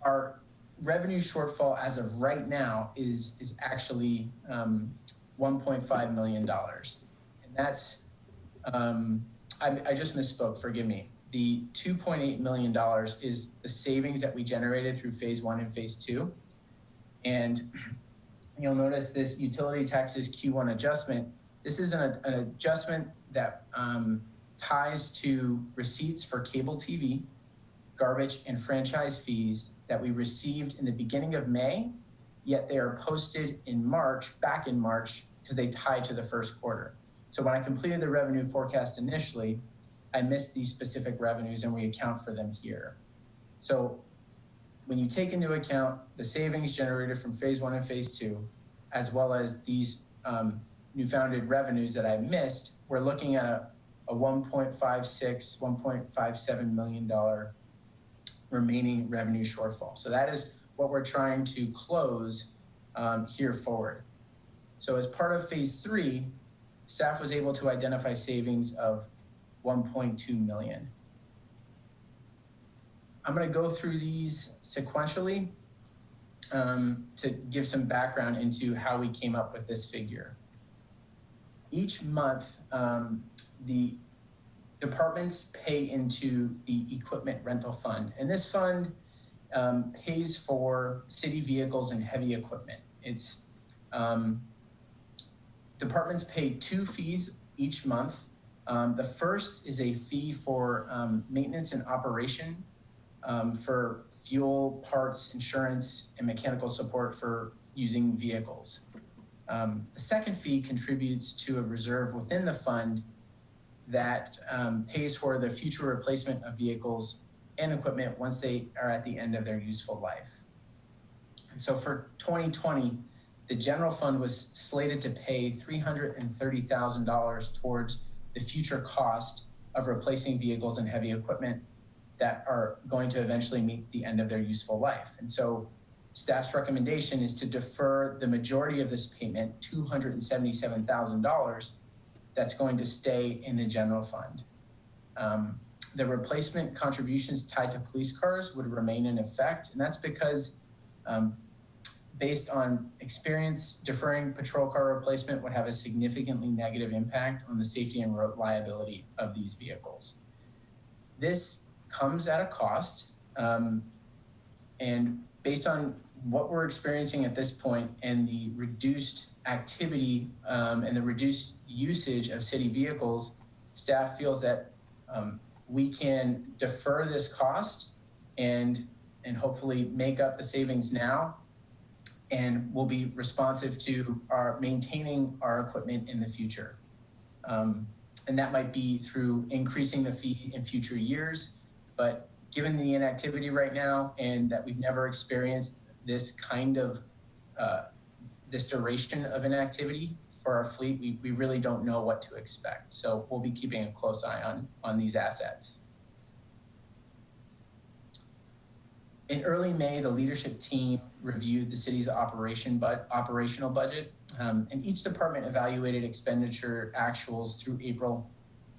our revenue shortfall as of right now is actually $1.5 million. And that's, I just misspoke, forgive me. The $2.8 million is the savings that we generated through phase 1 and phase 2. And you'll notice this utility taxes Q1 adjustment. This is an adjustment that ties to receipts for cable TV, garbage, and franchise fees that we received in the beginning of May, yet they are posted in March, back in March, because they tie to the first quarter. So when I completed the revenue forecast initially, I missed these specific revenues and we account for them here. So when you take into account the savings generated from phase 1 and phase 2, as well as these newfounded revenues that I missed, we're looking at a $1.56, $1.57 million remaining revenue shortfall. So that is what we're trying to close here forward. So as part of phase 3, staff was able to identify savings of $1.2 million. I'm going to go through these sequentially to give some background into how we came up with this figure. Each month, the departments pay into the equipment rental fund, and this fund pays for city vehicles and heavy equipment. It's departments pay 2 fees each month. The first is a fee for maintenance and operation for fuel, parts, insurance, and mechanical support for using vehicles. The second fee contributes to a reserve within the fund that pays for the future replacement of vehicles and equipment once they are at the end of their useful life. And so for 2020, the general fund was slated to pay $330,000 towards the future cost of replacing vehicles and heavy equipment that are going to eventually meet the end of their useful life. And so staff's recommendation is to defer the majority of this payment, $277,000, that's going to stay in the general fund. The replacement contributions tied to police cars would remain in effect, and that's because based on experience, deferring patrol car replacement would have a significantly negative impact on the safety and reliability of these vehicles. This comes at a cost, and based on what we're experiencing at this point and the reduced activity and the reduced usage of city vehicles, staff feels that we can defer this cost and hopefully make up the savings now, and we'll be responsive to our maintaining our equipment in the future. And that might be through increasing the fee in future years, but given the inactivity right now and that we've never experienced this kind of, this duration of inactivity for our fleet, we really don't know what to expect. So we'll be keeping a close eye on these assets. In early May, the leadership team reviewed the city's operational budget, and each department evaluated expenditure actuals through April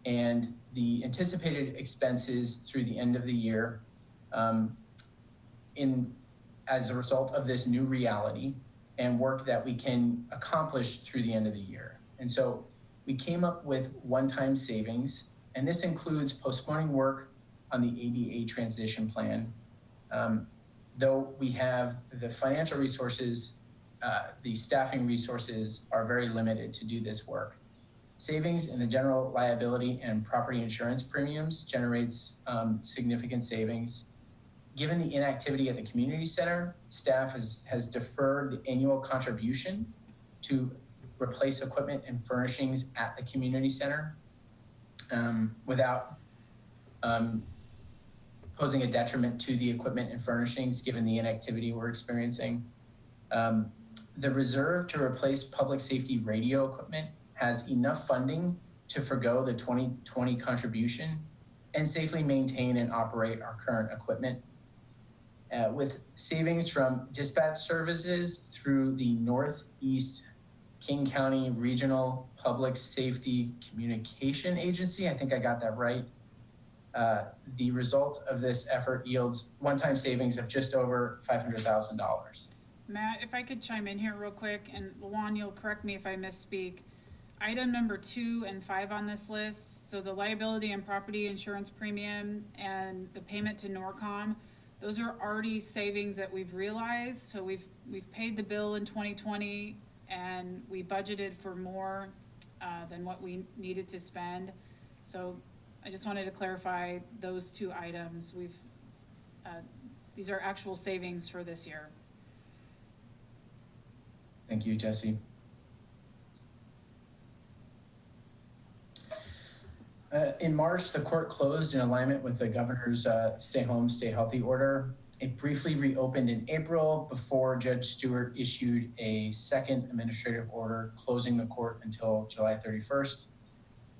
and the anticipated expenses through the end of the year as a result of this new reality and work that we can accomplish through the end of the year. And so we came up with one-time savings, and this includes postponing work on the ADA transition plan. Though we have the financial resources, the staffing resources are very limited to do this work. Savings in the general liability and property insurance premiums generates significant savings. Given the inactivity at the community center, staff has deferred the annual contribution to replace equipment and furnishings at the community center without posing a detriment to the equipment and furnishings given the inactivity we're experiencing. The reserve to replace public safety radio equipment has enough funding to forgo the 2020 contribution and safely maintain and operate our current equipment. With savings from dispatch services through the Northeast King County Regional Public Safety Communication Agency, I think I got that right. The result of this effort yields one-time savings of just over $500,000. Matt, if I could chime in here real quick, and Luan, you'll correct me if I misspeak. Item number 2 and 5 on this list, so the liability and property insurance premium and the payment to Norcom, those are already savings that we've realized. So we've paid the bill in 2020 and we budgeted for more than what we needed to spend. So I just wanted to clarify those 2 items. These are actual savings for this year. Thank you, Jesse. In March, the court closed in alignment with the governor's stay home, stay healthy order. It briefly reopened in April before Judge Stewart issued a second administrative order closing the court until July 31st.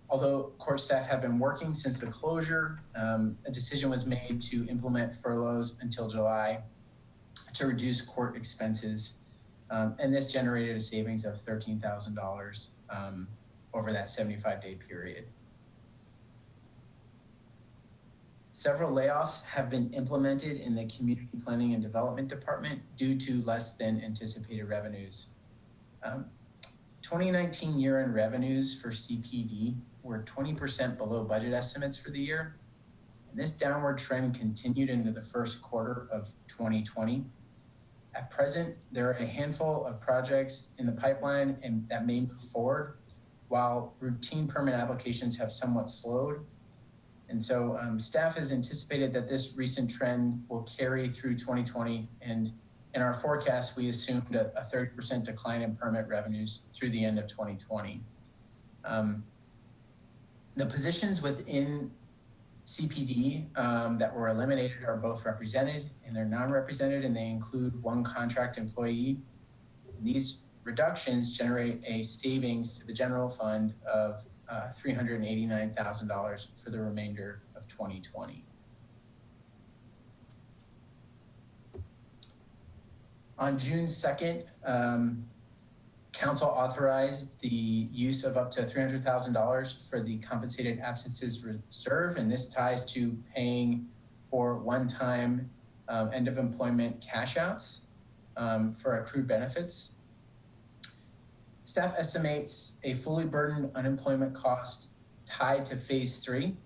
Although court staff have been working since the closure, a decision was made to implement furloughs until July to reduce court expenses. And this generated a savings of $13,000 over that 75-day period. Several layoffs have been implemented in the Community Planning and Development Department due to less than anticipated revenues. 2019 year-end revenues for CPD were 20% below budget estimates for the year. And this downward trend continued into the first quarter of 2020. At present, there are a handful of projects in the pipeline and that may move forward, while routine permit applications have somewhat slowed. And so staff has anticipated that this recent trend will carry through 2020. And in our forecast, we assumed a 30% decline in permit revenues through the end of 2020. The positions within CPD that were eliminated are both represented and they're non-represented, and they include 1 contract employee. And these reductions generate a savings to the general fund of $389,000 for the remainder of 2020. On June 2nd, Council authorized the use of up to $300,000 for the compensated absences reserve, and this ties to paying for one-time end of employment cash outs for accrued benefits. Staff estimates a fully burdened unemployment cost tied to phase 3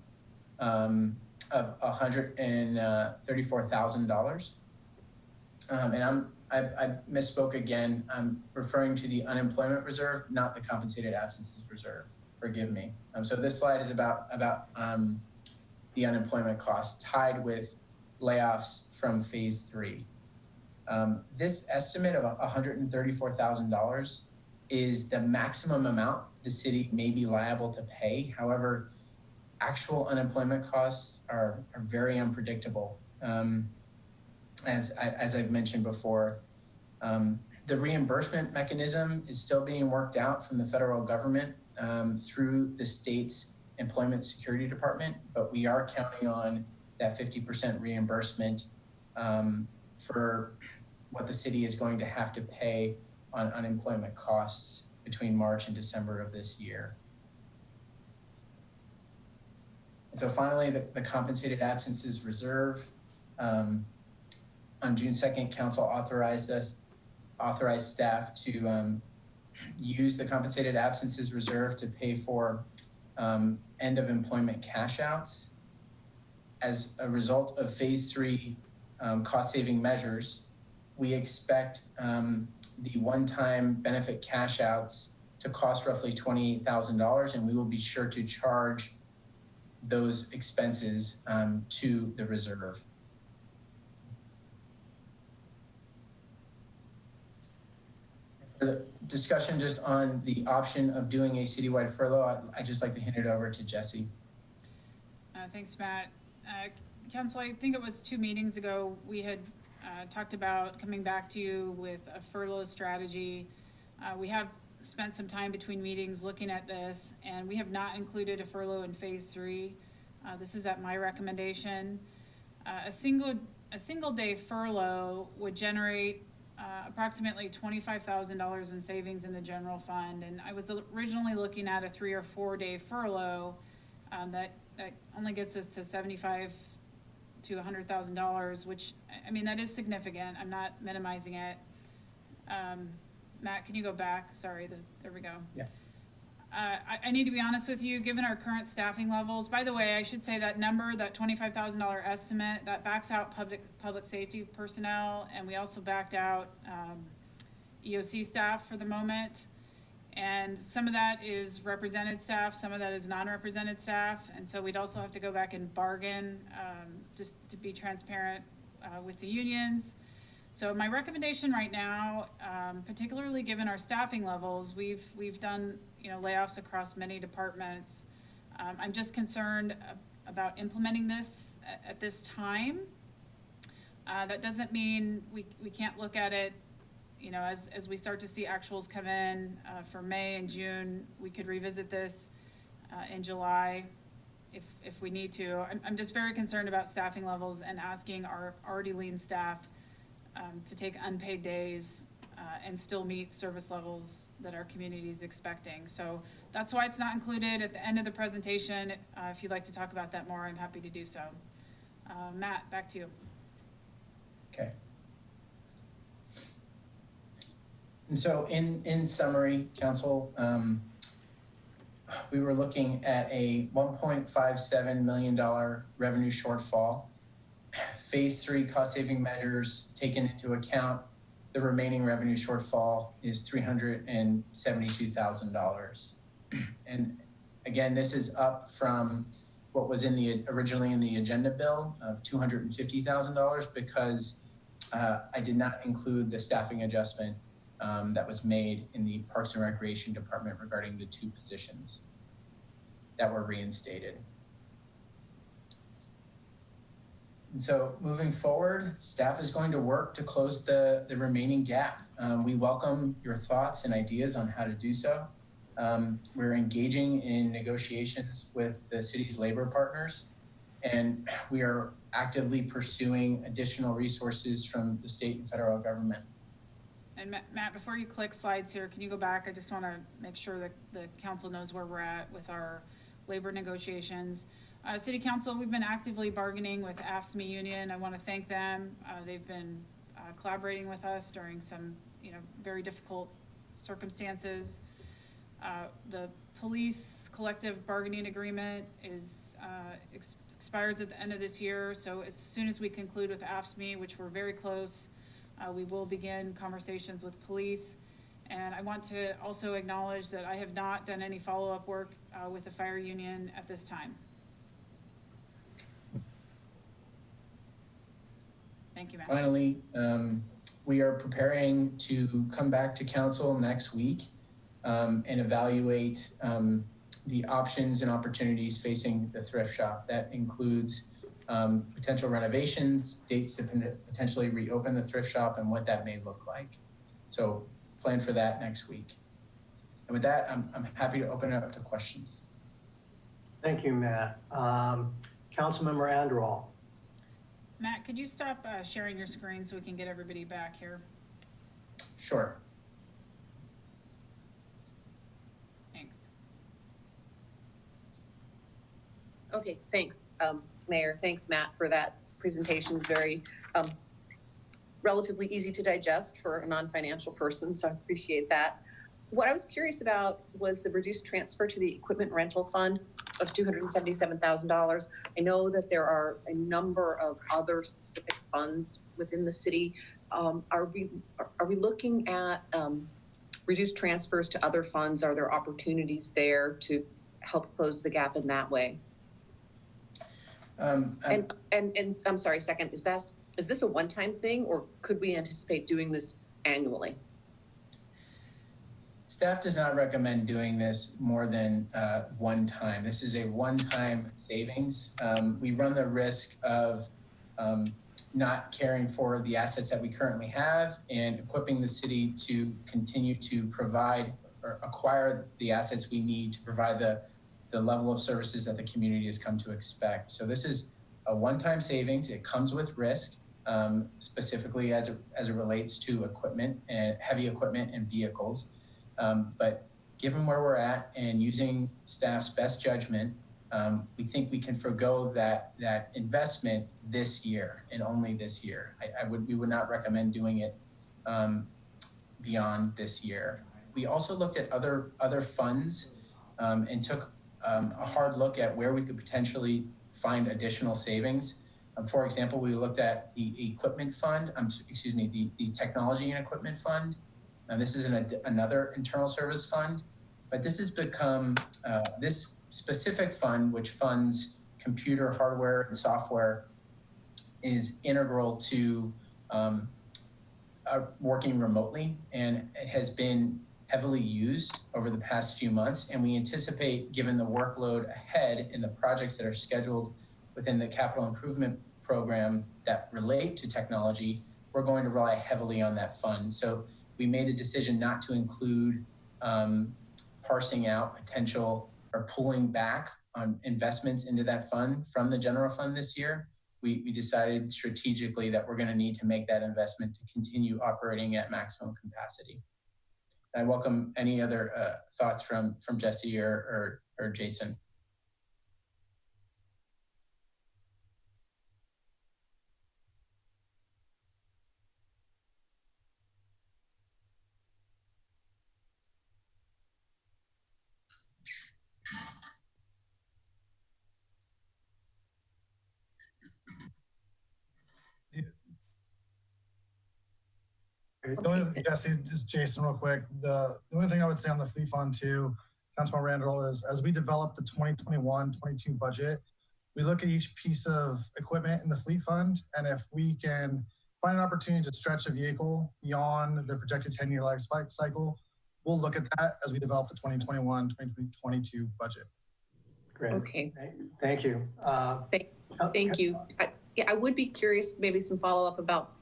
of $134,000. And I misspoke again. I'm referring to the unemployment reserve, not the compensated absences reserve. Forgive me. So this slide is about the unemployment costs tied with layoffs from phase 3. This estimate of $134,000 is the maximum amount the city may be liable to pay. However, actual unemployment costs are very unpredictable. As I've mentioned before, the reimbursement mechanism is still being worked out from the federal government through the state's Employment Security Department, but we are counting on that 50% reimbursement for what the city is going to have to pay on unemployment costs between March and December of this year. And so finally, the compensated absences reserve. On June 2nd, council authorized staff to use the compensated absences reserve to pay for end of employment cash outs. As a result of phase 3 cost saving measures, we expect the one-time benefit cash outs to cost roughly $28,000, and we will be sure to charge those expenses to the reserve. For the discussion just on the option of doing a citywide furlough, I'd just like to hand it over to Jesse. Thanks, Matt. Council, I think it was 2 meetings ago, we had talked about coming back to you with a furlough strategy. We have spent some time between meetings looking at this, and we have not included a furlough in phase 3. This is at my recommendation. A single day furlough would generate approximately $25,000 in savings in the general fund, and I was originally looking at a 3 or 4 day furlough that only gets us to $75,000 to $100,000, which, I mean, that is significant. I'm not minimizing it. Matt, can you go back? Sorry, there we go. Yeah. I need to be honest with you, given our current staffing levels. By the way, I should say that number, that $25,000 estimate, that backs out public safety personnel, and we also backed out EOC staff for the moment. And some of that is represented staff, some of that is non-represented staff, and so we'd also have to go back and bargain just to be transparent with the unions. So my recommendation right now, particularly given our staffing levels, we've done layoffs across many departments. I'm just concerned about implementing this at this time. That doesn't mean we can't look at it. As we start to see actuals come in for May and June, we could revisit this in July if we need to. I'm just very concerned about staffing levels and asking our already lean staff to take unpaid days and still meet service levels that our community is expecting. So that's why it's not included at the end of the presentation. If you'd like to talk about that more, I'm happy to do so. Matt, back to you. Okay. And so in summary, council, we were looking at a $1.57 million revenue shortfall. Phase 3 cost saving measures taken into account, the remaining revenue shortfall is $372,000. And again, this is up from what was originally in the agenda bill of $250,000 because I did not include the staffing adjustment that was made in the Parks and Recreation Department regarding the 2 positions that were reinstated. And so moving forward, staff is going to work to close the remaining gap. We welcome your thoughts and ideas on how to do so. We're engaging in negotiations with the city's labor partners, and we are actively pursuing additional resources from the state and federal government. And Matt, before you click slides here, can you go back? I just want to make sure that the council knows where we're at with our labor negotiations. City Council, we've been actively bargaining with AFSCME Union. I want to thank them. They've been collaborating with us during some, very difficult circumstances. The police collective bargaining agreement expires at the end of this year. So as soon as we conclude with AFSCME, which we're very close, we will begin conversations with police. And I want to also acknowledge that I have not done any follow-up work with the fire union at this time. Thank you, Matt. Finally, we are preparing to come back to council next week and evaluate the options and opportunities facing the thrift shop. That includes potential renovations, dates to potentially reopen the thrift shop, and what that may look like. So plan for that next week. And with that, I'm happy to open it up to questions. Thank you, Matt. Councilmember Anderall. Matt, could you stop sharing your screen so we can get everybody back here? Sure. Thanks. Okay, thanks, Mayor. Thanks, Matt, for that presentation. Very relatively easy to digest for a non-financial person, so I appreciate that. What I was curious about was the reduced transfer to the equipment rental fund of $277,000. I know that there are a number of other specific funds within the city. Are we looking at reduced transfers to other funds? Are there opportunities there to help close the gap in that way? And I'm sorry, second, is this a one-time thing, or could we anticipate doing this annually? Staff does not recommend doing this more than one time. This is a one-time savings. We run the risk of not caring for the assets that we currently have and equipping the city to continue to provide or acquire the assets we need to provide the level of services that the community has come to expect. So this is a one-time savings. It comes with risk, specifically as it relates to equipment and heavy equipment and vehicles. But given where we're at and using staff's best judgment, we think we can forgo that investment this year and only this year. We would not recommend doing it beyond this year. We also looked at other funds and took a hard look at where we could potentially find additional savings. For example, we looked at the equipment fund, the technology and equipment fund. And this is another internal service fund, but this has become, this specific fund, which funds computer hardware and software, is integral to working remotely, and it has been heavily used over the past few months. And we anticipate, given the workload ahead in the projects that are scheduled within the capital improvement program that relate to technology, we're going to rely heavily on that fund. So we made the decision not to include parsing out potential or pulling back on investments into that fund from the general fund this year. We decided strategically that we're going to need to make that investment to continue operating at maximum capacity. I welcome any other thoughts from Jesse or Jason. Jesse, just Jason real quick. The only thing I would say on the fleet fund too, Councilman Randall, is as we develop the 2021-22 budget, we look at each piece of equipment in the fleet fund, and if we can find an opportunity to stretch a vehicle beyond the projected 10-year life cycle, we'll look at that as we develop the 2021-2022 budget. Great. Okay. Thank you. Thank you. I would be curious, maybe some follow-up about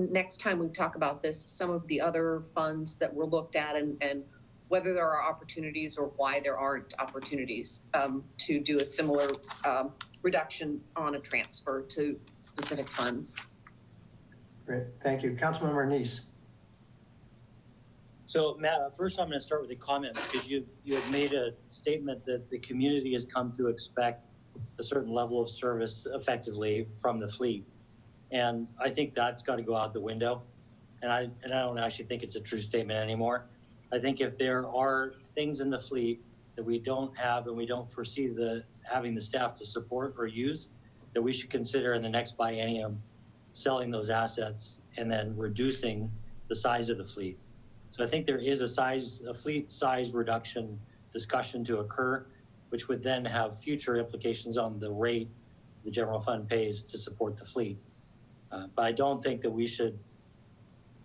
next time we talk about this, some of the other funds that were looked at and whether there are opportunities or why there aren't opportunities to do a similar reduction on a transfer to specific funds. Great, thank you. Councilmember Neese. So Matt, first I'm going to start with a comment because you have made a statement that the community has come to expect a certain level of service effectively from the fleet. And I think that's got to go out the window. And I don't actually think it's a true statement anymore. I think if there are things in the fleet that we don't have and we don't foresee having the staff to support or use, that we should consider in the next biennium selling those assets and then reducing the size of the fleet. So I think there is a fleet size reduction discussion to occur, which would then have future implications on the rate the general fund pays to support the fleet. But I don't think that we should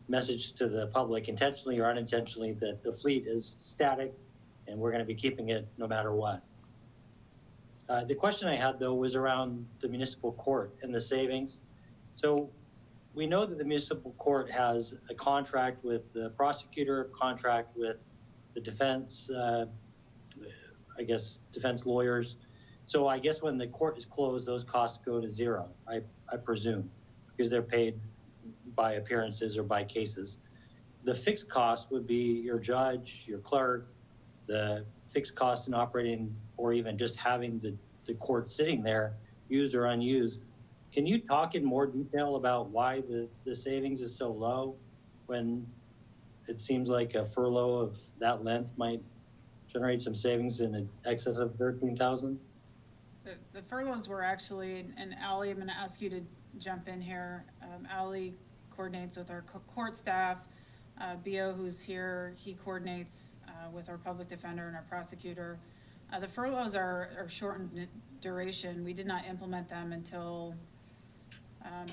message to the public intentionally or unintentionally that the fleet is static and we're going to be keeping it no matter what. The question I had, though, was around the municipal court and the savings. So we know that the municipal court has a contract with the prosecutor, a contract with the defense, defense lawyers. So I guess when the court is closed, those costs go to zero, I presume, because they're paid by appearances or by cases. The fixed cost would be your judge, your clerk, the fixed costs in operating or even just having the court sitting there, used or unused. Can you talk in more detail about why the savings is so low when it seems like a furlough of that length might generate some savings in excess of 13,000? The furloughs were actually, and Ally, I'm going to ask you to jump in here. Ally coordinates with our court staff. BO, who's here, he coordinates with our public defender and our prosecutor. The furloughs are shortened duration. We did not implement them until,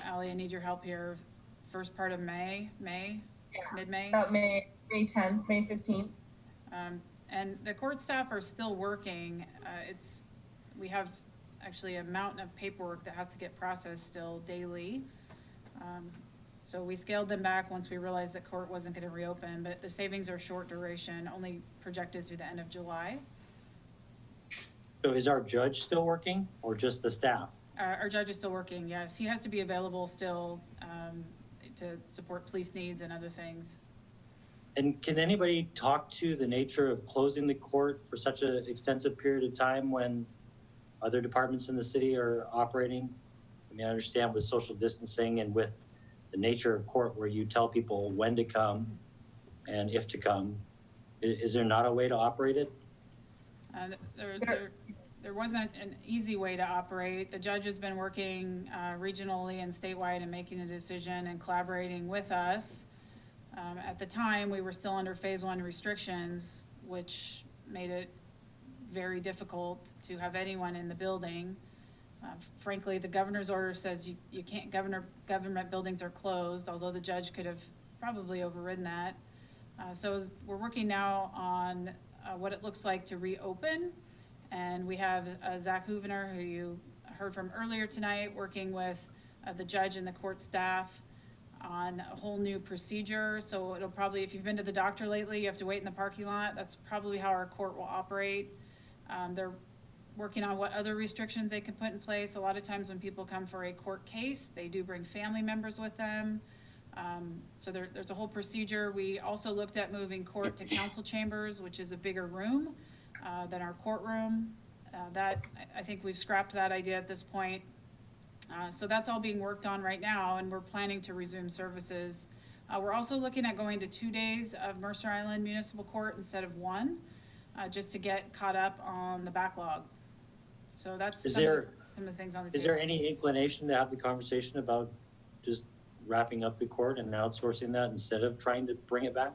Ally, I need your help here. First part of May, mid-May? About May 10th, May 15th. And the court staff are still working. We have actually a mountain of paperwork that has to get processed still daily. So we scaled them back once we realized that court wasn't going to reopen, but the savings are short duration, only projected through the end of July. So is our judge still working or just the staff? Our judge is still working, yes. He has to be available still to support police needs and other things. And can anybody talk to the nature of closing the court for such an extensive period of time when other departments in the city are operating? I mean, I understand with social distancing and with the nature of court where you tell people when to come and if to come. Is there not a way to operate it? There wasn't an easy way to operate. The judge has been working regionally and statewide and making a decision and collaborating with us. At the time, we were still under phase 1 restrictions, which made it very difficult to have anyone in the building. Frankly, the governor's order says you can't, government buildings are closed, although the judge could have probably overridden that. So we're working now on what it looks like to reopen. And we have Zach Hoovener, who you heard from earlier tonight, working with the judge and the court staff on a whole new procedure. So it'll probably, if you've been to the doctor lately, you have to wait in the parking lot. That's probably how our court will operate. They're working on what other restrictions they can put in place. A lot of times when people come for a court case, they do bring family members with them. So there's a whole procedure. We also looked at moving court to council chambers, which is a bigger room than our courtroom. I think we've scrapped that idea at this point. So that's all being worked on right now, and we're planning to resume services. We're also looking at going to 2 days of Mercer Island Municipal Court instead of 1, just to get caught up on the backlog. So that's some of the things on the table. Is there any inclination to have the conversation about just wrapping up the court and outsourcing that instead of trying to bring it back?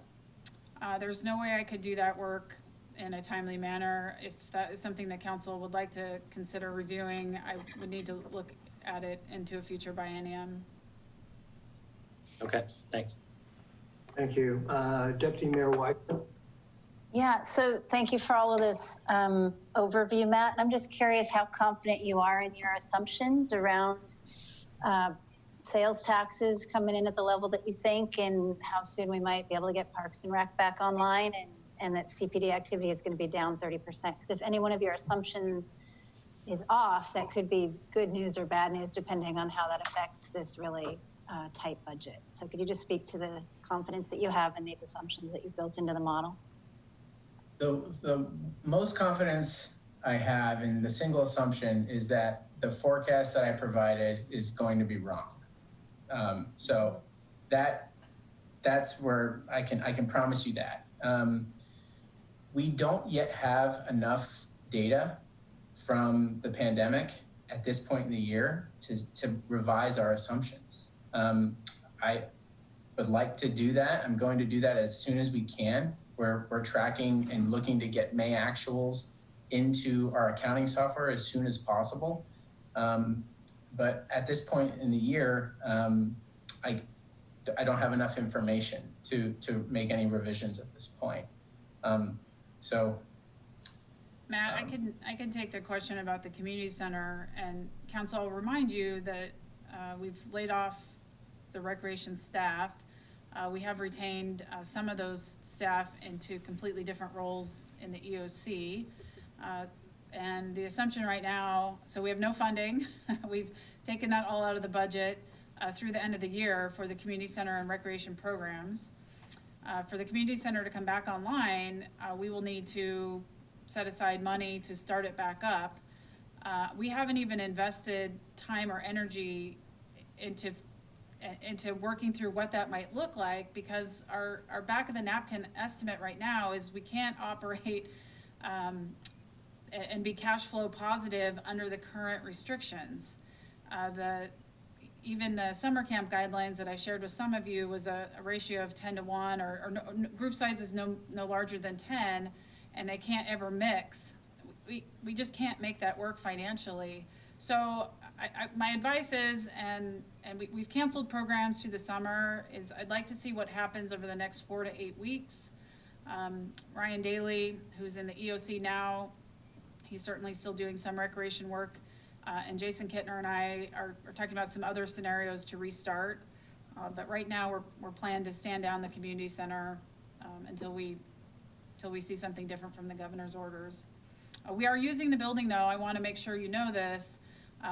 There's no way I could do that work in a timely manner. If that is something that council would like to consider reviewing, I would need to look at it into a future biennium. Okay, thanks. Thank you. Deputy Mayor White. Yeah, so thank you for all of this overview, Matt. I'm just curious how confident you are in your assumptions around sales taxes coming in at the level that you think, and how soon we might be able to get Parks and Rec back online, and that CPD activity is going to be down 30%. Because if any one of your assumptions is off, that could be good news or bad news, depending on how that affects this really tight budget. So could you just speak to the confidence that you have in these assumptions that you've built into the model? The most confidence I have in the single assumption is that the forecast that I provided is going to be wrong. So that's where I can promise you that. We don't yet have enough data from the pandemic at this point in the year to revise our assumptions. I would like to do that. I'm going to do that as soon as we can. We're tracking and looking to get May actuals into our accounting software as soon as possible. But at this point in the year, I don't have enough information to make any revisions at this point. Matt, I can take the question about the community center, and council, I'll remind you that we've laid off the recreation staff. We have retained some of those staff into completely different roles in the EOC. And the assumption right now, so we have no funding. We've taken that all out of the budget through the end of the year for the community center and recreation programs. For the community center to come back online, we will need to set aside money to start it back up. We haven't even invested time or energy into working through what that might look like, because our back of the napkin estimate right now is we can't operate and be cash flow positive under the current restrictions. Even the summer camp guidelines that I shared with some of you was a ratio of 10-to-1, or group sizes no larger than 10, and they can't ever mix. We just can't make that work financially. So my advice is, and we've canceled programs through the summer, is I'd like to see what happens over the next 4 to 8 weeks. Ryan Daly, who's in the EOC now, he's certainly still doing some recreation work. And Jason Kittner and I are talking about some other scenarios to restart. But right now we're planning to stand down the community center until we see something different from the governor's orders. We are using the building, though. I want to make sure you know this.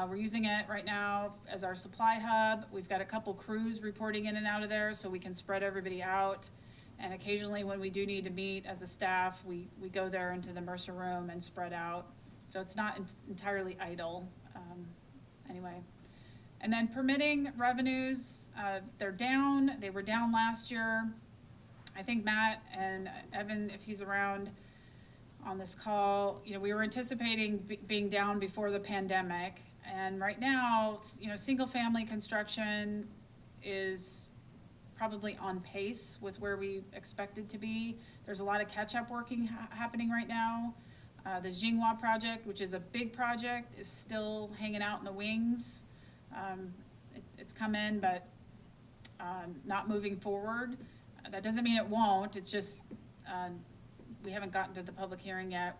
We're using it right now as our supply hub. We've got a couple crews reporting in and out of there so we can spread everybody out. And occasionally when we do need to meet as a staff, we go there into the Mercer room and spread out. So it's not entirely idle. Anyway. And then permitting revenues, they're down. They were down last year. I think Matt and Evan, if he's around on this call, we were anticipating being down before the pandemic. And right now, single family construction is probably on pace with where we expected to be. There's a lot of catch-up working happening right now. The Jinghua project, which is a big project, is still hanging out in the wings. It's come in, but not moving forward. That doesn't mean it won't. It's just we haven't gotten to the public hearing yet.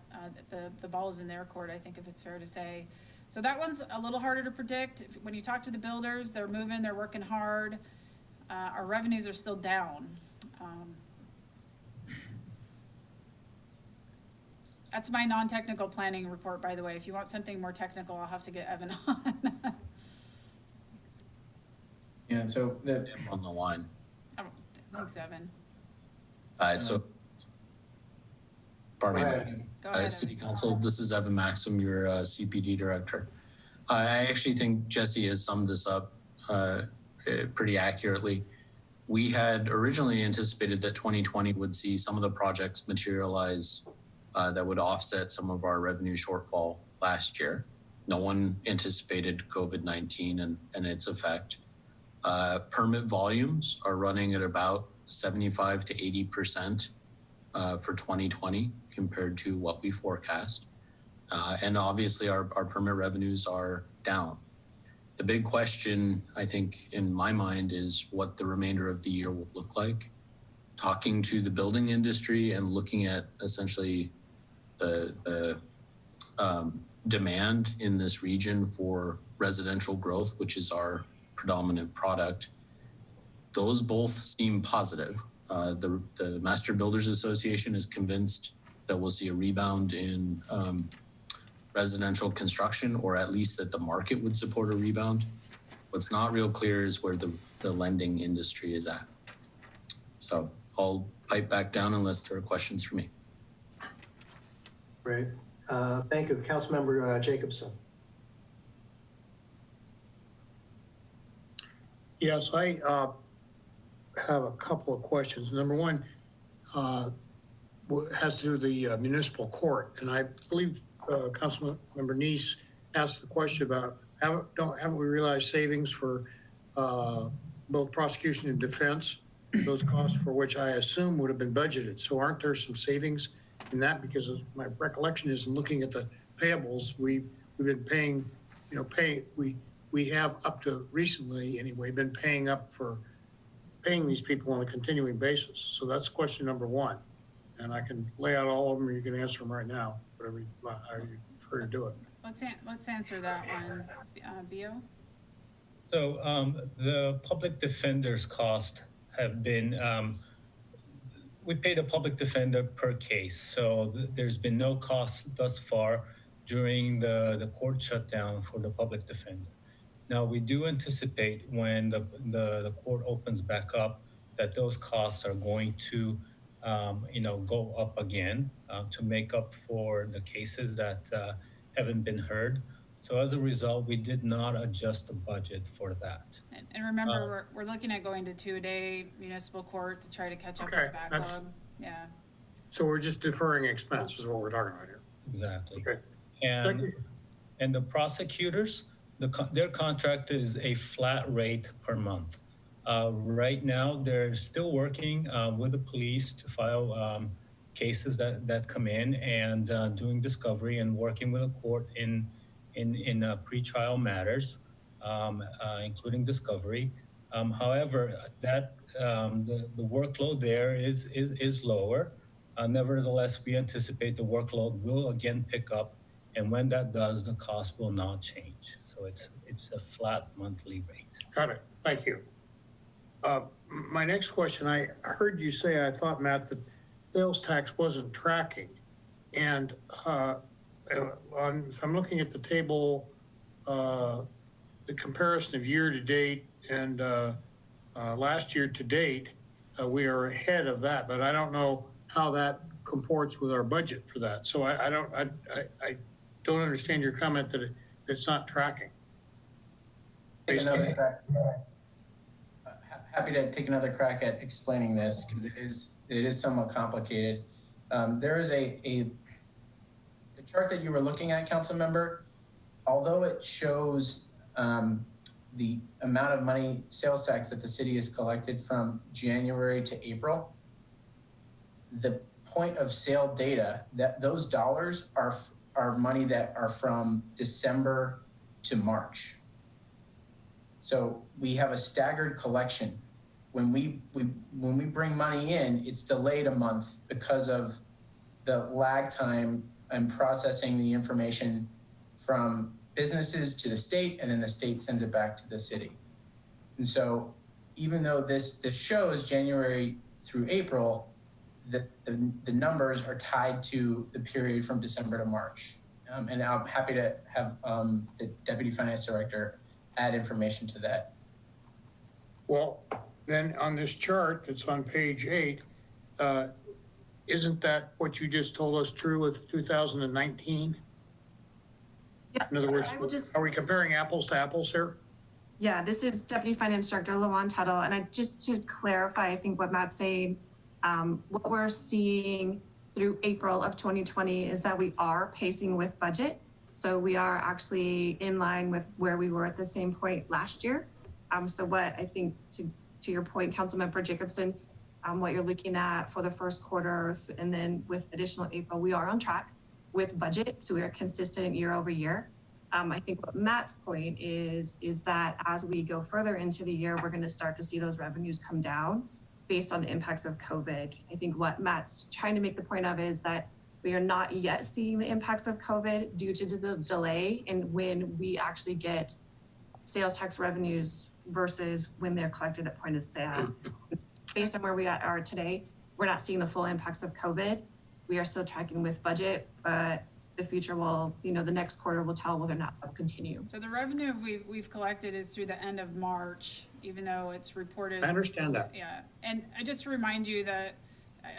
The ball is in their court, I think, if it's fair to say. So that one's a little harder to predict. When you talk to the builders, they're moving, they're working hard. Our revenues are still down. That's my non-technical planning report, by the way. If you want something more technical, I'll have to get Evan on. Yeah, so on the line. Oh, thanks, Evan. So, pardon me, Go ahead, City Evan. Council, this is Evan Maxim, your CPD director. I actually think Jesse has summed this up pretty accurately. We had originally anticipated that 2020 would see some of the projects materialize that would offset some of our revenue shortfall last year. No one anticipated COVID-19 and its effect. Permit volumes are running at about 75 to 80% for 2020 compared to what we forecast. And obviously our permit revenues are down. The big question, I think, in my mind is what the remainder of the year will look like. Talking to the building industry and looking at essentially the demand in this region for residential growth, which is our predominant product, those both seem positive. The Master Builders Association is convinced that we'll see a rebound in residential construction, or at least that the market would support a rebound. What's not real clear is where the lending industry is at. So I'll pipe back down unless there are questions for me. Great. Thank you. Councilmember Jacobson. Yes, I have a couple of questions. Number one has to do with the municipal court. And I believe Councilmember Neese asked the question about haven't we realized savings for both prosecution and defense, those costs for which I assume would have been budgeted. So aren't there some savings in that? Because my recollection is, in looking at the payables, we've been paying, we we have up to recently anyway, been paying these people on a continuing basis. So that's question number one. And I can lay out all of them, or you can answer them right now, whatever you prefer to do it. Let's answer that one, Bio. So the public defender's cost have been, we pay the public defender per case. So there's been no cost thus far during the court shutdown for the public defender. Now, we do anticipate when the court opens back up that those costs are going to go up again to make up for the cases that haven't been heard. So as a result, we did not adjust the budget for that. And remember, we're looking at going to 2-day municipal court to try to catch up with the backlog. Yeah. So we're just deferring expense is what we're talking about here. Exactly. Okay. And the prosecutors, their contract is a flat rate per month. Right now, they're still working with the police to file cases that come in and doing discovery and working with the court in pretrial matters, including discovery. However, that the workload there is lower. Nevertheless, we anticipate the workload will again pick up, and when that does, the cost will not change. So it's a flat monthly rate. Got it. Thank you. My next question, I heard you say, I thought, Matt, that sales tax wasn't tracking. And if I'm looking at the table, the comparison of year to date and last year to date, we are ahead of that, but I don't know how that comports with our budget for that. So I don't understand your comment that it's not tracking. Happy to take another crack at explaining this because it is somewhat complicated. There is the chart that you were looking at, council member, although it shows the amount of money, sales tax that the city has collected from January to April, the point of sale data, that those dollars are money that are from December to March. So we have a staggered collection. When we bring money in, it's delayed a month because of the lag time and processing the information from businesses to the state, and then the state sends it back to the city. And so even though this shows January through April, the numbers are tied to the period from December to March. And I'm happy to have the Deputy Finance Director add information to that. Well, then on this chart that's on page 8, isn't that what you just told us true with 2019? Yeah. In other words, are we comparing apples to apples here? Yeah, this is Deputy Finance Director LaJuan Tuttle. And just to clarify, I think what Matt's saying, what we're seeing through April of 2020 is that we are pacing with budget. So we are actually in line with where we were at the same point last year. So what I think to your point, Councilmember Jacobson, what you're looking at for the first quarter and then with additional April, we are on track with budget. So we are consistent year over year. I think what Matt's point is that as we go further into the year, we're going to start to see those revenues come down based on the impacts of COVID. I think what Matt's trying to make the point of is that we are not yet seeing the impacts of COVID due to the delay in when we actually get sales tax revenues versus when they're collected at point of sale. Based on where we are today, we're not seeing the full impacts of COVID. We are still tracking with budget, but the future will, the next quarter will tell whether or not it'll continue. So the revenue we've collected is through the end of March, even though it's reported. I understand that. Yeah, and I just remind you that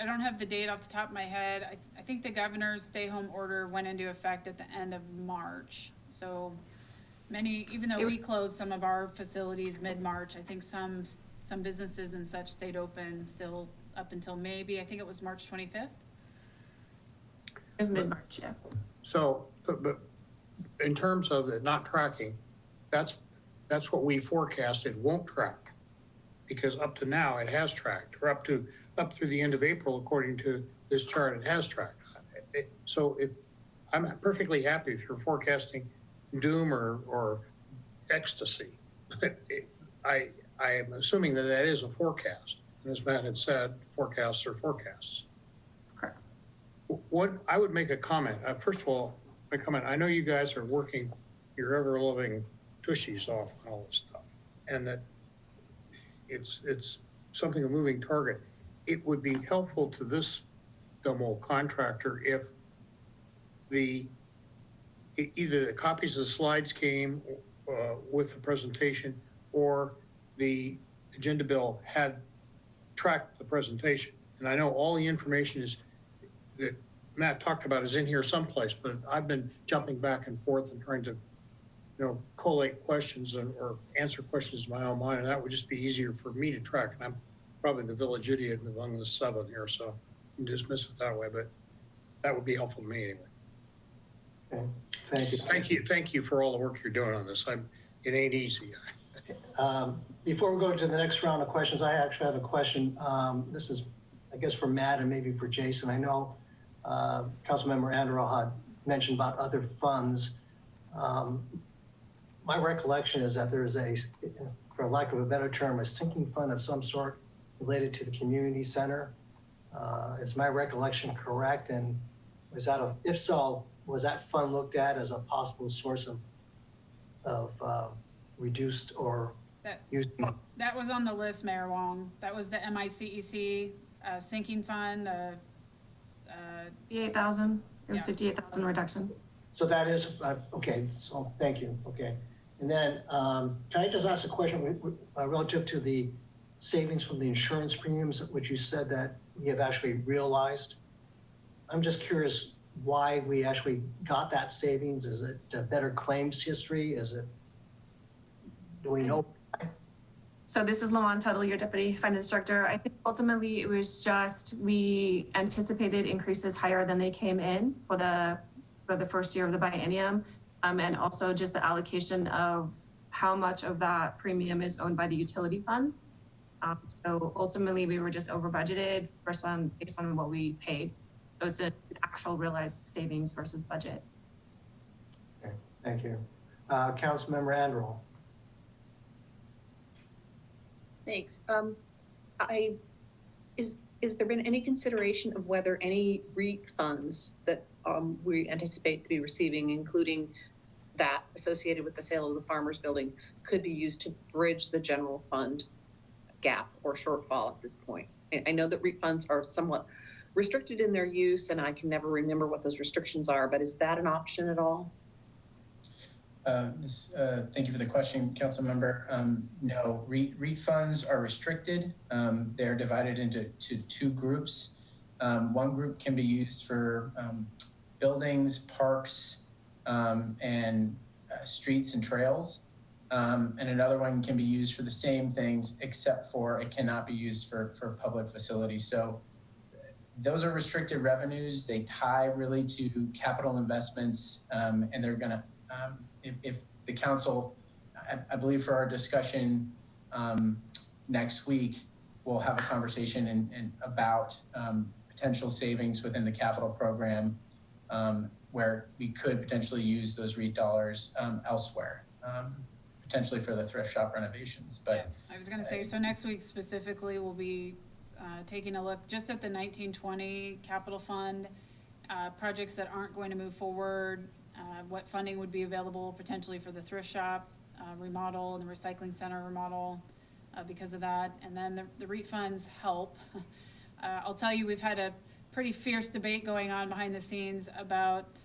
I don't have the date off the top of my head. I think the governor's stay-home order went into effect at the end of March. So even though we closed some of our facilities mid-March, I think some businesses and such stayed open still up until maybe, I think it was March 25th. It was mid-March, yeah. So, but in terms of it not tracking, that's what we forecasted won't track, because up to now it has tracked, or up through the end of April, according to this chart, it has tracked. So if I'm perfectly happy if you're forecasting doom or ecstasy. I am assuming that that is a forecast. And as Matt had said, forecasts are forecasts. Correct. What I would make a comment. First of all, my comment. I know you guys are working your ever-loving tushies off on all this stuff, and that it's something a moving target. It would be helpful to this demo contractor if either the copies of the slides came with the presentation, or the agenda bill had tracked the presentation. And I know all the information that Matt talked about is in here someplace, but I've been jumping back and forth and trying to, collate questions or answer questions in my own mind, and that would just be easier for me to track. And I'm probably the village idiot among the 7 here, so you can dismiss it that way, but that would be helpful to me anyway. Okay, thank you. Thank you for all the work you're doing on this. It ain't easy. Before we go to the next round of questions, I actually have a question. This is, I guess, for Matt and maybe for Jason. I know Councilmember Anderl had mentioned about other funds. My recollection is that there is for lack of a better term, a sinking fund of some sort related to the community center. Is my recollection correct? And if so, was that fund looked at as a possible source of reduced or used? That was on the list, Mayor Wong. That was the MICEC sinking fund, the 58,000. It was 58,000 reduction. So that is, okay, so thank you, okay. And then can I just ask a question relative to the savings from the insurance premiums, which you said that we have actually realized? I'm just curious why we actually got that savings. Is it a better claims history? Do we know? So this is Lawan Tuttle, your Deputy Finance Director. I think ultimately it was just we anticipated increases higher than they came in for the first year of the biennium, and also just the allocation of how much of that premium is owned by the utility funds. So ultimately we were just over budgeted based on what we paid. So it's an actual realized savings versus budget. Okay, thank you. Councilmember Anderl. Thanks. Is there been any consideration of whether any REIT funds that we anticipate to be receiving, including that associated with the sale of the farmers building, could be used to bridge the general fund gap or shortfall at this point? I know that REIT funds are somewhat restricted in their use, and I can never remember what those restrictions are, but is that an option at all? Thank you for the question, Council Member. No, REIT funds are restricted. They're divided into two groups. One group can be used for buildings, parks, and streets and trails. And another one can be used for the same things, except for it cannot be used for public facilities. So those are restricted revenues. They tie really to capital investments, and they're gonna, if the council, I believe for our discussion next week, we'll have a conversation and about potential savings within the capital program, where we could potentially use those REIT dollars elsewhere, potentially for the thrift shop renovations. But yeah, I was going to say, so next week specifically, we'll be taking a look just at the 1920 capital fund, projects that aren't going to move forward, what funding would be available potentially for the thrift shop remodel and the recycling center remodel because of that. And then the REIT funds help. I'll tell you, we've had a pretty fierce debate going on behind the scenes about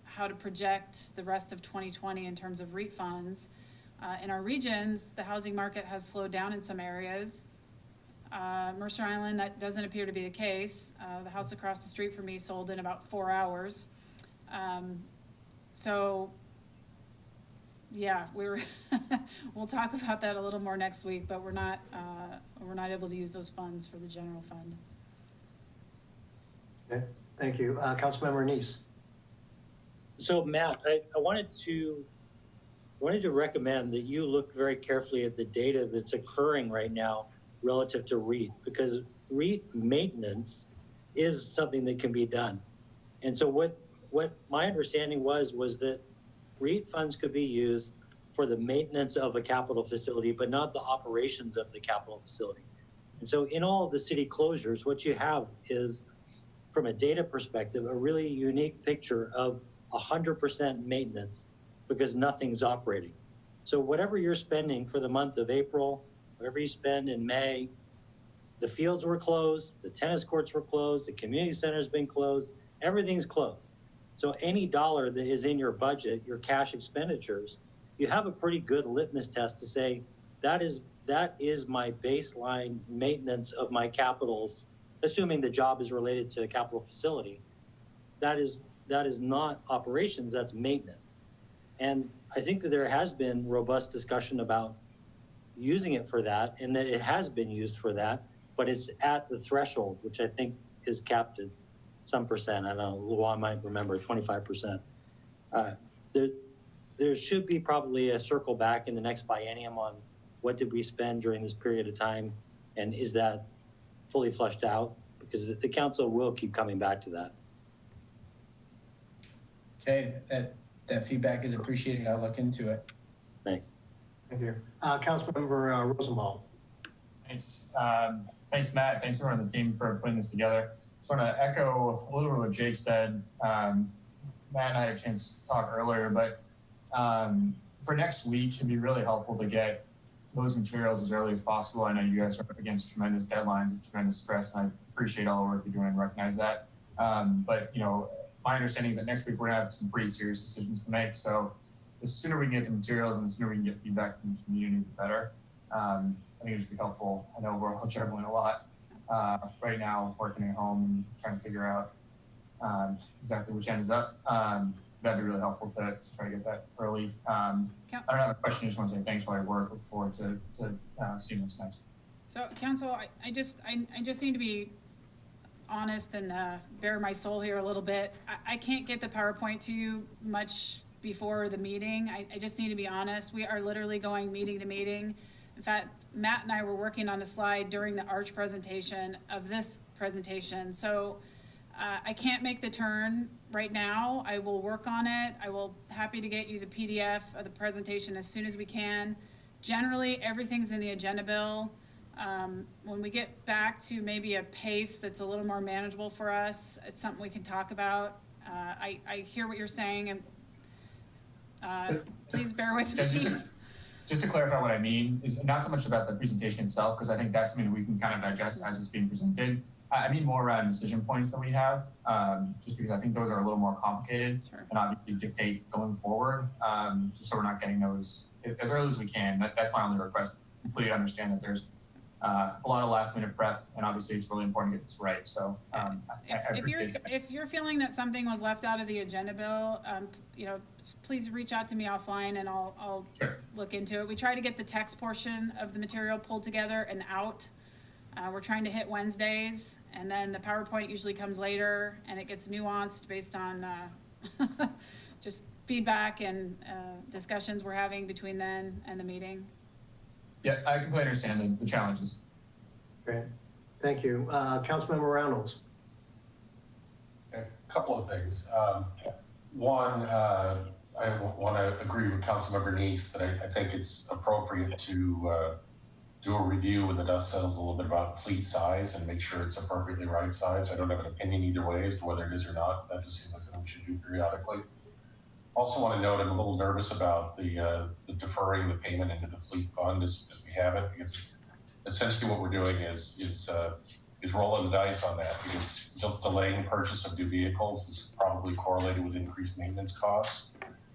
how to project the rest of 2020 in terms of REIT funds. In our regions, the housing market has slowed down in some areas. Mercer Island, that doesn't appear to be the case. The house across the street from me sold in about 4 hours. So yeah, we'll talk about that a little more next week, but we're not able to use those funds for the general fund. Okay, thank you. Councilmember Neese. So Matt, I wanted to recommend that you look very carefully at the data that's occurring right now relative to REIT, because REIT maintenance is something that can be done. And so what my understanding was that REIT funds could be used for the maintenance of a capital facility, but not the operations of the capital facility. And so in all of the city closures, what you have is, from a data perspective, a really unique picture of 100% maintenance because nothing's operating. So whatever you're spending for the month of April, whatever you spend in May, the fields were closed, the tennis courts were closed, the community center's been closed, everything's closed. So any dollar that is in your budget, your cash expenditures, you have a pretty good litmus test to say, that is my baseline maintenance of my capitals, assuming the job is related to a capital facility. That is not operations, that's maintenance. And I think that there has been robust discussion about using it for that, and that it has been used for that, but it's at the threshold, which I think is capped at some percent. I don't know, Luan might remember, 25%. There should be probably a circle back in the next biennium on what did we spend during this period of time, and is that fully flushed out? Because the council will keep coming back to that. Okay, that feedback is appreciated. I'll look into it. Thanks. Thank you. Councilmember Rosenbaum. Thanks. Thanks, Matt. Thanks everyone on the team for putting this together. Just want to echo a little bit what Jake said. Matt and I had a chance to talk earlier, but for next week, it'd be really helpful to get those materials as early as possible. I know you guys are up against tremendous deadlines and tremendous stress, and I appreciate all the work you're doing and recognize that. But you know, my understanding is that next week we're gonna have some pretty serious decisions to make. So the sooner we can get the materials and the sooner we can get feedback from the community, the better. I think it'd just be helpful. I know we're all juggling a lot right now, working at home and trying to figure out exactly which end is up. That'd be really helpful to try to get that early. I don't have a question. I just want to say thanks for your work. Look forward to seeing this next. So, Council, I just need to be honest and bare my soul here a little bit. I can't get the PowerPoint to you much before the meeting. I just need to be honest. We are literally going meeting to meeting. In fact, Matt and I were working on a slide during the ARCH presentation of this presentation. So I can't make the turn right now. I will work on it. I will happy to get you the PDF of the presentation as soon as we can. Generally, everything's in the agenda bill. When we get back to maybe a pace that's a little more manageable for us, it's something we can talk about. I hear what you're saying, and please bear with me. Just to clarify what I mean is not so much about the presentation itself, because I think that's something that we can kind of digest as it's being presented. I mean more around decision points that we have, just because I think those are a little more complicated and obviously dictate going forward, just so we're not getting those as early as we can. That's my only request. Completely understand that there's a lot of last minute prep, and obviously it's really important to get this right. So if you're feeling that something was left out of the agenda bill, you know, please reach out to me offline and I'll look into it. We try to get the text portion of the material pulled together and out. We're trying to hit Wednesdays, and then the PowerPoint usually comes later, and it gets nuanced based on just feedback and discussions we're having between then and the meeting. Yeah, I completely understand the challenges. Great, thank you. Councilmember Reynolds. A couple of things. One, I want to agree with Councilmember Neese that I think it's appropriate to do a review when the dust settles a little bit about fleet size and make sure it's appropriately right size. I don't have an opinion either way as to whether it is or not. That just seems like something we should do periodically. Also want to note I'm a little nervous about the deferring the payment into the fleet fund as we have it, because essentially what we're doing is rolling the dice on that, because delaying purchase of new vehicles is probably correlated with increased maintenance costs.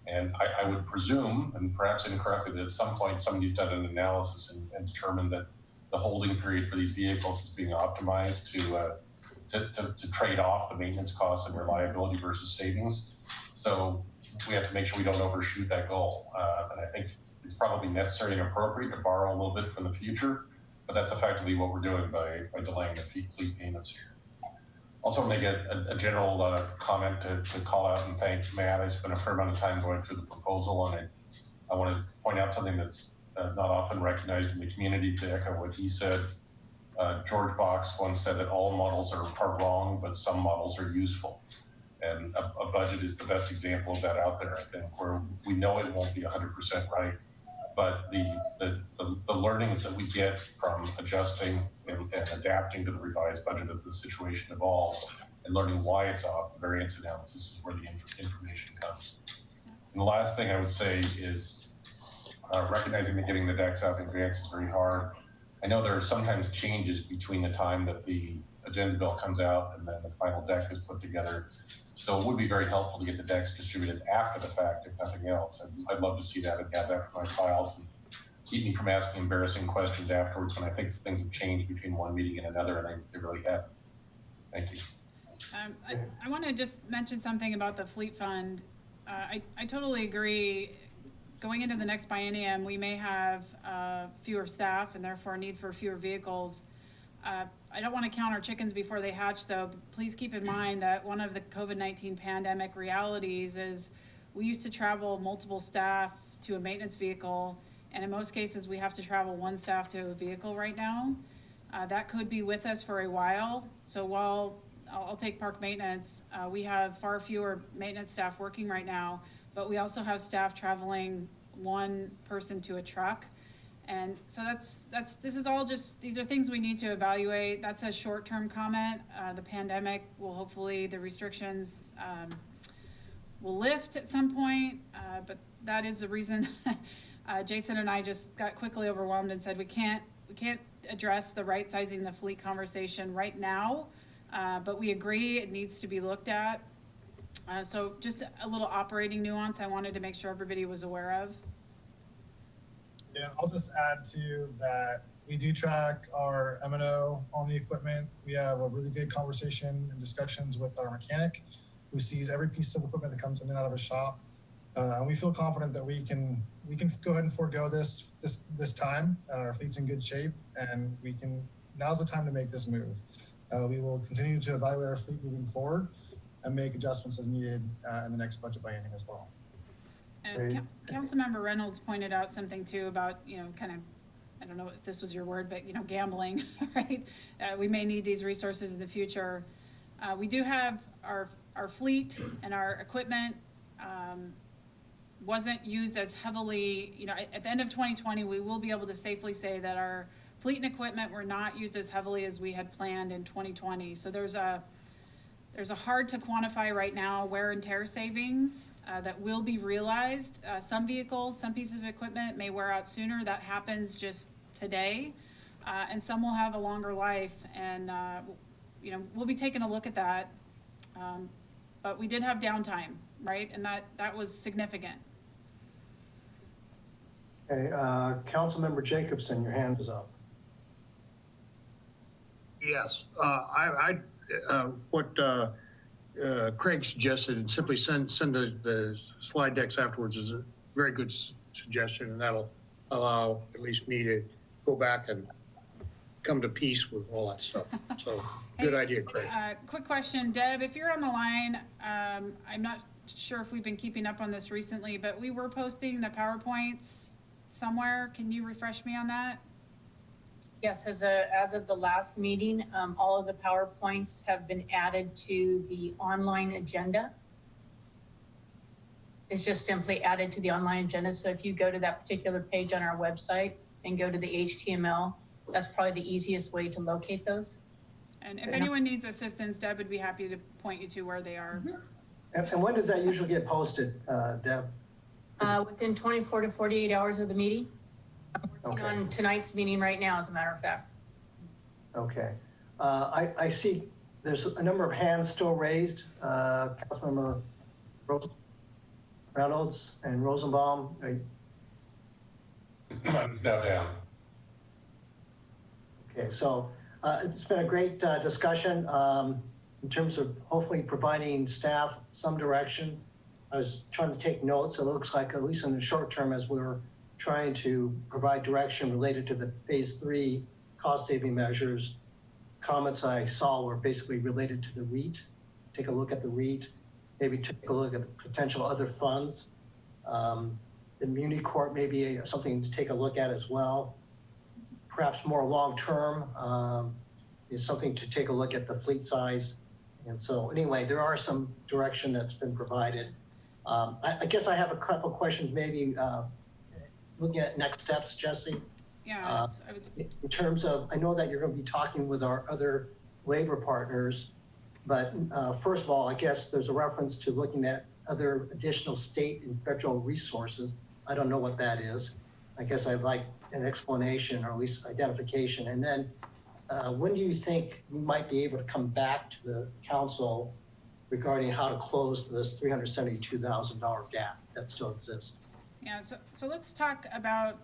And I would presume, and perhaps incorrectly, that at some point somebody's done an analysis and determined that the holding period for these vehicles is being optimized to trade off the maintenance costs and reliability versus savings. So we have to make sure we don't overshoot that goal. And I think it's probably necessary and appropriate to borrow a little bit from the future, but that's effectively what we're doing by delaying the fleet payments here. Also make a general comment to call out and thank Matt. I spent a fair amount of time going through the proposal, and I want to point out something that's not often recognized in the community, to echo what he said. George Box once said that all models are wrong, but some models are useful. And a budget is the best example of that out there, I think, where we know it won't be 100% right, but the learnings that we get from adjusting and adapting to the revised budget as the situation evolves and learning why it's off, the variance analysis is where the information comes. And the last thing I would say is recognizing that getting the decks out in advance is very hard. I know there are sometimes changes between the time that the agenda bill comes out and then the final deck is put together. So it would be very helpful to get the decks distributed after the fact, if nothing else. And I'd love to see that and have that for my files and keep me from asking embarrassing questions afterwards when I think things have changed between one meeting and another, and they really have. Thank you. I want to just mention something about the fleet fund. I totally agree. Going into the next biennium, we may have fewer staff and therefore a need for fewer vehicles. I don't want to count our chickens before they hatch, though. But please keep in mind that one of the COVID-19 pandemic realities is we used to travel multiple staff to a maintenance vehicle, and in most cases, we have to travel one staff to a vehicle right now. That could be with us for a while. So while I'll take park maintenance, we have far fewer maintenance staff working right now, but we also have staff traveling one person to a truck. And so this is all just, these are things we need to evaluate. That's a short-term comment. The pandemic will hopefully, the restrictions will lift at some point, but that is the reason Jason and I just got quickly overwhelmed and said we can't address the right sizing the fleet conversation right now, but we agree it needs to be looked at. So just a little operating nuance I wanted to make sure everybody was aware of. Yeah, I'll just add to that. We do track our M&O on the equipment. We have a really good conversation and discussions with our mechanic who sees every piece of equipment that comes in and out of a shop. And we feel confident that we can go ahead and forego this time. Our fleet's in good shape, and now's the time to make this move. We will continue to evaluate our fleet moving forward and make adjustments as needed in the next budget biennium as well. And Councilmember Reynolds pointed out something too about, kind of, I don't know if this was your word, but, gambling, right? We may need these resources in the future. We do have our fleet and our equipment wasn't used as heavily, at the end of 2020, we will be able to safely say that our fleet and equipment were not used as heavily as we had planned in 2020. So there's a hard to quantify right now wear and tear savings that will be realized. Some vehicles, some pieces of equipment may wear out sooner. That happens just today. And some will have a longer life. And, we'll be taking a look at that. But we did have downtime, right? And that was significant. Okay, Councilmember Jacobson, your hand is up. Yes, what Craig suggested, and simply send the slide decks afterwards is a very good suggestion, and that'll allow at least me to go back and come to peace with all that stuff. So good idea, Craig. Quick question, Deb, if you're on the line, I'm not sure if we've been keeping up on this recently, but we were posting the PowerPoints somewhere. Can you refresh me on that? Yes, as of the last meeting, all of the PowerPoints have been added to the online agenda. It's just simply added to the online agenda. So if you go to that particular page on our website and go to the HTML, that's probably the easiest way to locate those. And if anyone needs assistance, Deb would be happy to point you to where they are. Mm-hmm. And when does that usually get posted, Deb? Within 24 to 48 hours of the meeting. I'm working on tonight's meeting right now, as a matter of fact. Okay. I see there's a number of hands still raised. Councilmember Reynolds and Rosenbaum. It's now down. Okay, so it's been a great discussion in terms of hopefully providing staff some direction. I was trying to take notes. It looks like, at least in the short term, as we were trying to provide direction related to the phase 3 cost saving measures, comments I saw were basically related to the REIT. Take a look at the REIT, maybe take a look at potential other funds. The Muni Court may be something to take a look at as well. Perhaps more long-term is something to take a look at the fleet size. And so anyway, there are some direction that's been provided. I guess I have a couple questions maybe looking at next steps, Jesse. Yeah, I was, In terms of, I know that you're going to be talking with our other labor partners, but first of all, I guess there's a reference to looking at other additional state and federal resources. I don't know what that is. I guess I'd like an explanation or at least identification. And then when do you think we might be able to come back to the council regarding how to close this $372,000 gap that still exists? yeah, so let's talk about,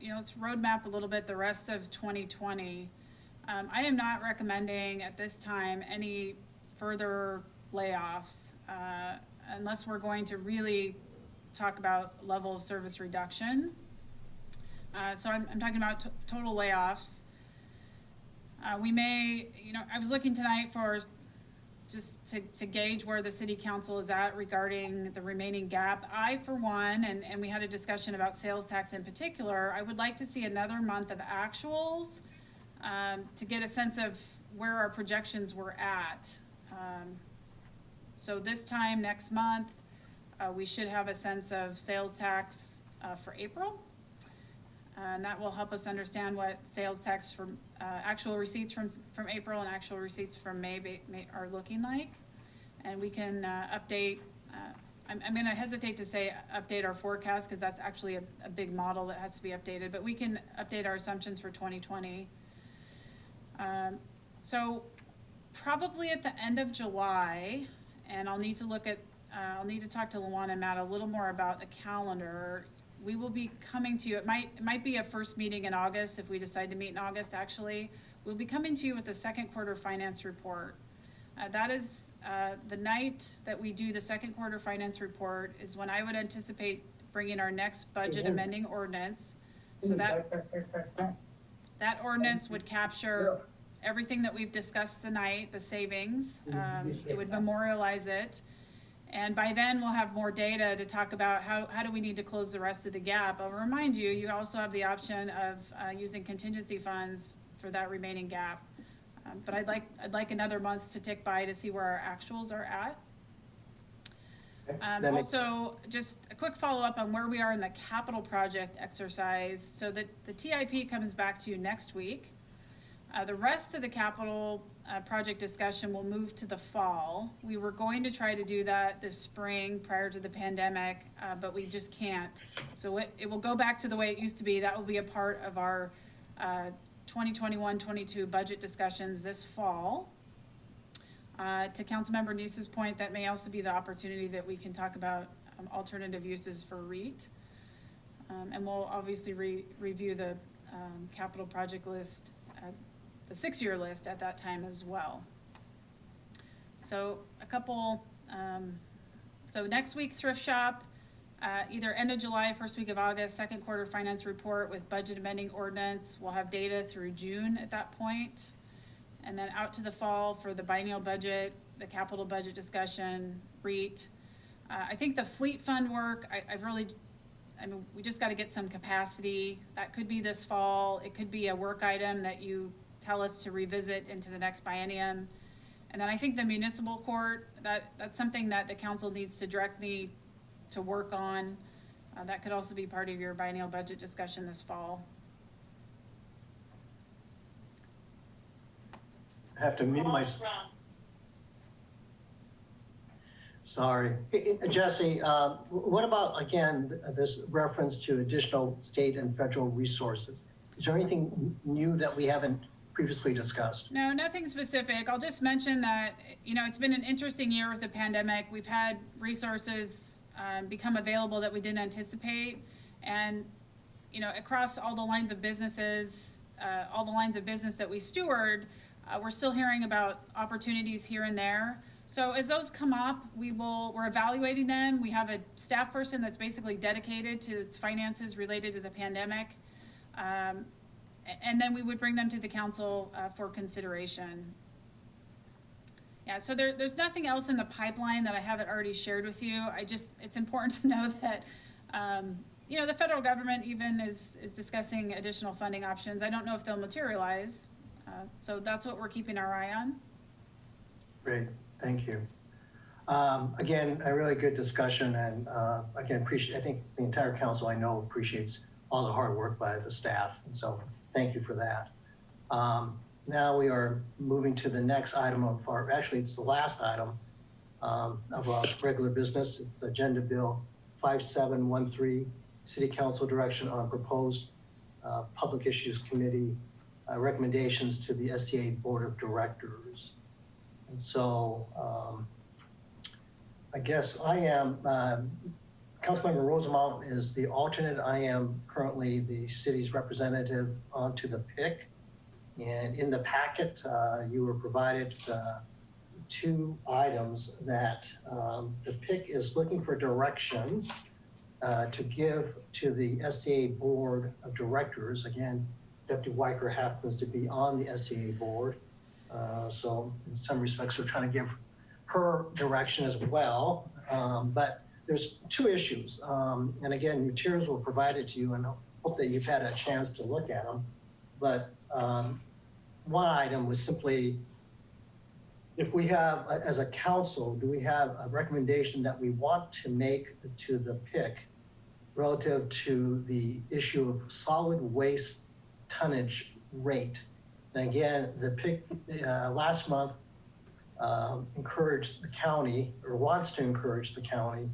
let's roadmap a little bit the rest of 2020. I am not recommending at this time any further layoffs unless we're going to really talk about level of service reduction. So I'm talking about total layoffs. We may, I was looking tonight for just to gauge where the city council is at regarding the remaining gap. I, for one, and we had a discussion about sales tax in particular, I would like to see another month of actuals to get a sense of where our projections were at. So this time next month, we should have a sense of sales tax for April. And that will help us understand what sales tax from actual receipts from April and actual receipts from May are looking like. And we can update, I'm gonna hesitate to say update our forecast because that's actually a big model that has to be updated, but we can update our assumptions for 2020. So probably at the end of July, and I'll need to look at, I'll need to talk to Luana and Matt a little more about the calendar. We will be coming to you, it might be a first meeting in August if we decide to meet in August actually. We'll be coming to you with the second quarter finance report. That is the night that we do the second quarter finance report is when I would anticipate bringing our next budget amending ordinance. So that ordinance would capture everything that we've discussed tonight, the savings, it would memorialize it. And by then we'll have more data to talk about how do we need to close the rest of the gap. I'll remind you, you also have the option of using contingency funds for that remaining gap. But I'd like another month to tick by to see where our actuals are at. Also, just a quick follow-up on where we are in the capital project exercise. So the TIP comes back to you next week. The rest of the capital project discussion will move to the fall. We were going to try to do that this spring prior to the pandemic, but we just can't. So it will go back to the way it used to be. That will be a part of our 2021-22 budget discussions this fall. To Councilmember Neese's point, that may also be the opportunity that we can talk about alternative uses for REIT. And we'll obviously review the capital project list, the 6-year list at that time as well. So a couple, so next week thrift shop, either end of July, first week of August, second quarter finance report with budget amending ordinance. We'll have data through June at that point. And then out to the fall for the biennial budget, the capital budget discussion, REIT. I think the fleet fund work, I mean, we just got to get some capacity. That could be this fall. It could be a work item that you tell us to revisit into the next biennium. And then I think the municipal court, that's something that the council needs to direct me to work on. That could also be part of your biennial budget discussion this fall. I have to mute my. Sorry. Jesse, what about, again, this reference to additional state and federal resources? Is there anything new that we haven't previously discussed? No, nothing specific. I'll just mention that, it's been an interesting year with the pandemic. We've had resources become available that we didn't anticipate. And, across all the lines of businesses, all the lines of business that we steward, we're still hearing about opportunities here and there. So as those come up, we're evaluating them. We have a staff person that's basically dedicated to finances related to the pandemic. And then we would bring them to the council for consideration. Yeah, so there's nothing else in the pipeline that I haven't already shared with you. It's important to know that, the federal government even is discussing additional funding options. I don't know if they'll materialize. So that's what we're keeping our eye on. Great, thank you. Again, a really good discussion, and again, I think the entire council I know appreciates all the hard work by the staff. And so thank you for that. Now we are moving to the next item of our, actually it's the last item of our regular business. It's Agenda Bill 5713, City Council Direction on Proposed Public Issues Committee recommendations to the SCA Board of Directors. And so I guess I am, Councilmember Rosenbaum is the alternate. I am currently the city's representative onto the PIC. And in the packet, you were provided two items that the PIC is looking for directions to give to the SCA Board of Directors. Again, Deputy Weicker happens to be on the SCA board. So in some respects, we're trying to give her direction as well. But there's two issues. And again, materials were provided to you and I hope that you've had a chance to look at them. But one item was simply, if we have, as a council, do we have a recommendation that we want to make to the PIC relative to the issue of solid waste tonnage rate? And again, the PIC last month encouraged the county, or wants to encourage the county,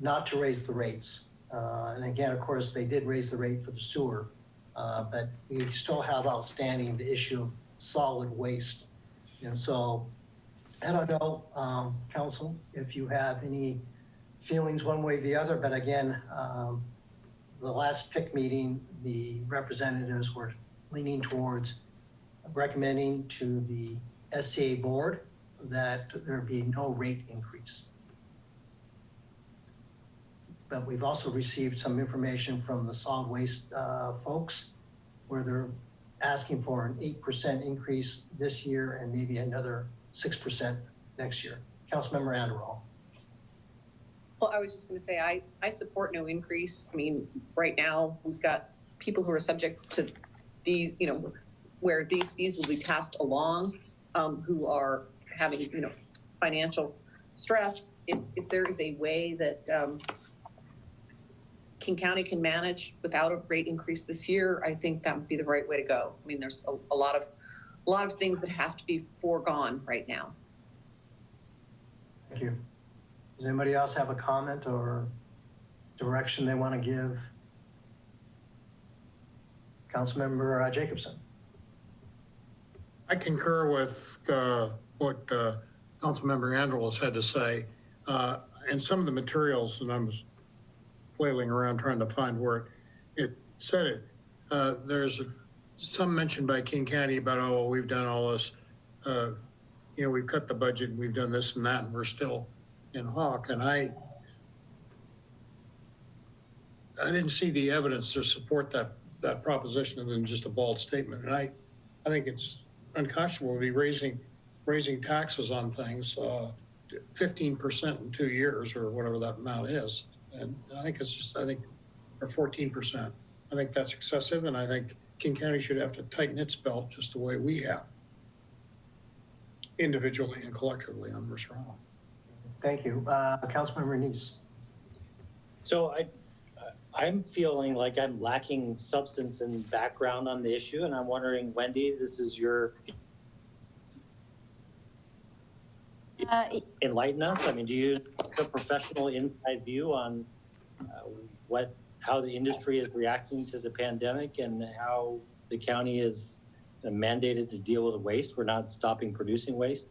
not to raise the rates. And again, of course, they did raise the rate for the sewer, but we still have outstanding the issue of solid waste. And so, I don't know, council, if you have any feelings one way or the other, but again, the last PIC meeting, the representatives were leaning towards recommending to the SCA board that there be no rate increase. But we've also received some information from the solid waste folks where they're asking for an 8% increase this year and maybe another 6% next year. Councilmember Anderall. Well, I was just going to say, I support no increase. I mean, right now we've got people who are subject to these, you know, where these fees will be passed along, who are having, you know, financial stress. If there is a way that King County can manage without a rate increase this year, I think that would be the right way to go. I mean, there's a lot of things that have to be foregone right now. Thank you. Does anybody else have a comment or direction they want to give? Councilmember Jacobson. I concur with what Councilmember Andrew had to say. And some of the materials, and I was flailing around trying to find where it said it. There's some mention by King County about, oh, well, we've done all this. You know, we've cut the budget, and we've done this and that, and we're still in hock. And I didn't see the evidence to support that proposition other than just a bald statement. And I think it's unconscionable to be raising taxes on things 15% in 2 years or whatever that amount is. And I think it's just, or 14%. I think that's excessive, and I think King County should have to tighten its belt just the way we have, individually and collectively on Mercer Island. Thank you. Councilmember Neese. So I'm feeling like I'm lacking substance and background on the issue, and I'm wondering, Wendy, this is your enlighten us. I mean, do you have a professional inside view on how the industry is reacting to the pandemic and how the county is mandated to deal with waste? We're not stopping producing waste.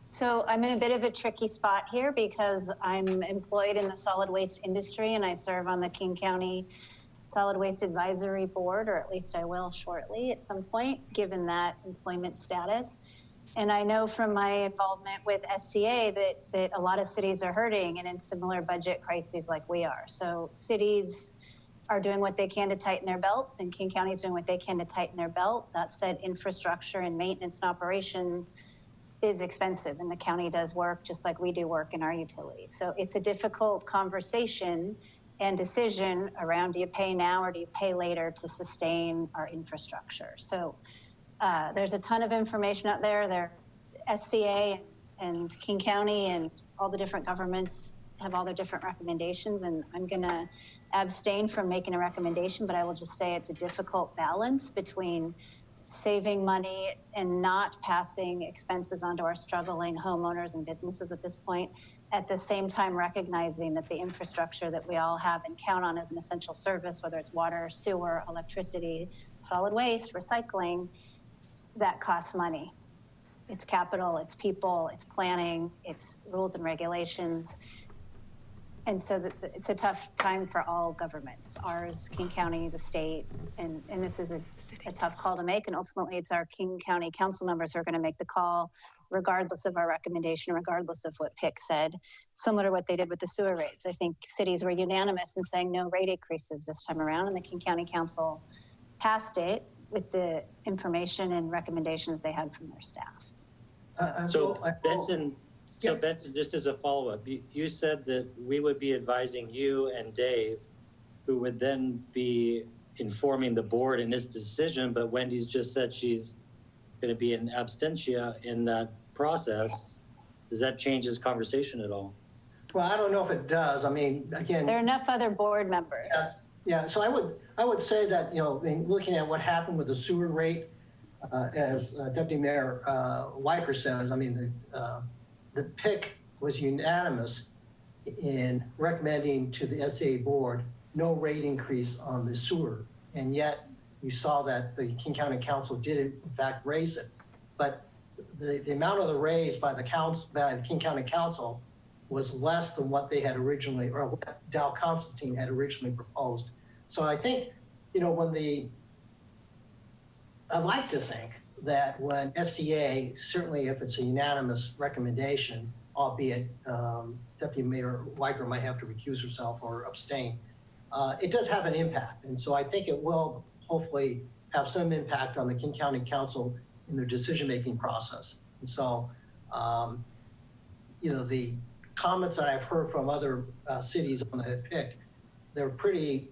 So I'm in a bit of a tricky spot here because I'm employed in the solid waste industry and I serve on the King County Solid Waste Advisory Board, or at least I will shortly at some point, given that employment status. And I know from my involvement with SCA that a lot of cities are hurting and in similar budget crises like we are. So cities are doing what they can to tighten their belts, and King County is doing what they can to tighten their belt. That said, infrastructure and maintenance and operations is expensive, and the county does work just like we do work in our utilities. So it's a difficult conversation and decision around, do you pay now or do you pay later to sustain our infrastructure? So there's a ton of information out there. SCA and King County and all the different governments have all their different recommendations, and I'm gonna abstain from making a recommendation, but I will just say it's a difficult balance between saving money and not passing expenses onto our struggling homeowners and businesses at this point, at the same time recognizing that the infrastructure that we all have and count on as an essential service, whether it's water, sewer, electricity, solid waste, recycling, that costs money. It's capital, it's people, it's planning, it's rules and regulations. And so it's a tough time for all governments, ours, King County, the state, and this is a tough call to make. And ultimately, it's our King County council members who are going to make the call, regardless of our recommendation, regardless of what PIC said, similar to what they did with the sewer rates. I think cities were unanimous in saying no rate increases this time around, and the King County Council passed it with the information and recommendation that they had from their staff. So Benson, just as a follow-up, you said that we would be advising you and Dave, who would then be informing the board in this decision, but Wendy's just said she's going to be in absentia in that process. Does that change this conversation at all? Well, I don't know if it does. I mean, again, there are enough other board members. Yeah. So I would say that, you know, looking at what happened with the sewer rate, as Deputy Mayor Weicker says, I mean, the PIC was unanimous in recommending to the SAA board no rate increase on the sewer, and yet you saw that the King County Council did in fact raise it. But the amount of the raise by the King County Council was less than what they had originally, or what Dow Constantine had originally proposed. So I think, you know, I like to think that when SCA, certainly if it's a unanimous recommendation, albeit Deputy Mayor Weicker might have to recuse herself or abstain, it does have an impact. And so I think it will hopefully have some impact on the King County Council in their decision-making process. And so, you know, the comments that I've heard from other cities on the PIC, they're pretty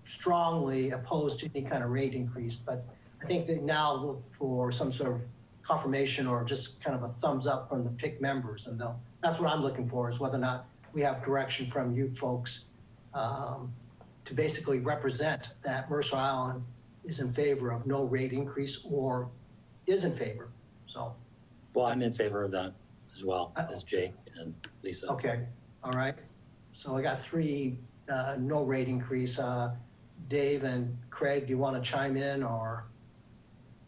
strongly opposed to any kind of rate increase, but I think they now look for some sort of confirmation or just kind of a thumbs up from the PIC members. And that's what I'm looking for, is whether or not we have direction from you folks to basically represent that Mercer Island is in favor of no rate increase or is in favor. So. Well, I'm in favor of that as well as Jay and Lisa. Okay, all right. So I got 3 no rate increase. Dave and Craig, do you want to chime in or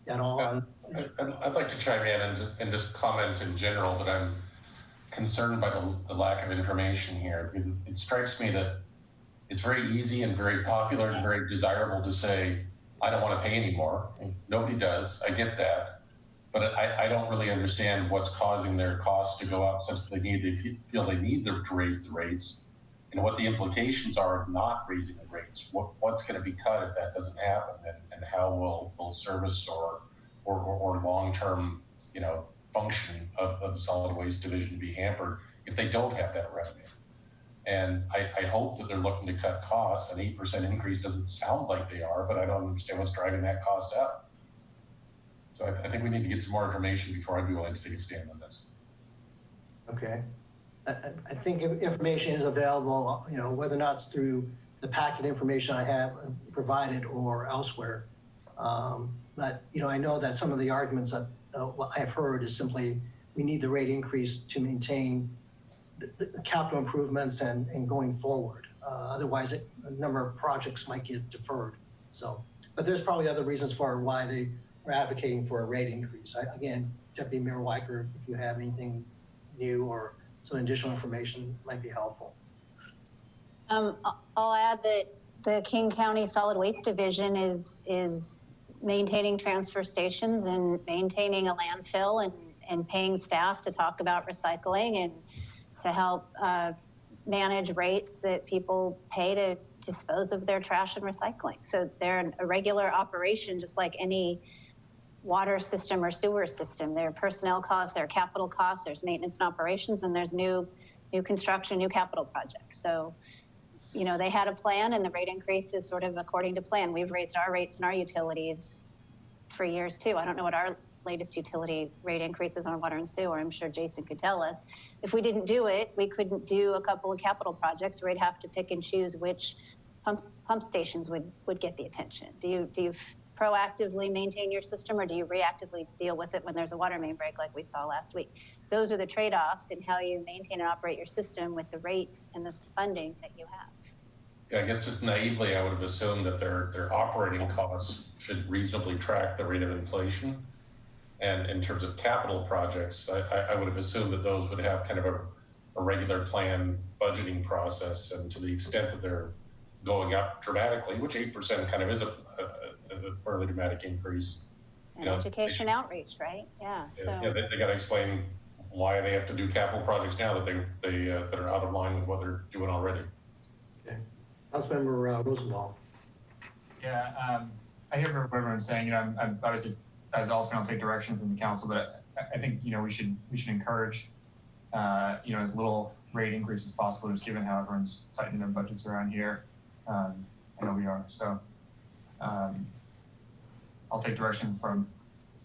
at all? I'd like to chime in and just comment in general that I'm concerned by the lack of information here, because it strikes me that it's very easy and very popular and very desirable to say, I don't want to pay anymore. And nobody does. I get that. But I don't really understand what's causing their costs to go up such that they feel they need to raise the rates, and what the implications are of not raising the rates. What's going to be cut if that doesn't happen, and how will service or long-term, you know, function of the solid waste division be hampered if they don't have that revenue? And I hope that they're looking to cut costs. An 8% increase doesn't sound like they are, but I don't understand what's driving that cost up. So I think we need to get some more information before I'd be willing to take a stand on this. Okay. I think information is available, you know, whether or not it's through the packet information I have provided or elsewhere. But, you know, I know that some of the arguments that what I've heard is simply we need the rate increase to maintain the capital improvements and going forward. Otherwise, a number of projects might get deferred. So, but there's probably other reasons for why they are advocating for a rate increase. Again, Deputy Mayor Weicker, if you have anything new or some additional information might be helpful. I'll add that the King County Solid Waste Division is maintaining transfer stations and maintaining a landfill and paying staff to talk about recycling and to help manage rates that people pay to dispose of their trash and recycling. So they're a regular operation, just like any water system or sewer system. There are personnel costs, there are capital costs, there's maintenance and operations, and there's new construction, new capital projects. So, you know, they had a plan, and the rate increase is sort of according to plan. We've raised our rates and our utilities for years too. I don't know what our latest utility rate increases on water and sewer. I'm sure Jason could tell us. If we didn't do it, we couldn't do a couple of capital projects. We'd have to pick and choose which pump stations would get the attention. Do you proactively maintain your system, or do you reactively deal with it when there's a water main break like we saw last week? Those are the trade-offs in how you maintain and operate your system with the rates and the funding that you have. Yeah, I guess just naively, I would have assumed that their operating costs should reasonably track the rate of inflation. And in terms of capital projects, I would have assumed that those would have kind of a regular plan budgeting process. And to the extent that they're going up dramatically, which 8% kind of is a fairly dramatic increase. And education outreach, right? Yeah. Yeah, they got to explain why they have to do capital projects now that that are out of line with what they're doing already. Okay. Councilmember Rosenbaum. Yeah, I hear what everyone's saying. I'm obviously as alternate, I'll take direction from the council, but I think we should encourage as little rate increase as possible, just given how everyone's tightening their budgets around here. I know we are. So I'll take direction from.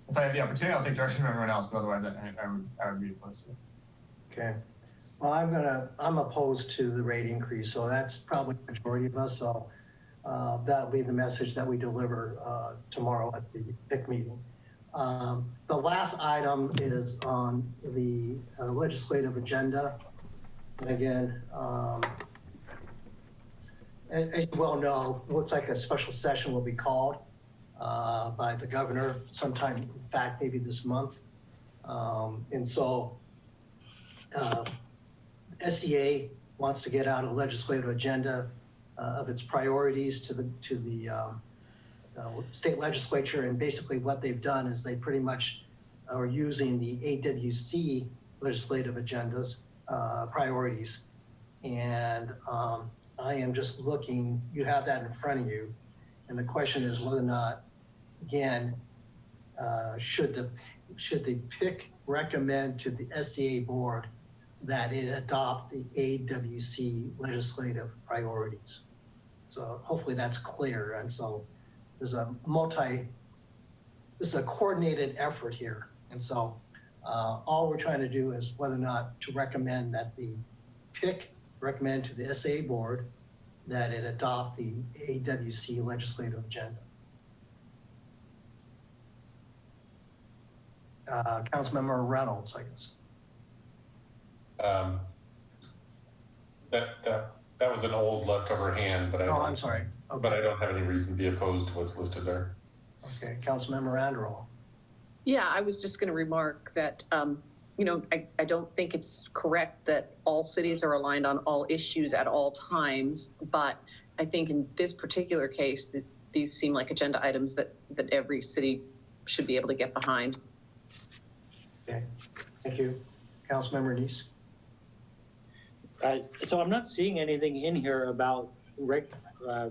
If I have the opportunity, I'll take direction from everyone else. But otherwise, I would be opposed to it. Okay. Well, I'm opposed to the rate increase, so that's probably the majority of us. So that'll be the message that we deliver tomorrow at the PIC meeting. The last item is on the legislative agenda. And again, as you well know, it looks like a special session will be called by the governor sometime, in fact, maybe this month. And so SEA wants to get out a legislative agenda of its priorities to the state legislature, and basically what they've done is they pretty much are using the AWC legislative agendas priorities, and I am just looking. You have that in front of you, and the question is whether or not, again, should the PIC recommend to the SEA board that it adopt the AWC legislative priorities. So hopefully that's clear. And so there's this is a coordinated effort here. And so all we're trying to do is whether or not to recommend that the PIC recommend to the SAA board that it adopt the AWC legislative agenda. Councilmember Reynolds, I guess. That was an old leftover hand, but I'm sorry. Okay. But I don't have any reason to be opposed to what's listed there. Okay, Councilmember Anderl. Yeah, I was just going to remark that, I don't think it's correct that all cities are aligned on all issues at all times, but I think in this particular case, that these seem like agenda items that every city should be able to get behind. Okay, thank you. Councilmember Neese. So I'm not seeing anything in here about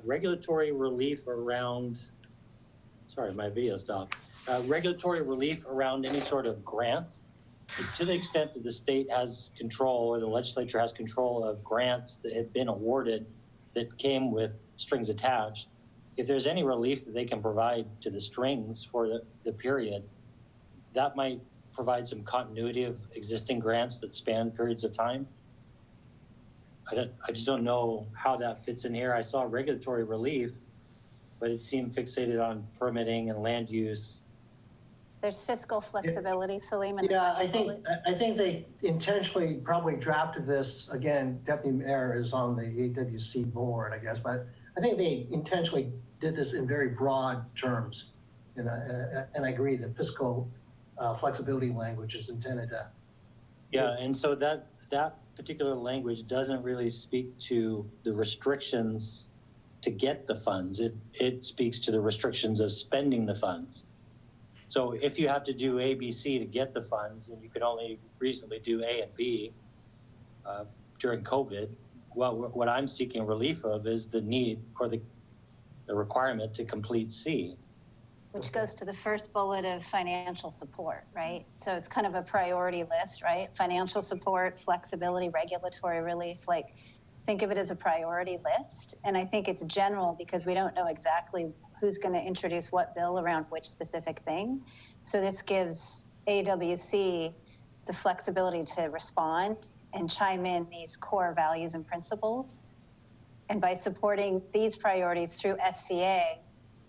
regulatory relief around, sorry, my video stopped. Regulatory relief around any sort of grants. To the extent that the state has control or the legislature has control of grants that have been awarded that came with strings attached, if there's any relief that they can provide to the strings for the period, that might provide some continuity of existing grants that span periods of time. I just don't know how that fits in here. I saw regulatory relief, but it seemed fixated on permitting and land use. There's fiscal flexibility, Salim. Yeah, I think they intentionally probably drafted this. Again, Deputy Mayor is on the AWC board, I guess, but I think they intentionally did this in very broad terms. And I agree that fiscal flexibility language is intended to. Yeah, and so that particular language doesn't really speak to the restrictions to get the funds. It speaks to the restrictions of spending the funds. So if you have to do A, B, C to get the funds, and you could only reasonably do A and B during COVID, well, what I'm seeking relief of is the need for the requirement to complete C. Which goes to the first bullet of financial support, right? So it's kind of a priority list, right? Financial support, flexibility, regulatory relief, like think of it as a priority list. And I think it's general because we don't know exactly who's going to introduce what bill around which specific thing. So this gives AWC the flexibility to respond and chime in these core values and principles. And by supporting these priorities through SCA,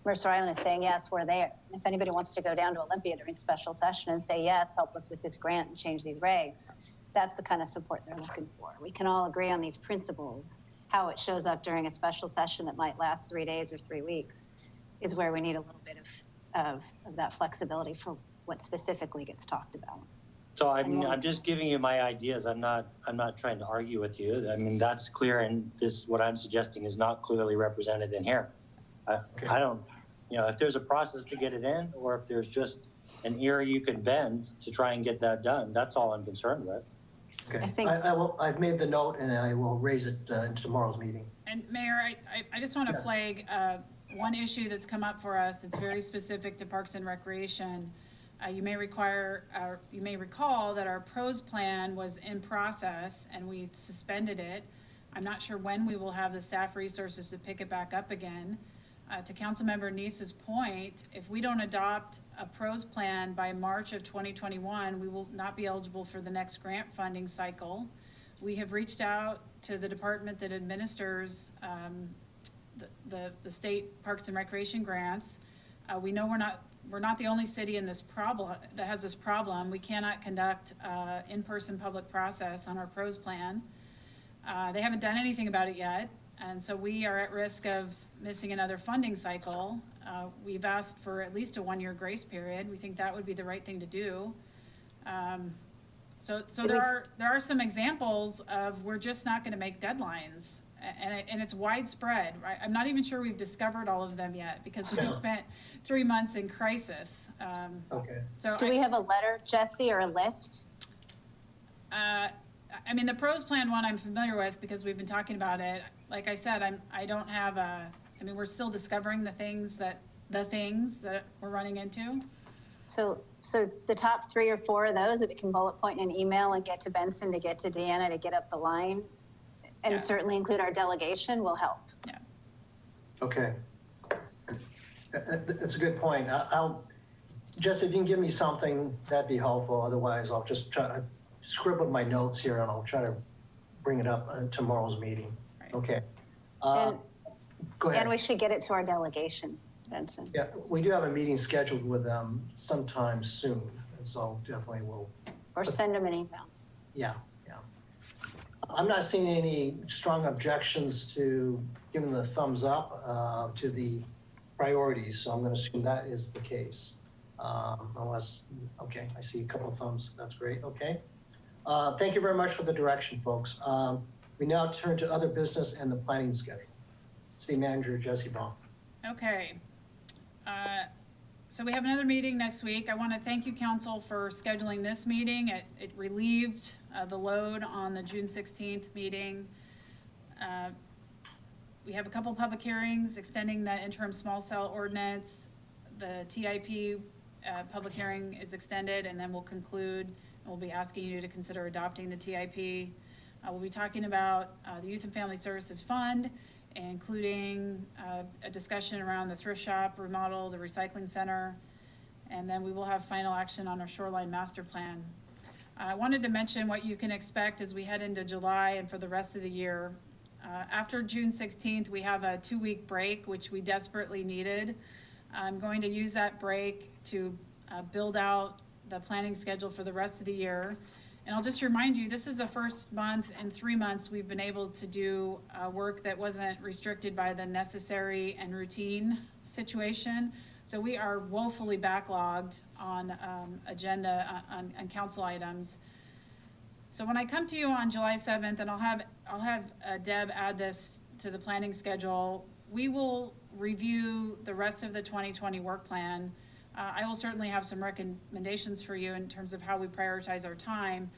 Mercer Island is saying, yes, we're there. And if anybody wants to go down to Olympia during special session and say, yes, help us with this grant and change these regs, that's the kind of support they're looking for. We can all agree on these principles. How it shows up during a special session that might last 3 days or 3 weeks is where we need a little bit of that flexibility for what specifically gets talked about. So I mean, I'm just giving you my ideas. I'm not trying to argue with you. I mean, that's clear, and what I'm suggesting is not clearly represented in here. I don't, if there's a process to get it in, or if there's just an ear you can bend to try and get that done, that's all I'm concerned with. Okay, I've made the note and I will raise it in tomorrow's meeting. And Mayor, I just want to flag one issue that's come up for us. It's very specific to Parks and Recreation. You may recall that our pros plan was in process and we suspended it. I'm not sure when we will have the staff resources to pick it back up again. To Councilmember Neese's point, if we don't adopt a pros plan by March of 2021, we will not be eligible for the next grant funding cycle. We have reached out to the department that administers the state Parks and Recreation grants. We know we're not the only city in this problem that has this problem. We cannot conduct in-person public process on our pros plan. They haven't done anything about it yet, and so we are at risk of missing another funding cycle. We've asked for at least a 1-year grace period. We think that would be the right thing to do. So there are some examples of we're just not going to make deadlines, and it's widespread. Right? I'm not even sure we've discovered all of them yet because we spent 3 months in crisis. Okay. So do we have a letter, Jesse, or a list? I mean, the pros plan one I'm familiar with because we've been talking about it. Like I said, I don't have I mean, we're still discovering the things that we're running into. So the top 3 or 4 of those, if it can bullet point in an email and get to Benson to get to Deanna to get up the line, and certainly include our delegation, will help. Yeah. Okay. That's a good point. Jess, if you can give me something, that'd be helpful. Otherwise, I'll just try to scribble my notes here and I'll try to bring it up in tomorrow's meeting. Right. Okay. Go ahead. And we should get it to our delegation, Benson. Yeah, we do have a meeting scheduled with them sometime soon, and so definitely we'll. Or send them an email. Yeah. I'm not seeing any strong objections to giving the thumbs up to the priorities, so I'm going to assume that is the case. Unless, okay, I see a couple of thumbs. That's great. Okay. Thank you very much for the direction, folks. We now turn to other business and the planning schedule. City Manager Jesse Baum. Okay. So we have another meeting next week. I want to thank you, Council, for scheduling this meeting. It relieved the load on the June 16th meeting. We have a couple public hearings extending the interim small cell ordinance. The TIP public hearing is extended, and then we'll conclude. And we'll be asking you to consider adopting the TIP. We'll be talking about the Youth and Family Services Fund, including a discussion around the thrift shop remodel, the recycling center, and then we will have final action on our shoreline master plan. I wanted to mention what you can expect as we head into July and for the rest of the year. After June 16th, we have a 2-week break, which we desperately needed. I'm going to use that break to build out the planning schedule for the rest of the year. And I'll just remind you, this is the first month in 3 months we've been able to do work that wasn't restricted by the necessary and routine situation. So we are woefully backlogged on agenda on council items. So when I come to you on July 7th, and I'll have Deb add this to the planning schedule, we will review the rest of the 2020 work plan. I will certainly have some recommendations for you in terms of how we prioritize our time.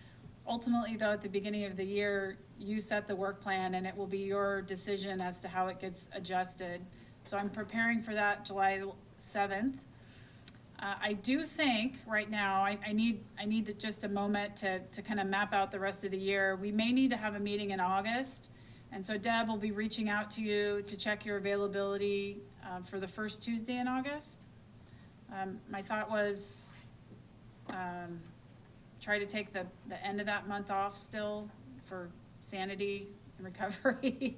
Ultimately, though, at the beginning of the year, you set the work plan and it will be your decision as to how it gets adjusted. So I'm preparing for that July 7th. I do think right now, I need just a moment to kind of map out the rest of the year. We may need to have a meeting in August And so Deb will be reaching out to you to check your availability for the first Tuesday in August. My thought was try to take the end of that month off still for sanity and recovery.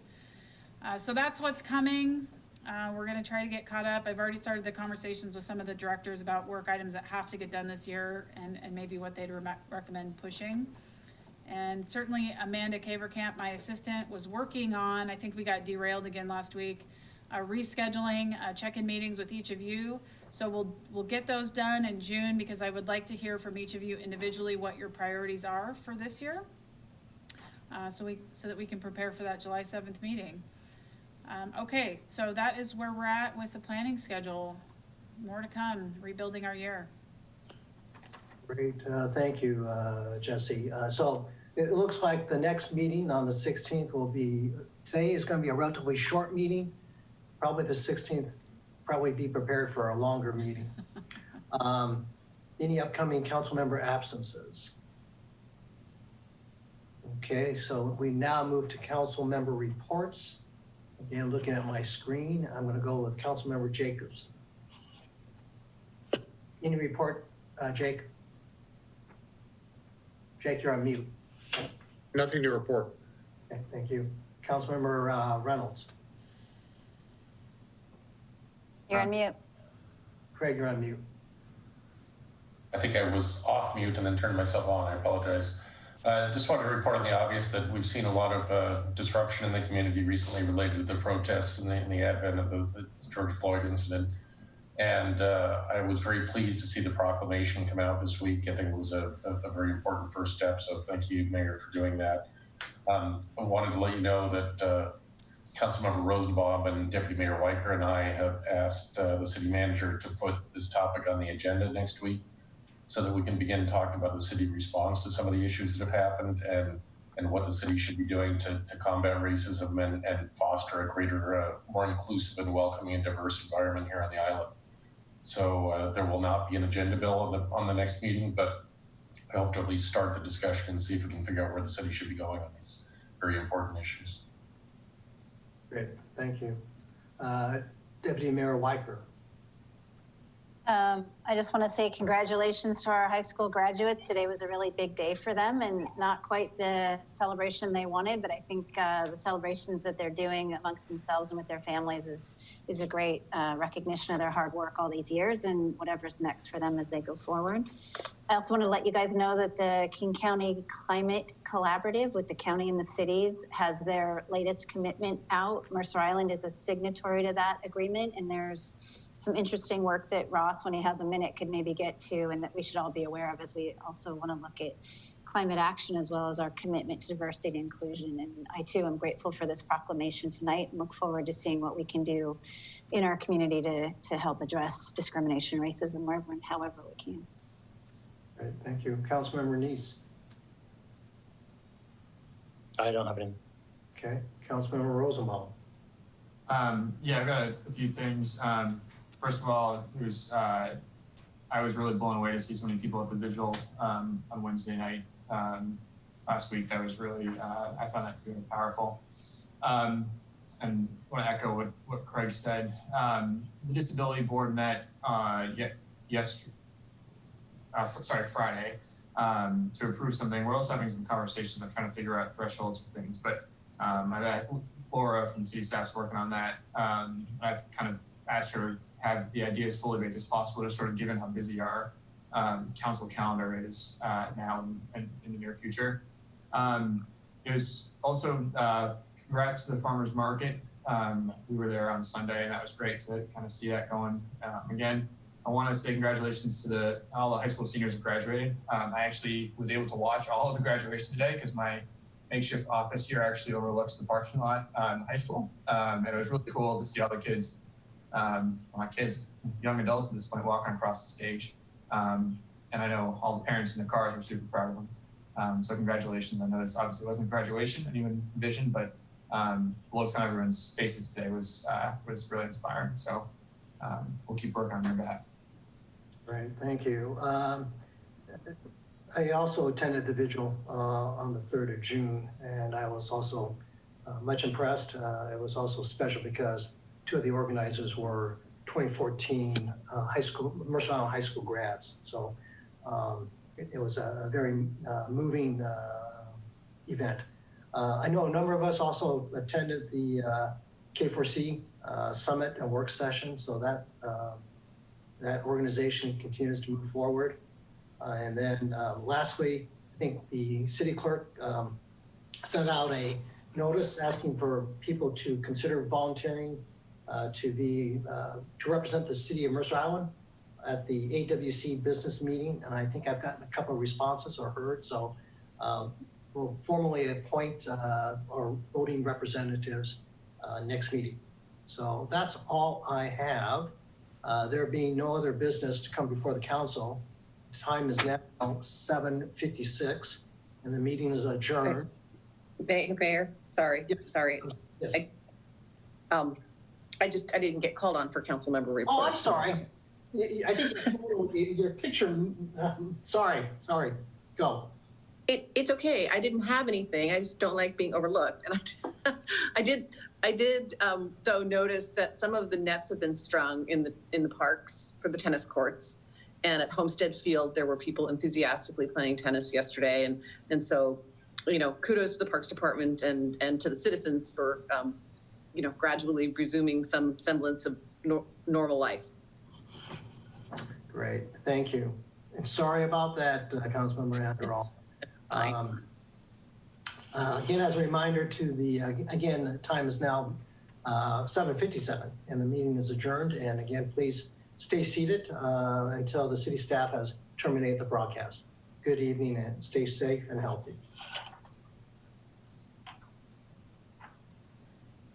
So that's what's coming. We're going to try to get caught up. I've already started the conversations with some of the directors about work items that have to get done this year and maybe what they'd recommend pushing. And certainly Amanda Cavercamp, my assistant, was working on, I think we got derailed again last week, rescheduling check-in meetings with each of you. So we'll get those done in June because I would like to hear from each of you individually what your priorities are for this year, so that we can prepare for that July 7th meeting. Okay, so that is where we're at with the planning schedule. More to come, rebuilding our year. Great, thank you, Jesse. So it looks like the next meeting on the 16th will be, today is going to be a relatively short meeting. Probably the 16th, probably be prepared for a longer meeting. Any upcoming council member absences? Okay, so we now move to council member reports. Again, looking at my screen, I'm going to go with council member Jacobs. Any report, Jake? Jake, you're on mute. Nothing to report. Okay, thank you. Councilmember Reynolds. You're on mute. Craig, you're on mute. I think I was off mute and then turned myself on. I apologize. Just wanted to report on the obvious that we've seen a lot of disruption in the community recently related to the protests and the advent of the George Floyd incident. And I was very pleased to see the proclamation come out this week. I think it was a very important first step. So thank you, Mayor, for doing that. I wanted to let you know that Councilmember Rosenbaum and Deputy Mayor Weicker and I have asked the city manager to put this topic on the agenda next week so that we can begin talking about the city response to some of the issues that have happened and what the city should be doing to combat racism and foster a greater, more inclusive and welcoming and diverse environment here on the island. So there will not be an agenda bill on the next meeting, but I hope to at least start the discussion and see if we can figure out where the city should be going on these very important issues. Great, thank you. Deputy Mayor Weicker. I just want to say congratulations to our high school graduates. Today was a really big day for them and not quite the celebration they wanted, but I think the celebrations that they're doing amongst themselves and with their families is a great recognition of their hard work all these years and whatever's next for them as they go forward. I also want to let you guys know that the King County Climate Collaborative with the county and the cities has their latest commitment out. Mercer Island is a signatory to that agreement, and there's some interesting work that Ross, when he has a minute, could maybe get to and that we should all be aware of as we also want to look at climate action as well as our commitment to diversity and inclusion. And I too am grateful for this proclamation tonight and look forward to seeing what we can do in our community to help address discrimination and racism wherever and however we can. Great, thank you. Councilmember Neese. I don't have any. Okay, Councilmember Rosenbaum. Yeah, I've got a few things. First of all, it was I was really blown away to see so many people at the vigil on Wednesday night last week. That was really I found that really powerful. And want to echo what Craig said. The disability board met Friday to approve something. We're also having some conversations about trying to figure out thresholds for things. But I bet Laura from the city staff's working on that. I've kind of asked her to have the ideas fully baked as possible, just sort of given how busy our council calendar is now and in the near future. It was also congrats to the farmers market. We were there on Sunday, and that was great to kind of see that going again. I want to say congratulations to all the high school seniors who graduated. I actually was able to watch all of the graduation today because my makeshift office here actually overlooks the parking lot in high school. And it was really cool to see all the kids, not kids, young adults at this point walking across the stage. And I know all the parents in the cars were super proud of them. So congratulations. I know this obviously wasn't a graduation anyone envisioned, but the looks on everyone's faces today was really inspiring. So we'll keep working on their behalf. Great, thank you. I also attended the vigil on the 3rd of June, and I was also much impressed. It was also special because two of the organizers were 2014 Mercer Island High School grads. So it was a very moving event. I know a number of us also attended the K4C Summit and work session, so that organization continues to move forward. And then lastly, I think the city clerk sent out a notice asking for people to consider volunteering to represent the city of Mercer Island at the AWC business meeting. And I think I've gotten a couple of responses or heard. So we'll formally appoint our voting representatives next meeting. So that's all I have. There being no other business to come before the council, the time is now 7:56 and the meeting is adjourned. Mayor, sorry. Yes. I didn't get called on for council member report. Oh, I'm sorry. I think your picture, sorry, go. It's okay. I didn't have anything. I just don't like being overlooked. And I did though notice that some of the nets have been strung in the parks for the tennis courts. And at Homestead Field, there were people enthusiastically playing tennis yesterday. And so, kudos to the Parks Department and to the citizens for, gradually resuming some semblance of normal life. Great, thank you. And sorry about that, Councilmember Anderall. Again, as a reminder to the time is now 7:57 and the meeting is adjourned. And again, please stay seated until the city staff has terminated the broadcast. Good evening and stay safe and healthy.